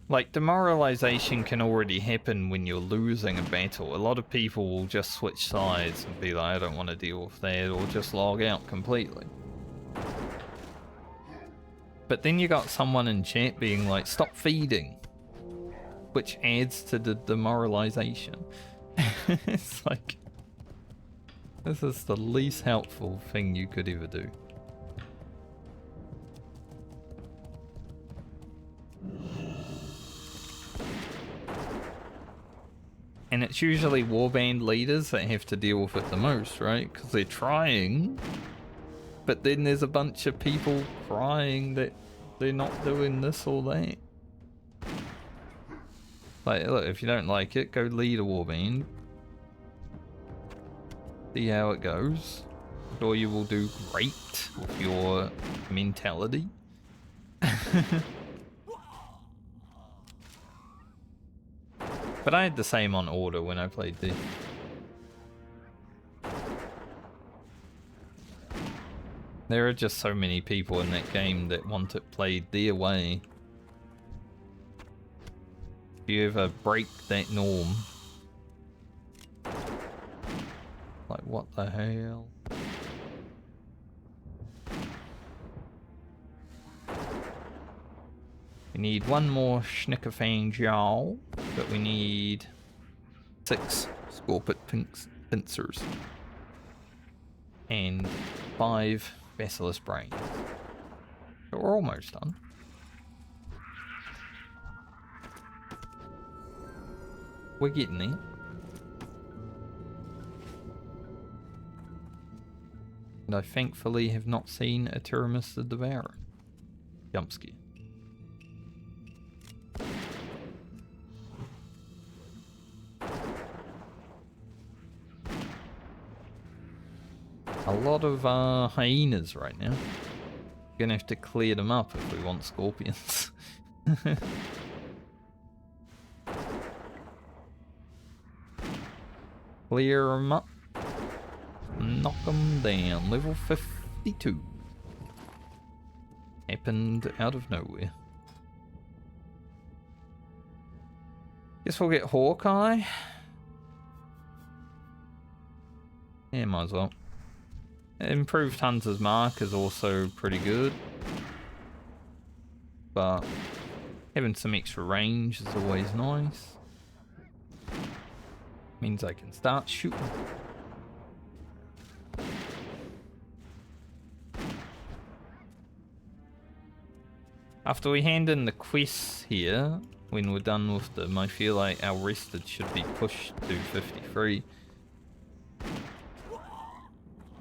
Like, demoralization can already happen when you're losing a battle. A lot of people will just switch sides and be like, I don't want to deal with that, or just log out completely. But then you got someone in chat being like, stop feeding, which adds to the demoralization. It's like, this is the least helpful thing you could ever do. And it's usually warband leaders that have to deal with it the most, right? Because they're trying, but then there's a bunch of people crying that they're not doing this or that. Like, look, if you don't like it, go lead a warband. See how it goes. Or you will do great with your mentality. But I had the same on Order when I played this. There are just so many people in that game that want it played their way. If you ever break that norm... Like, what the hell? We need 1 more Schnickerfangel, but we need 6 Scorpit pincers and 5 Basilisk brains. So we're almost done. We're getting there. And I thankfully have not seen a Tyrannus the Devourer. Jump scare. A lot of hyenas right now. Gonna have to clear them up if we want scorpions. Clear them up. Knock them down. Level 52. Happened out of nowhere. Guess we'll get Hawkeye. Yeah, might as well. Improved Hunter's Mark is also pretty good. But having some extra range is always nice. Means I can start shooting. After we hand in the quests here, when we're done with them, I feel like our rested should be pushed to 53.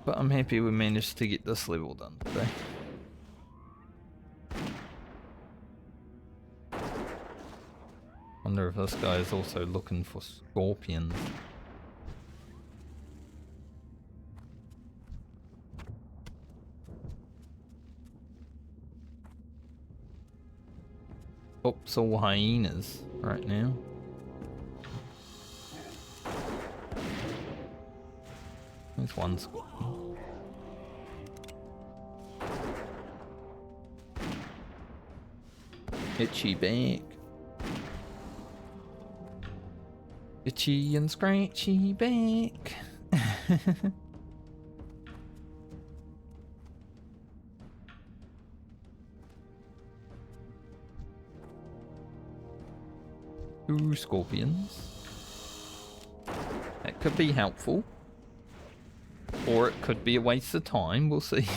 But I'm happy we managed to get this level done today. Wonder if this guy is also looking for scorpions. Oops, all hyenas right now. There's one scorpion. Itchy back. Itchy and scratchy back. Two scorpions. That could be helpful. Or it could be a waste of time, we'll see.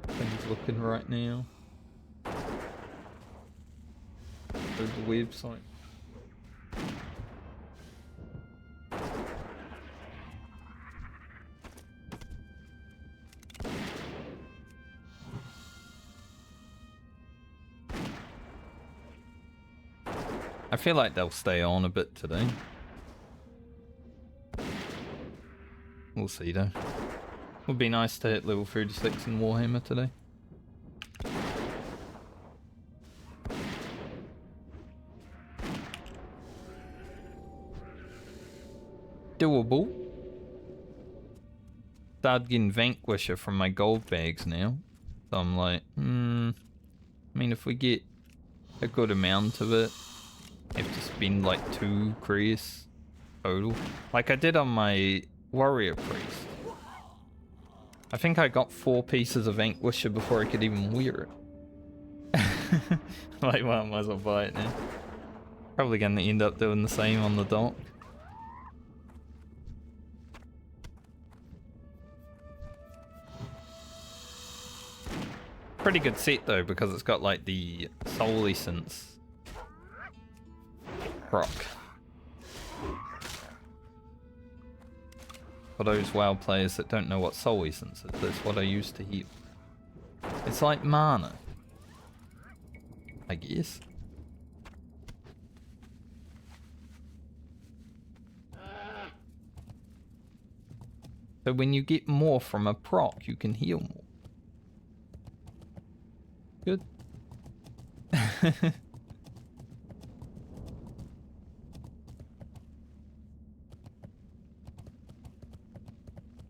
Things looking right now. Go to the website. I feel like they'll stay on a bit today. We'll see though. Would be nice to hit level 36 in Warhammer today. Doable. Started getting Vanquisher from my gold bags now. So I'm like, I mean, if we get a good amount of it, I have to spend like 2 crease total. Like I did on my warrior priest. I think I got 4 pieces of Vanquisher before I could even wear it. Like, well, I might as well buy it now. Probably gonna end up doing the same on the dock. Pretty good set though, because it's got like the soul essence proc. For those WoW players that don't know what soul essence is, that's what I use to heal. It's like mana, I guess. So when you get more from a proc, you can heal more. Good. I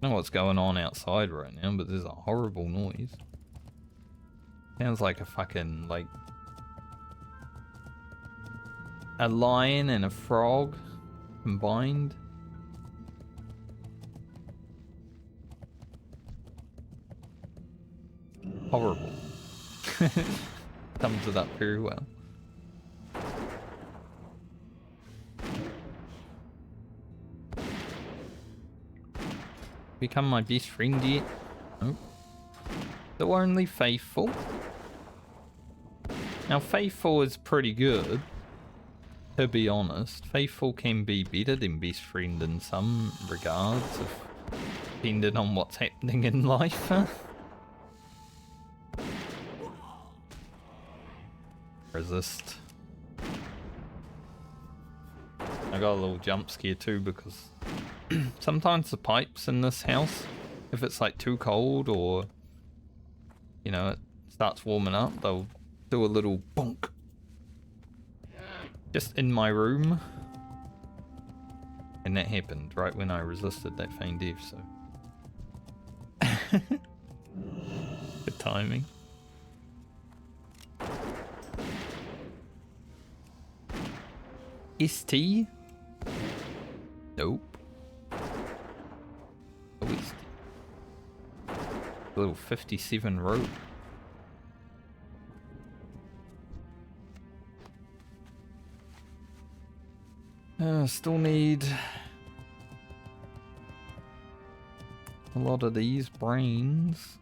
don't know what's going on outside right now, but there's a horrible noise. Sounds like a fucking, like, a lion and a frog combined. Horrible. Sums it up very well. Become my best friend yet? Nope. So only Faithful. Now Faithful is pretty good, to be honest. Faithful can be better than best friend in some regards if depending on what's happening in life. Resist. I got a little jump scare too because sometimes the pipes in this house, if it's like too cold or, you know, it starts warming up, they'll do a little bonk. Just in my room. And that happened right when I resisted that feigned death, so. Good timing. ST? Nope. Oh, ST. Little 57 rope. Still need a lot of these brains.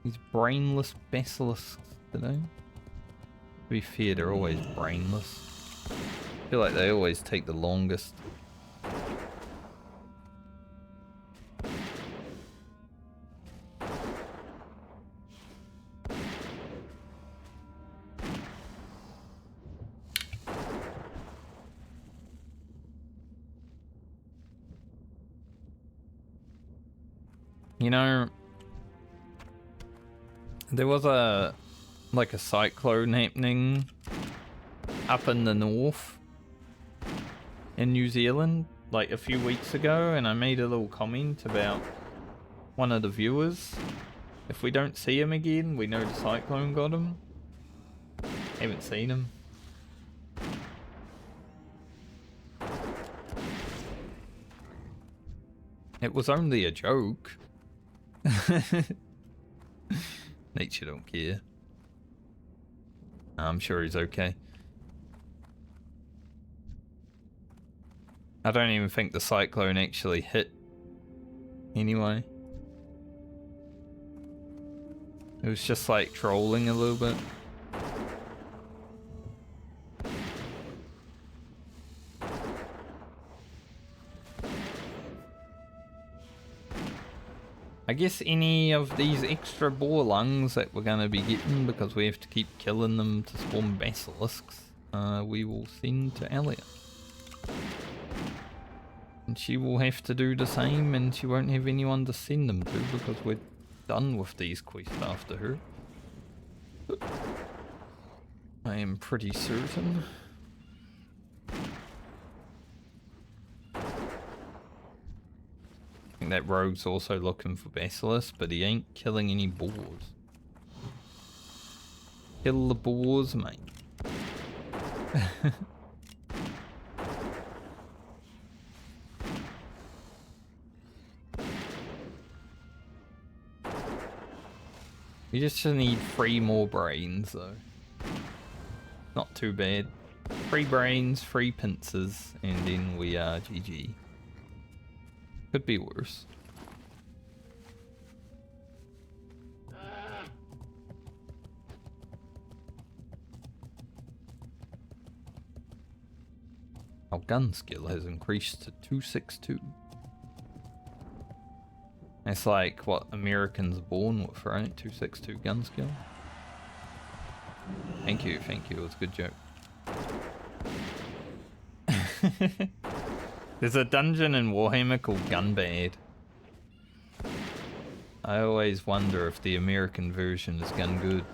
These brainless basilisks today. To be fair, they're always brainless. I feel like they always take the longest. You know, there was a cyclone happening up in the north in New Zealand like a few weeks ago, and I made a little comment about one of the viewers. If we don't see him again, we know the cyclone got him. Haven't seen him. It was only a joke. Nature don't care. I'm sure he's okay. I don't even think the cyclone actually hit anyway. It was just like trolling a little bit. I guess any of these extra boar lungs that we're gonna be getting, because we have to keep killing them to spawn basilisks, we will send to Elliot. And she will have to do the same, and she won't have anyone to send them to because we're done with these quests after her. I am pretty certain. I think that rogue's also looking for basilisks, but he ain't killing any boars. Kill the boars, mate. We just need 3 more brains, though. Not too bad. 3 brains, 3 pincers, and then we are GG. Could be worse. Our gun skill has increased to 262. It's like what Americans are born with, right? 262 gun skill. Thank you, it was a good joke. There's a dungeon in Warhammer called Gunbad. I always wonder if the American version is Gun Good.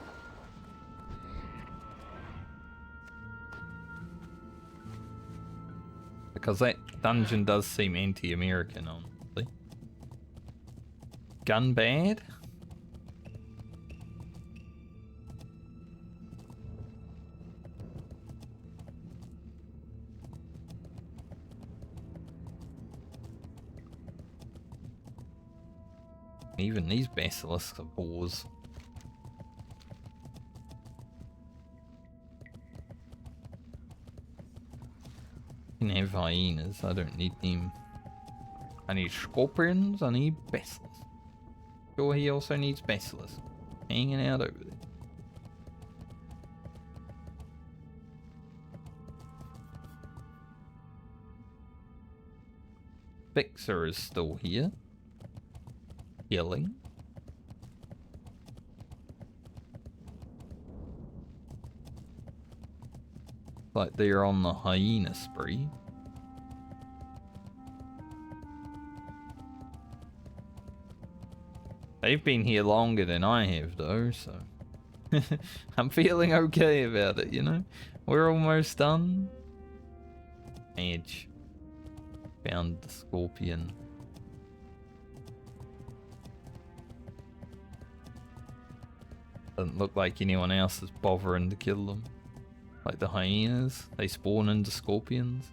Because that dungeon does seem anti-American, honestly. Gunbad? Even these basilisks are boars. I can have hyenas, I don't need them. I need scorpions, I need basilisks. Sure, he also needs basilisks. Hanging out over there. Fixer is still here. Healing. Like they're on the hyena spree. They've been here longer than I have though, so I'm feeling okay about it, you know? We're almost done. Edge. Found the scorpion. Doesn't look like anyone else is bothering to kill them. Like the hyenas, they spawn into scorpions.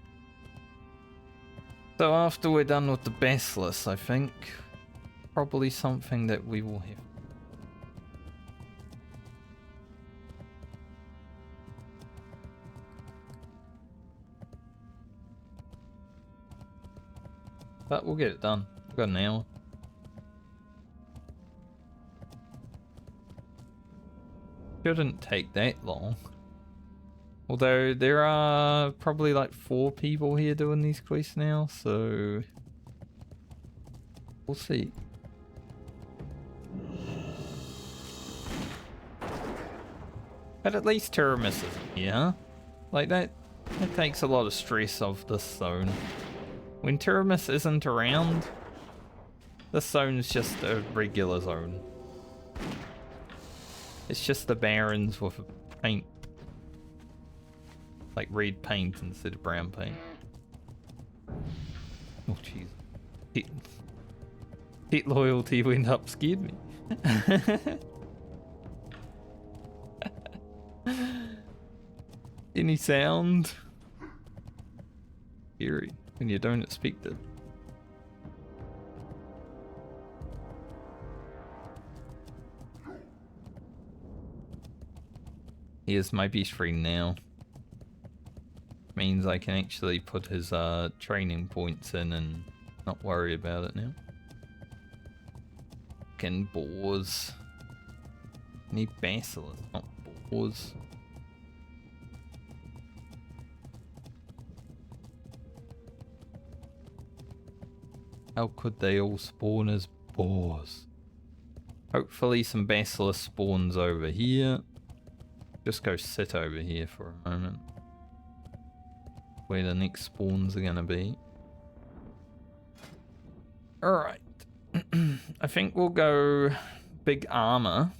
So after we're done with the basilisk, I think probably something that we will have. But we'll get it done. We've got an hour. Shouldn't take that long. Although there are probably like 4 people here doing these quests now, so we'll see. But at least Teramis isn't here. Like that takes a lot of stress off this zone. When Teramis isn't around, this zone's just a regular zone. It's just the barrens with paint. Like red paint instead of brown paint. Oh jeez. Pet loyalty went up, scared me. Any sound? Scary when you don't expect it. Here's my best friend now. Means I can actually put his training points in and not worry about it now. Fucking boars. Need basilisk, not boars. How could they all spawn as boars? Hopefully some basilisk spawns over here. Just go sit over here for a moment. Where the next spawns are gonna be. Alright. I think we'll go big armor.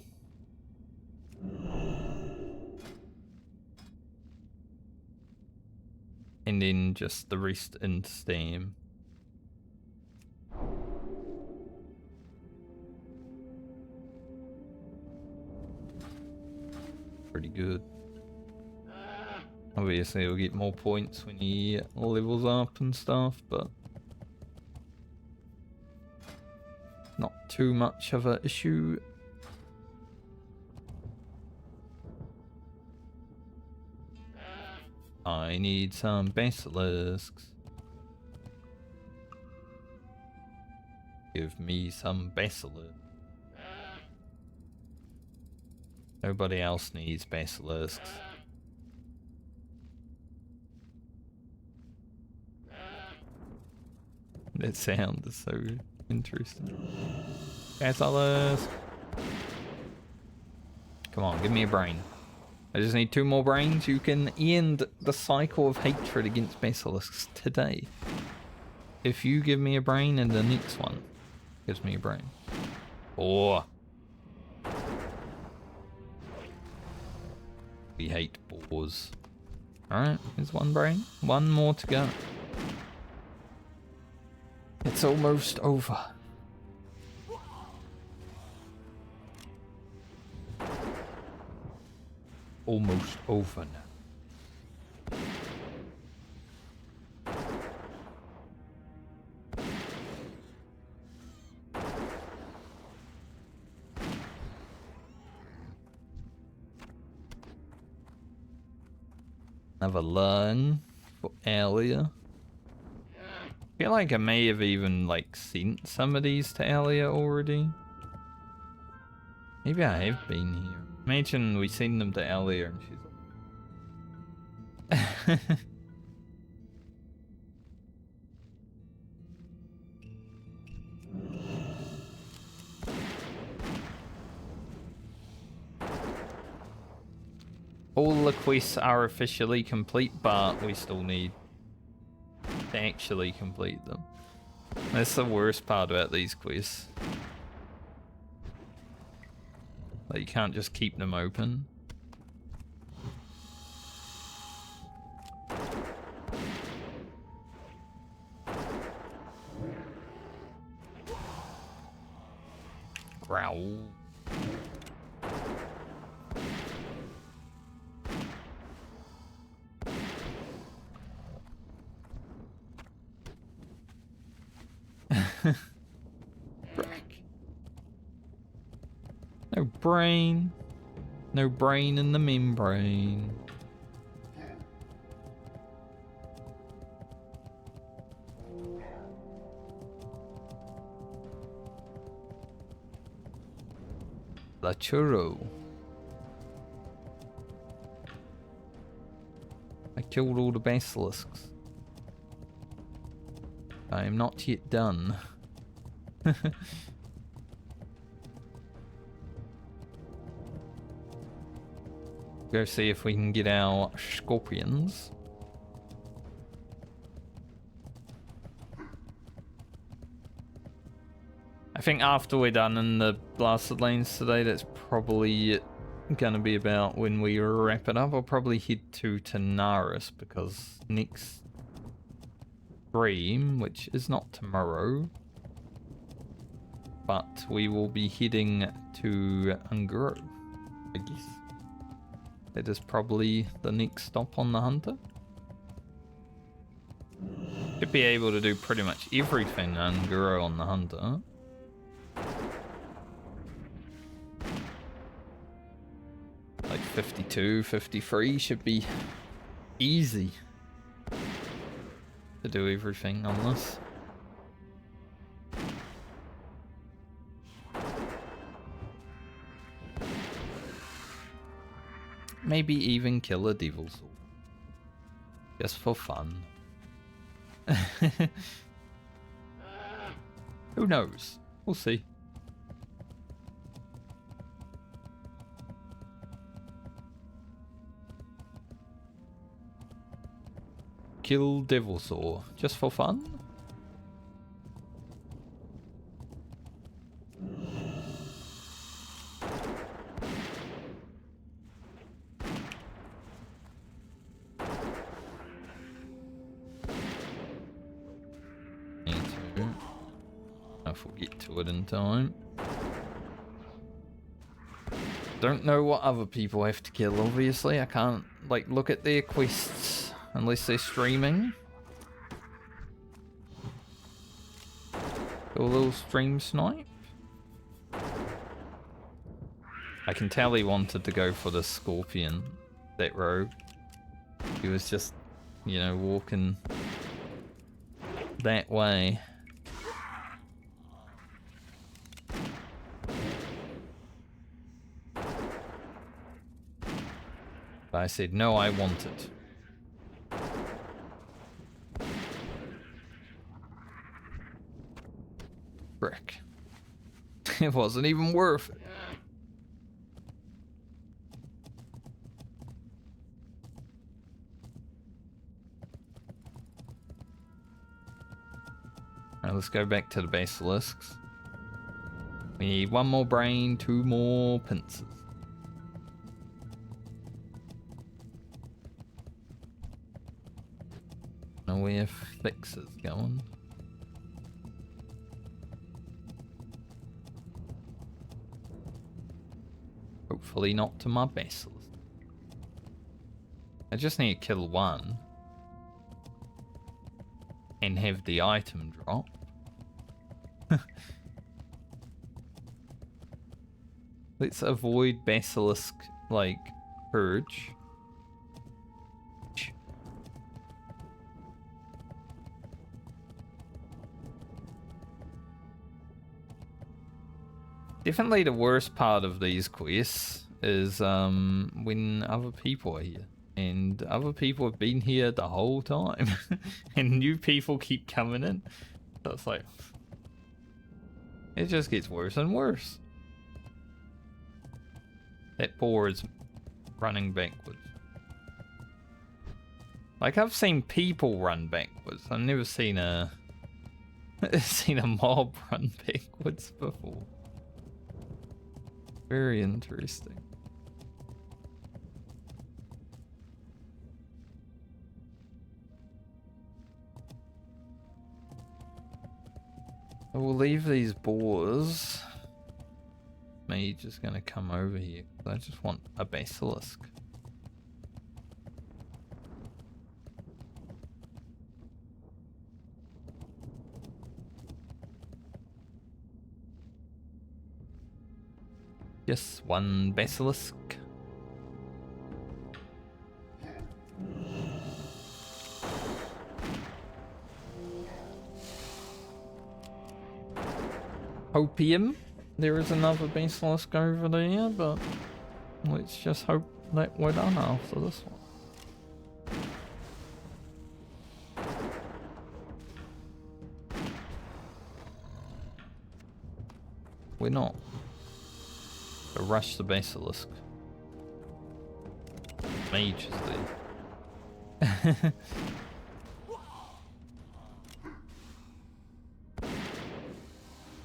And then just the rest in stam. Pretty good. Obviously he'll get more points when he levels up and stuff, but not too much of an issue. I need some basilisks. Give me some basilisks. Nobody else needs basilisks. That sound is so interesting. Basilisk. Come on, give me a brain. I just need 2 more brains. You can end the cycle of hatred against basilisks today. If you give me a brain and the next one gives me a brain. Oh. We hate boars. Alright, here's 1 brain. 1 more to go. It's almost over. Almost over now. Another lung for Alia. I feel like I may have even like sent some of these to Alia already. Maybe I have been here. Imagine we send them to Alia and she's like... All the quests are officially complete, but we still need to actually complete them. That's the worst part about these quests. Like, you can't just keep them open. Growl. No brain. No brain in the membrane. La churro. I killed all the basilisks. I am not yet done. Go see if we can get our scorpions. I think after we're done in the blasted lanes today, that's probably gonna be about when we wrap it up. I'll probably head to Tanaris because next stream, which is not tomorrow, but we will be heading to Unguro, I guess. That is probably the next stop on the Hunter. Should be able to do pretty much everything Unguro on the Hunter. Like 52, 53 should be easy to do everything on this. Maybe even kill a devil sword. Just for fun. Who knows? We'll see. Kill devil sword. Just for fun? If we'll get to it in time. Don't know what other people have to kill, obviously. I can't, like, look at their quests unless they're streaming. Do a little stream snipe. I can tell he wanted to go for the scorpion, that rogue. He was just, you know, walking that way. But I said, no, I want it. Frick. It wasn't even worth it. Alright, let's go back to the basilisks. We need one more brain, 2 more pincers. Now we have fixes going. Hopefully not to my basilisk. I just need to kill one. And have the item drop. Let's avoid basilisk, like, purge. Definitely the worst part of these quests is when other people are here. And other people have been here the whole time. And new people keep coming in. So it's like... it just gets worse and worse. That boar is running backwards. Like, I've seen people run backwards. I've never seen a seen a mob run backwards before. Very interesting. I will leave these boars. Mage is gonna come over here. I just want a basilisk. Yes, one basilisk. Opium. There is another basilisk over there, but let's just hope that we're done after this one. We're not. So rush the basilisk. Mage is there.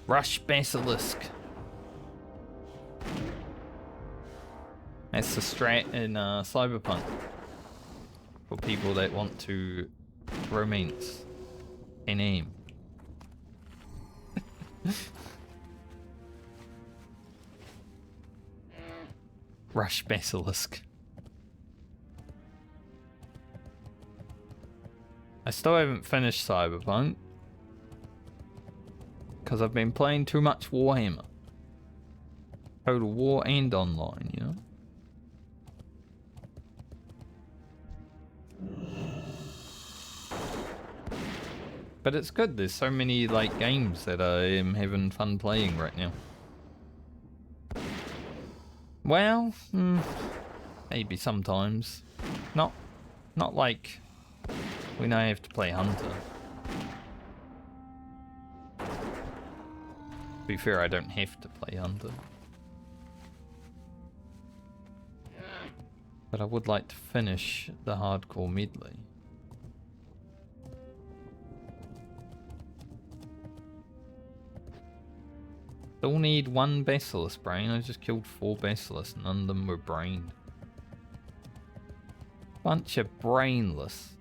Rush basilisk. That's the strat in Cyberpunk for people that want to romance and aim. Rush basilisk. I still haven't finished Cyberpunk because I've been playing too much Warhammer. Total War and online, you know? But it's good, there's so many like games that I am having fun playing right now. Well, maybe sometimes. Not like when I have to play Hunter. To be fair, I don't have to play Hunter. But I would like to finish the hardcore medley. Still need one basilisk brain. I just killed 4 basilisks, none of them were brained. Bunch of brainless.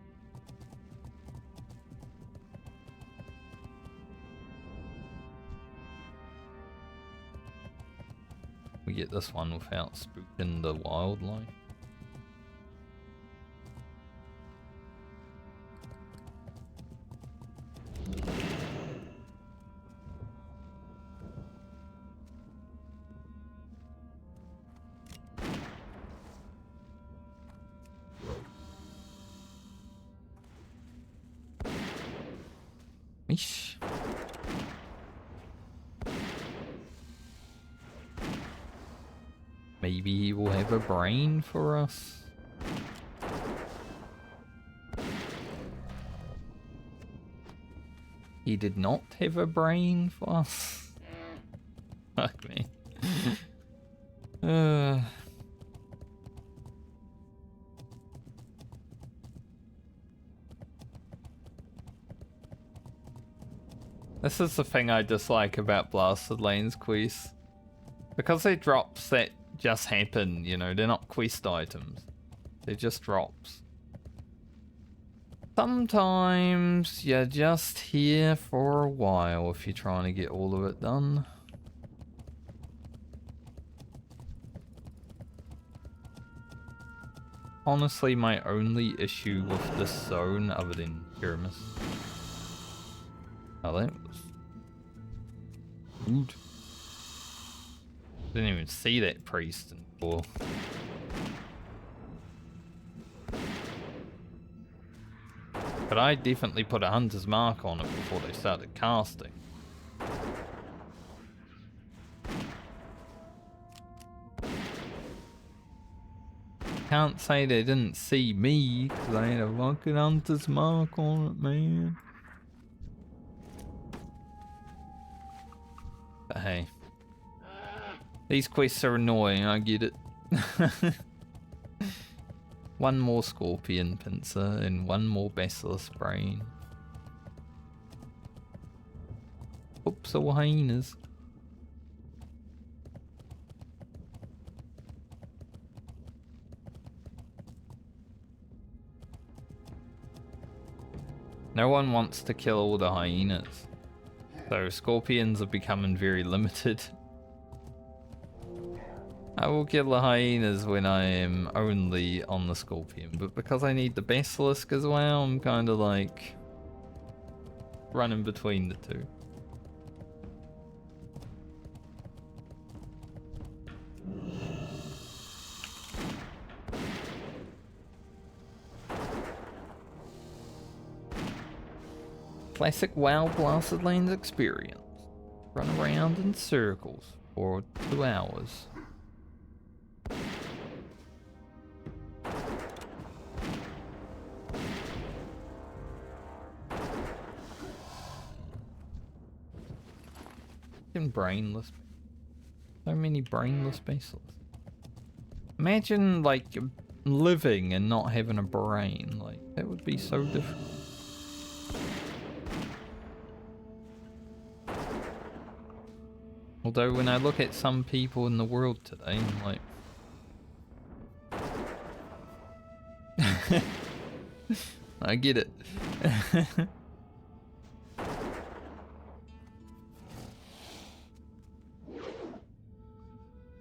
We get this one without spooking the wildlife. Eesh. Maybe he will have a brain for us. He did not have a brain for us. Fuck me. This is the thing I dislike about Blasted Lanes quests. Because they're drops that just happen, you know, they're not quest items. They're just drops. Sometimes you're just here for a while if you're trying to get all of it done. Honestly, my only issue with this zone, other than Pyramus. Oh, that was rude. Didn't even see that priest before. But I definitely put a hunter's mark on it before they started casting. Can't say they didn't see me, because I had a fucking hunter's mark on it, man. But hey. These quests are annoying, I get it. One more scorpion pincer and one more basilisk brain. Oops, all hyenas. No one wants to kill all the hyenas. So scorpions are becoming very limited. I will kill the hyenas when I am only on the scorpion, but because I need the basilisk as well, I'm kind of like running between the two. Classic WoW Blasted Lands experience. Run around in circles for 2 hours. Brainless. So many brainless basilisk. Imagine like living and not having a brain. Like that would be so difficult. Although when I look at some people in the world today, I'm like I get it.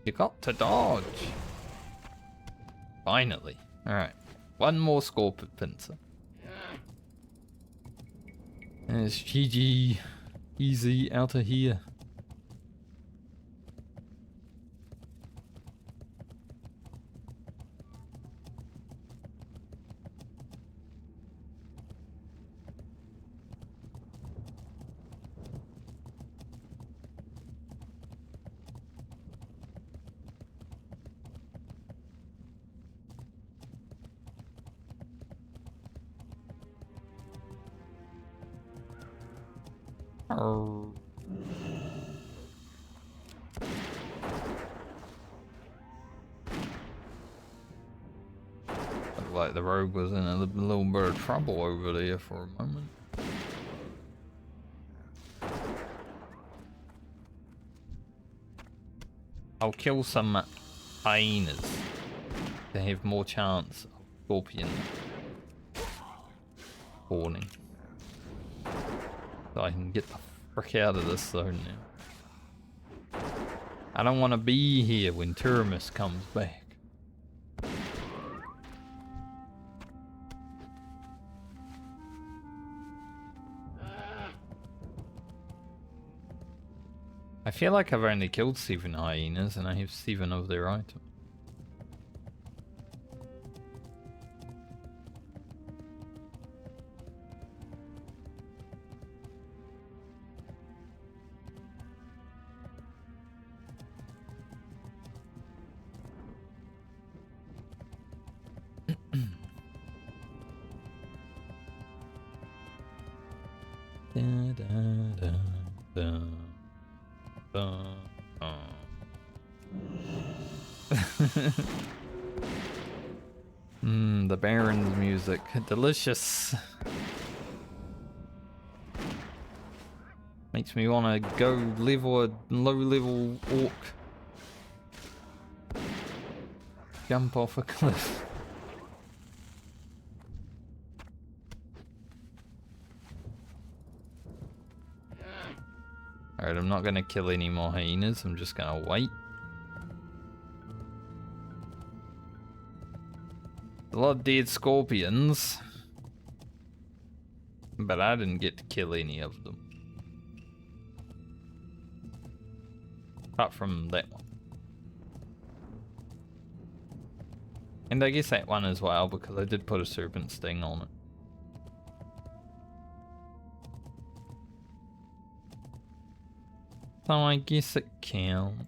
You got to dodge. Finally. Alright. One more scorpion pincer. And it's GG. Easy out of here. Looked like the rogue was in a little bit of trouble over there for a moment. I'll kill some hyenas to have more chance of scorpion spawning. So I can get the frick out of this zone now. I don't want to be here when Turamus comes back. I feel like I've only killed 7 hyenas and I have 7 of their items. The Baron's music, delicious. Makes me want to go level a low-level orc. Jump off a cliff. Alright, I'm not gonna kill any more hyenas, I'm just gonna wait. A lot of dead scorpions. But I didn't get to kill any of them. Apart from that one. And I guess that one as well, because I did put a serpent sting on it. So I guess it counts.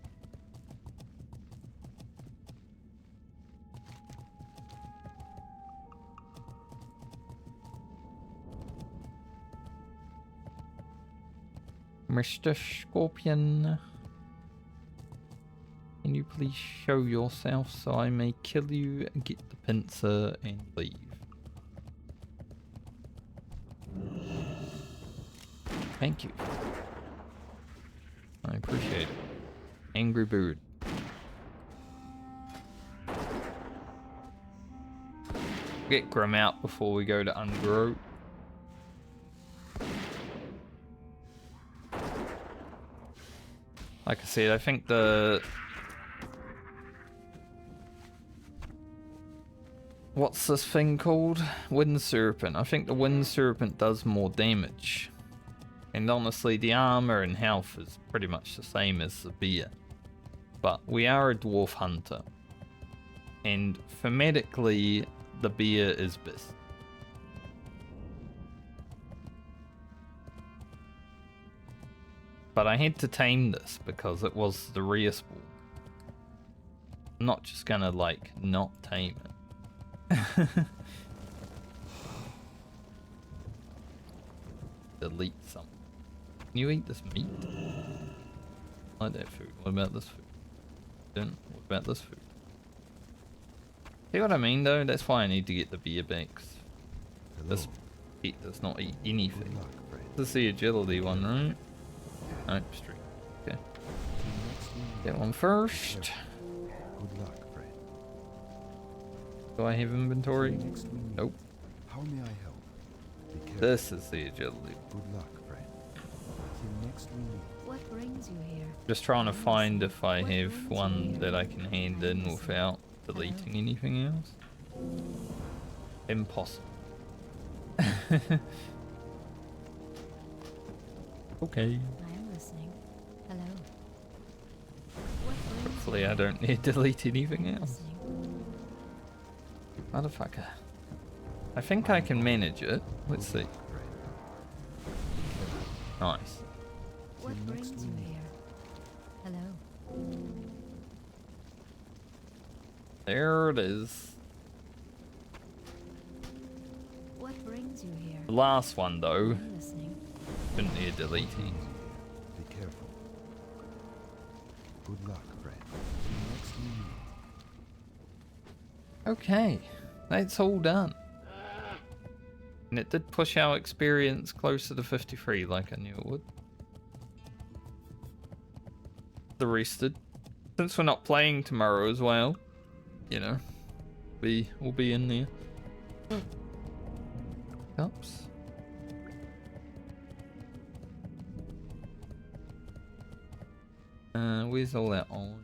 Mr. Scorpion. can you please show yourself so I may kill you, get the pincer, and leave? Thank you. I appreciate it. Angry bird. Get Grim out before we go to Ungrow. Like I said, I think the... What's this thing called? Wind Serpent. I think the Wind Serpent does more damage. And honestly, the armor and health is pretty much the same as the bear. But we are a dwarf hunter. And thematically, the bear is best. But I had to tame this because it was the rare spawn. I'm not just gonna like not tame it. Delete something. Can you eat this meat? I like that food. What about this food? What about this food? See what I mean though? That's why I need to get the beer backs. This pet does not eat anything. This is the agility one, right? Nope, straight. Okay. That one first. Good luck, friend. Do I have inventory? Nope. How may I help? Be careful. This is the agility. Good luck, friend. Till next we meet. What brings you here? Just trying to find if I have one that I can hand in without deleting anything else. Impossible. Okay. I am listening. Hello. What brings Hopefully you I here? don't need to delete anything else. Listening. Motherfucker. I think I can manage it. Let's see. Nice. What brings you here? Hello. There it is. What brings you here? The last one though, I'm listening. shouldn't need deleting. Be careful. Good luck, friend. Till next we meet. Okay, that's all done. And it did push our experience closer to 53 like I knew it would. The rested. Since we're not playing tomorrow as well, you know, we'll be in there. Oops. Where's all that on?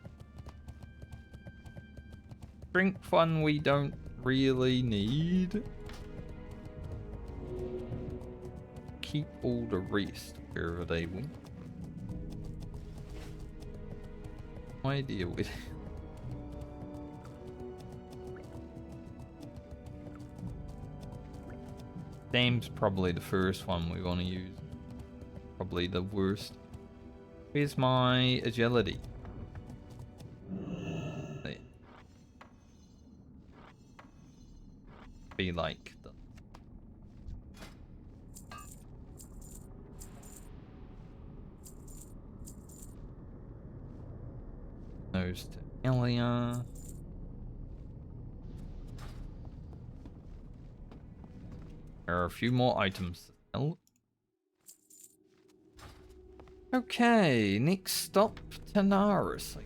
Strength one we don't really need. Keep all the rest wherever they went. No idea where. Dam's probably the first one we want to use. Probably the worst. Where's my agility? There. Be like the... Those to Elia. There are a few more items to sell. Okay, next stop, Tanaris.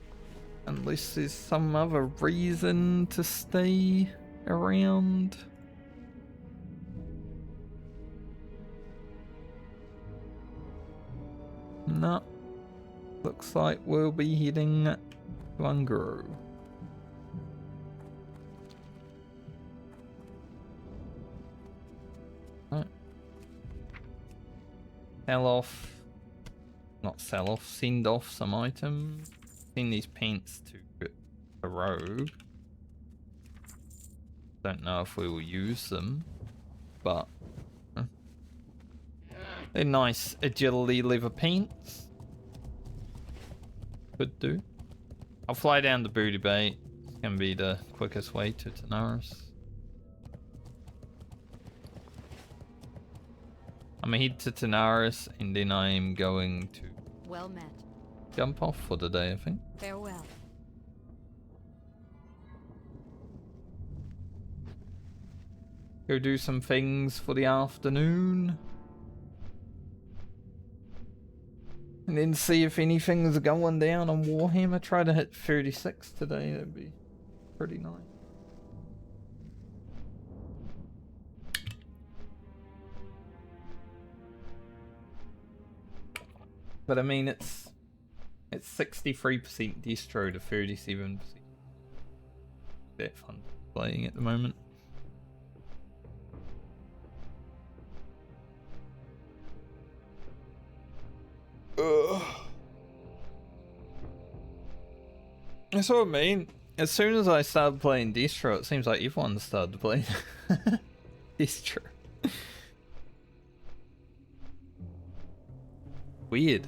Unless there's some other reason to stay around. No. Looks like we'll be heading to Ungrow. Right. Sell off. Not sell off, send off some items. Send these pants to a rogue. Don't know if we will use them, but they're nice agility leather pants. Could do. I'll fly down to Booty Bay. It's gonna be the quickest way to Tanaris. I'm gonna head to Tanaris and then I'm going to Well met. jump off for the day, I think. Farewell. Go do some things for the afternoon. And then see if anything's going down on Warhammer. Try to hit 36 today, that'd be pretty nice. But I mean, it's 63% distro to 37%. That fun playing at the moment. Ugh. That's what I mean. As soon as I started playing distro, it seems like everyone started playing distro. Weird.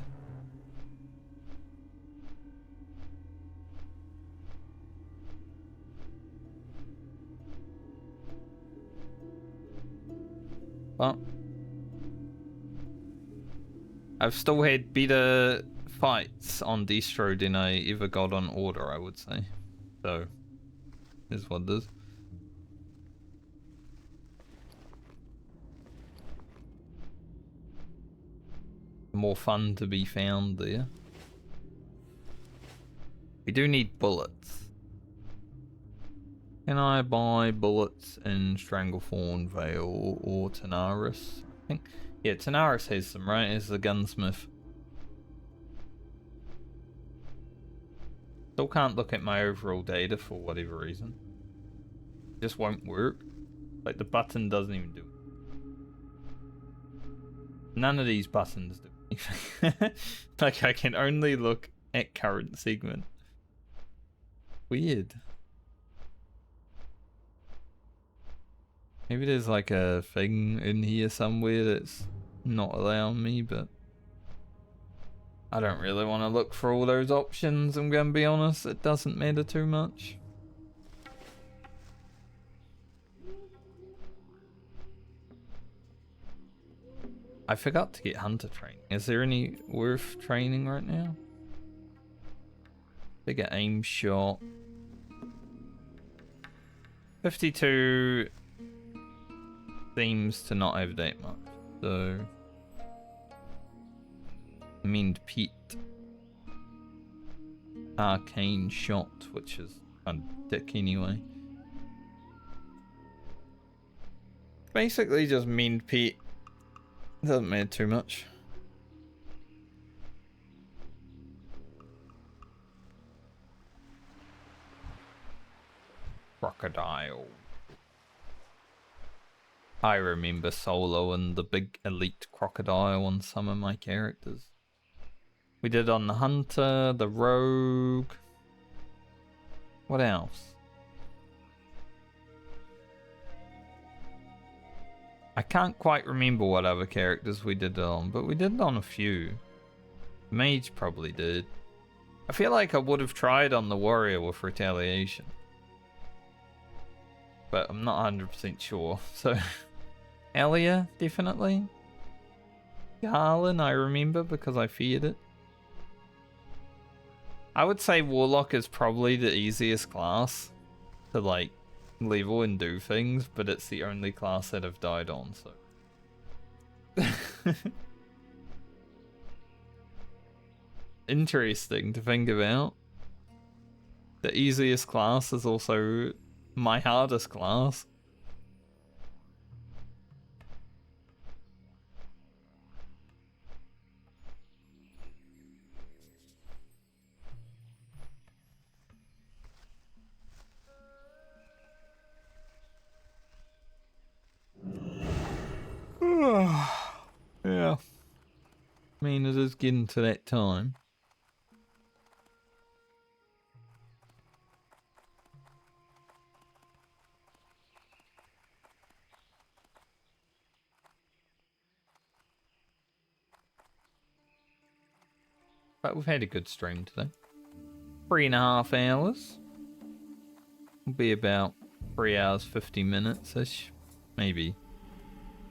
But I've still had better fights on distro than I ever got on order, I would say. So, is what it is. More fun to be found there. We do need bullets. Can I buy bullets in Stranglethorn Vale or Tanaris? I think, yeah, Tanaris has some, right? As the gunsmith. Still can't look at my overall data for whatever reason. It just won't work. Like the button doesn't even do it. None of these buttons do anything. Like I can only look at current segment. Weird. Maybe there's like a thing in here somewhere that's not allowing me, but I don't really want to look for all those options, I'm going to be honest. It doesn't matter too much. I forgot to get hunter training. Is there any worth training right now? Bigger aim shot. 52 seems to not have that much. So Mend Pit. Arcane shot, which is kind of dick anyway. Basically just Mend Pit. Doesn't matter too much. Crocodile. I remember Solo and the big elite crocodile on some of my characters. We did on the Hunter, the Rogue. What else? I can't quite remember what other characters we did it on, but we did it on a few. Mage probably did. I feel like I would have tried on the Warrior with Retaliation. But I'm not 100% sure, so... Elia, definitely. Garland, I remember because I feared it. I would say Warlock is probably the easiest class to, like, level and do things, but it's the only class that I've died on, so... Interesting to think about. The easiest class is also my hardest class. Yeah. I mean, it is getting to that time. But we've had a good stream today. 3.5 hours. Will be about 3 hours 50 minutes-ish. Maybe.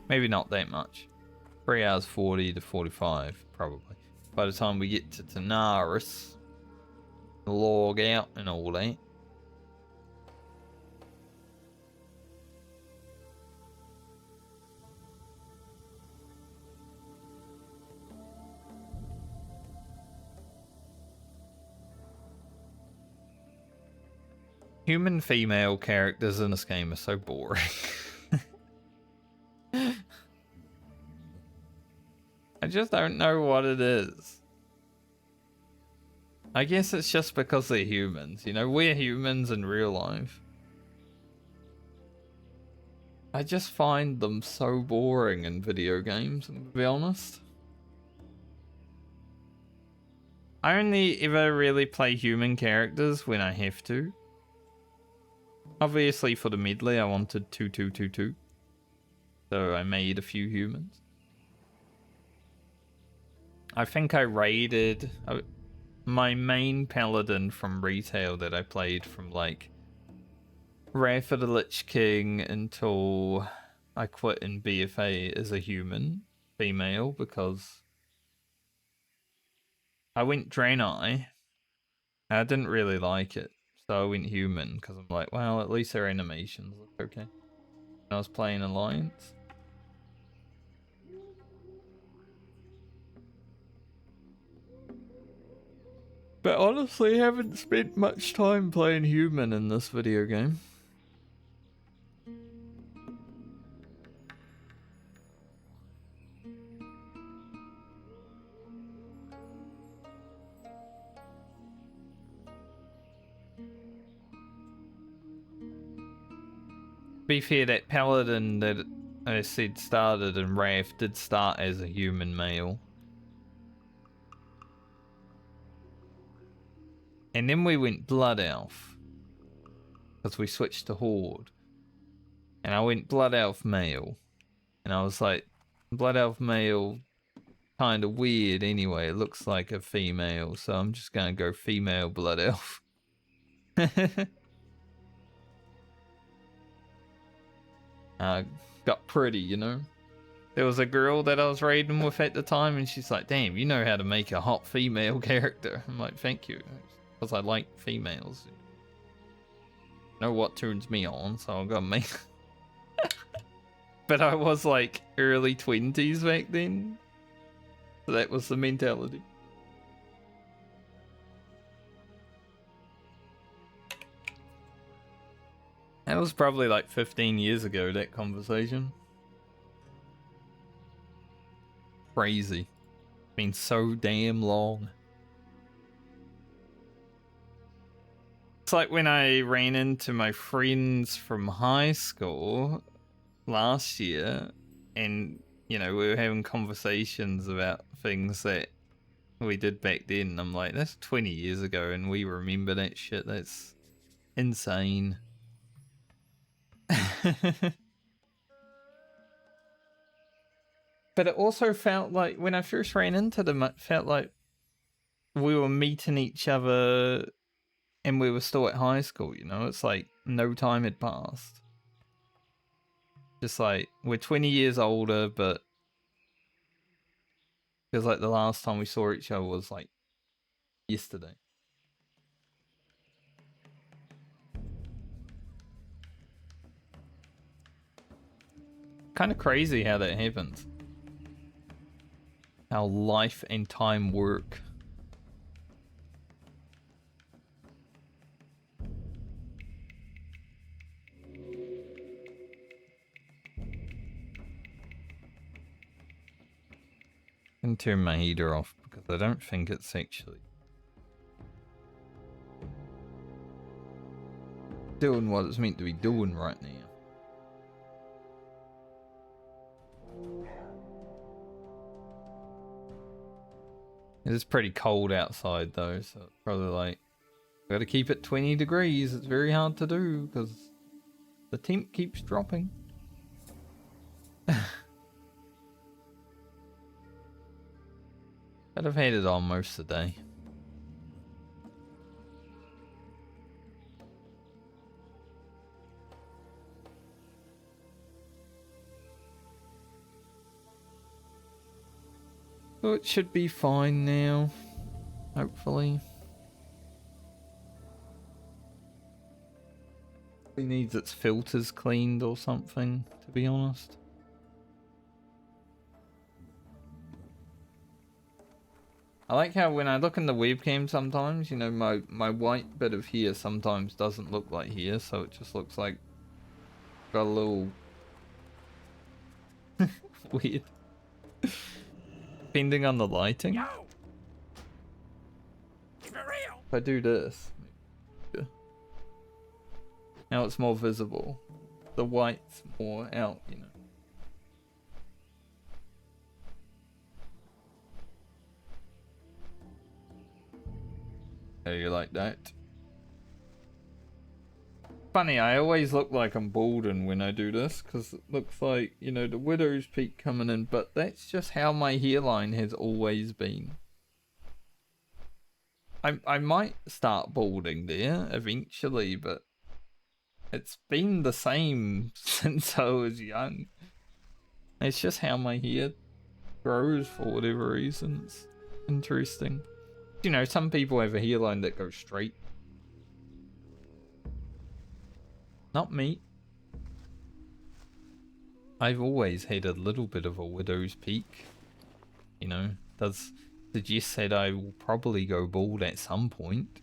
Maybe not that much. 3 hours 40 to 45, probably. By the time we get to Tanaris, log out and all that. Human female characters in this game are so boring. I just don't know what it is. I guess it's just because they're humans. You know, we're humans in real life. I just find them so boring in video games, to be honest. I only ever really play human characters when I have to. Obviously for the medley I wanted 2222. So I made a few humans. I think I raided my main paladin from retail that I played from like Wrath of the Lich King until I quit in BFA as a human, female, because I went Draenei. I didn't really like it, so I went human because I'm like, well, at least their animations look okay. And I was playing Alliance. But honestly, I haven't spent much time playing human in this video game. Be fair, that paladin that I said started in Wrath did start as a human male. And then we went Blood Elf. Because we switched to Horde. And I went Blood Elf male. And I was like, Blood Elf male, kind of weird anyway. It looks like a female. So I'm just going to go female Blood Elf. Got pretty, you know. There was a girl that I was raiding with at the time, and she's like, damn, you know how to make a hot female character. I'm like, thank you. Because I like females. Know what turns me on, so I'll go make. But I was like early 20s back then. So that was the mentality. That was probably like 15 years ago, that conversation. Crazy. Been so damn long. It's like when I ran into my friends from high school last year, and, you know, we were having conversations about things that we did back then. I'm like, that's 20 years ago, and we remember that shit. That's insane. But it also felt like, when I first ran into them, it felt like we were meeting each other and we were still at high school, you know? It's like no time had passed. Just like, we're 20 years older, but feels like the last time we saw each other was like yesterday. Kind of crazy how that happens. How life and time work. I can turn my heater off because I don't think it's actually doing what it's meant to be doing right now. It is pretty cold outside though, so it's probably like, gotta keep it 20 degrees. It's very hard to do because the temp keeps dropping. But I've had it on most of the day. So it should be fine now, hopefully. It needs its filters cleaned or something, to be honest. I like how when I look in the webcam sometimes, you know, my white bit of hair sometimes doesn't look like hair, so it just looks like got a little weird. Depending on the lighting. Yo! Keep it real! If I do this, yeah. Now it's more visible. The white's more out, you know. How you like that? Funny, I always look like I'm balding when I do this, because it looks like, you know, the widow's peak coming in, but that's just how my hairline has always been. I might start balding there eventually, but it's been the same since I was young. It's just how my hair grows for whatever reason. It's interesting. You know, some people have a hairline that goes straight. Not me. I've always had a little bit of a widow's peak. You know, does suggest that I will probably go bald at some point.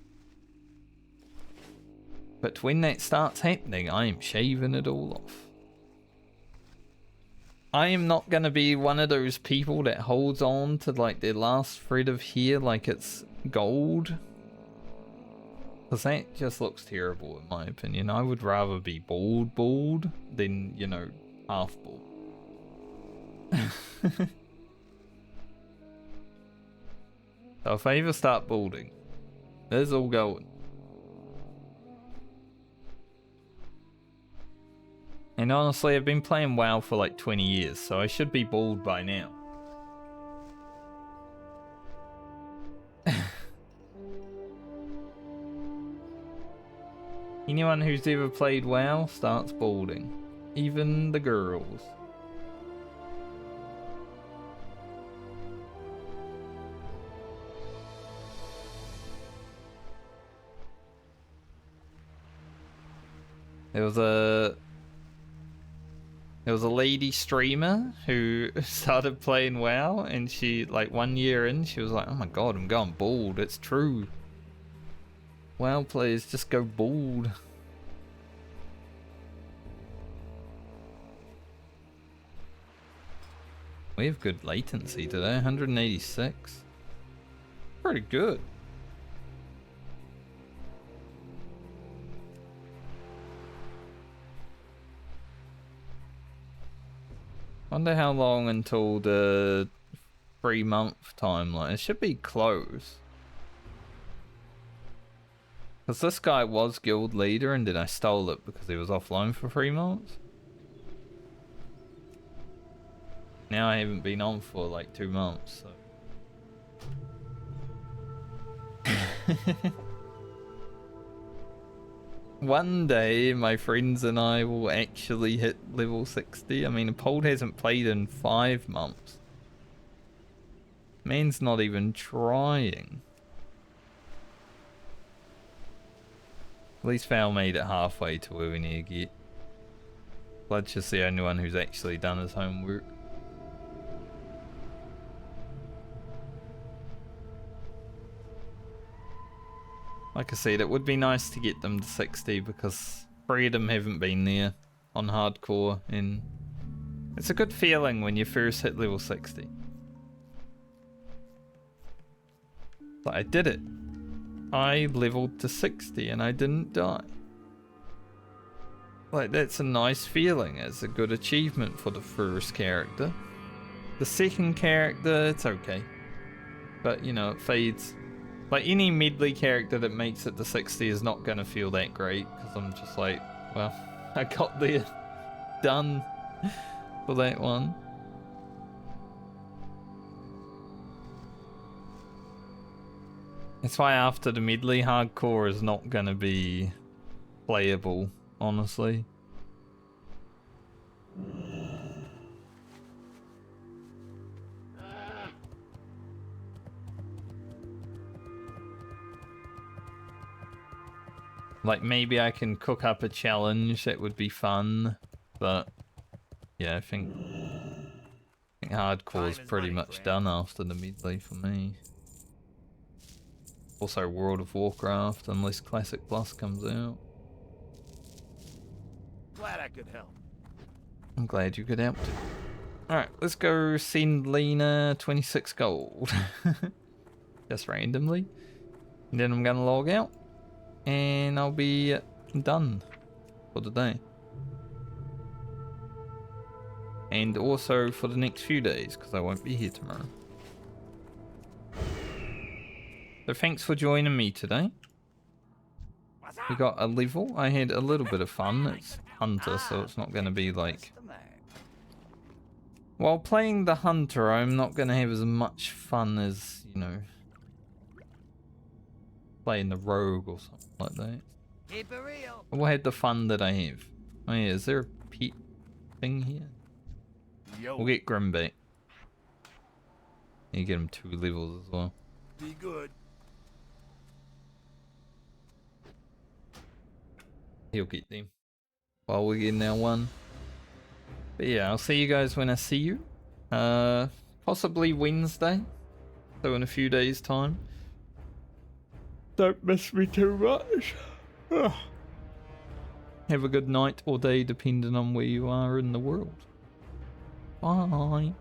But when that starts happening, I am shaving it all off. I am not going to be one of those people that holds on to like their last thread of hair like it's gold. Because that just looks terrible in my opinion. I would rather be bald than, you know, half bald. So if I ever start balding, there's all going. And honestly, I've been playing WoW for like 20 years, so I should be bald by now. Anyone who's ever played WoW starts balding. Even the girls. There was a lady streamer who started playing WoW, and she, like 1 year in, she was like, oh my god, I'm going bald, it's true. WoW players just go bald. We have good latency today, 186. Pretty good. Wonder how long until the 3-month timeline. It should be close. Because this guy was guild leader and then I stole it because he was offline for 3 months. Now I haven't been on for like 2 months, so. One day, my friends and I will actually hit level 60. I mean, Pold hasn't played in 5 months. Man's not even trying. At least Val made it halfway to where we need to get. Blood's just the only one who's actually done his homework. Like I said, it would be nice to get them to 60 because 3 of them haven't been there on hardcore, and it's a good feeling when you first hit level 60. But I did it. I leveled to 60 and I didn't die. Like, that's a nice feeling. It's a good achievement for the first character. The second character, it's okay. But, you know, it fades. Like, any Medley character that makes it to 60 is not going to feel that great, because I'm just like, well, I got there. Done for that one. That's why after the Medley, hardcore is not going to be playable, honestly. Like, maybe I can cook up a challenge, that would be fun, but yeah, I think hardcore is pretty much done after the Medley for me. Also World of Warcraft, unless Classic Plus comes out. Glad I could help. I'm glad you could help too. Alright, let's go send Lena 26 gold. Just randomly. And then I'm gonna log out. And I'll be done for the day. And also for the next few days, because I won't be here tomorrow. So thanks for joining me today. We got a level. I had a little bit of fun. It's Hunter, so it's not going to be like... While playing the Hunter, I'm not going to have as much fun as, you know, playing the Rogue or something like that. Keep it real. What had the fun that I have? Oh yeah, is there a pet thing here? Yo, We'll get Grim back. You get him 2 levels as well. be good. He'll get them. While we're getting our 1. But yeah, I'll see you guys when I see you. Possibly Wednesday. So in a few days' time. Don't miss me too much. Have a good night or day depending on where you are in the world. Bye.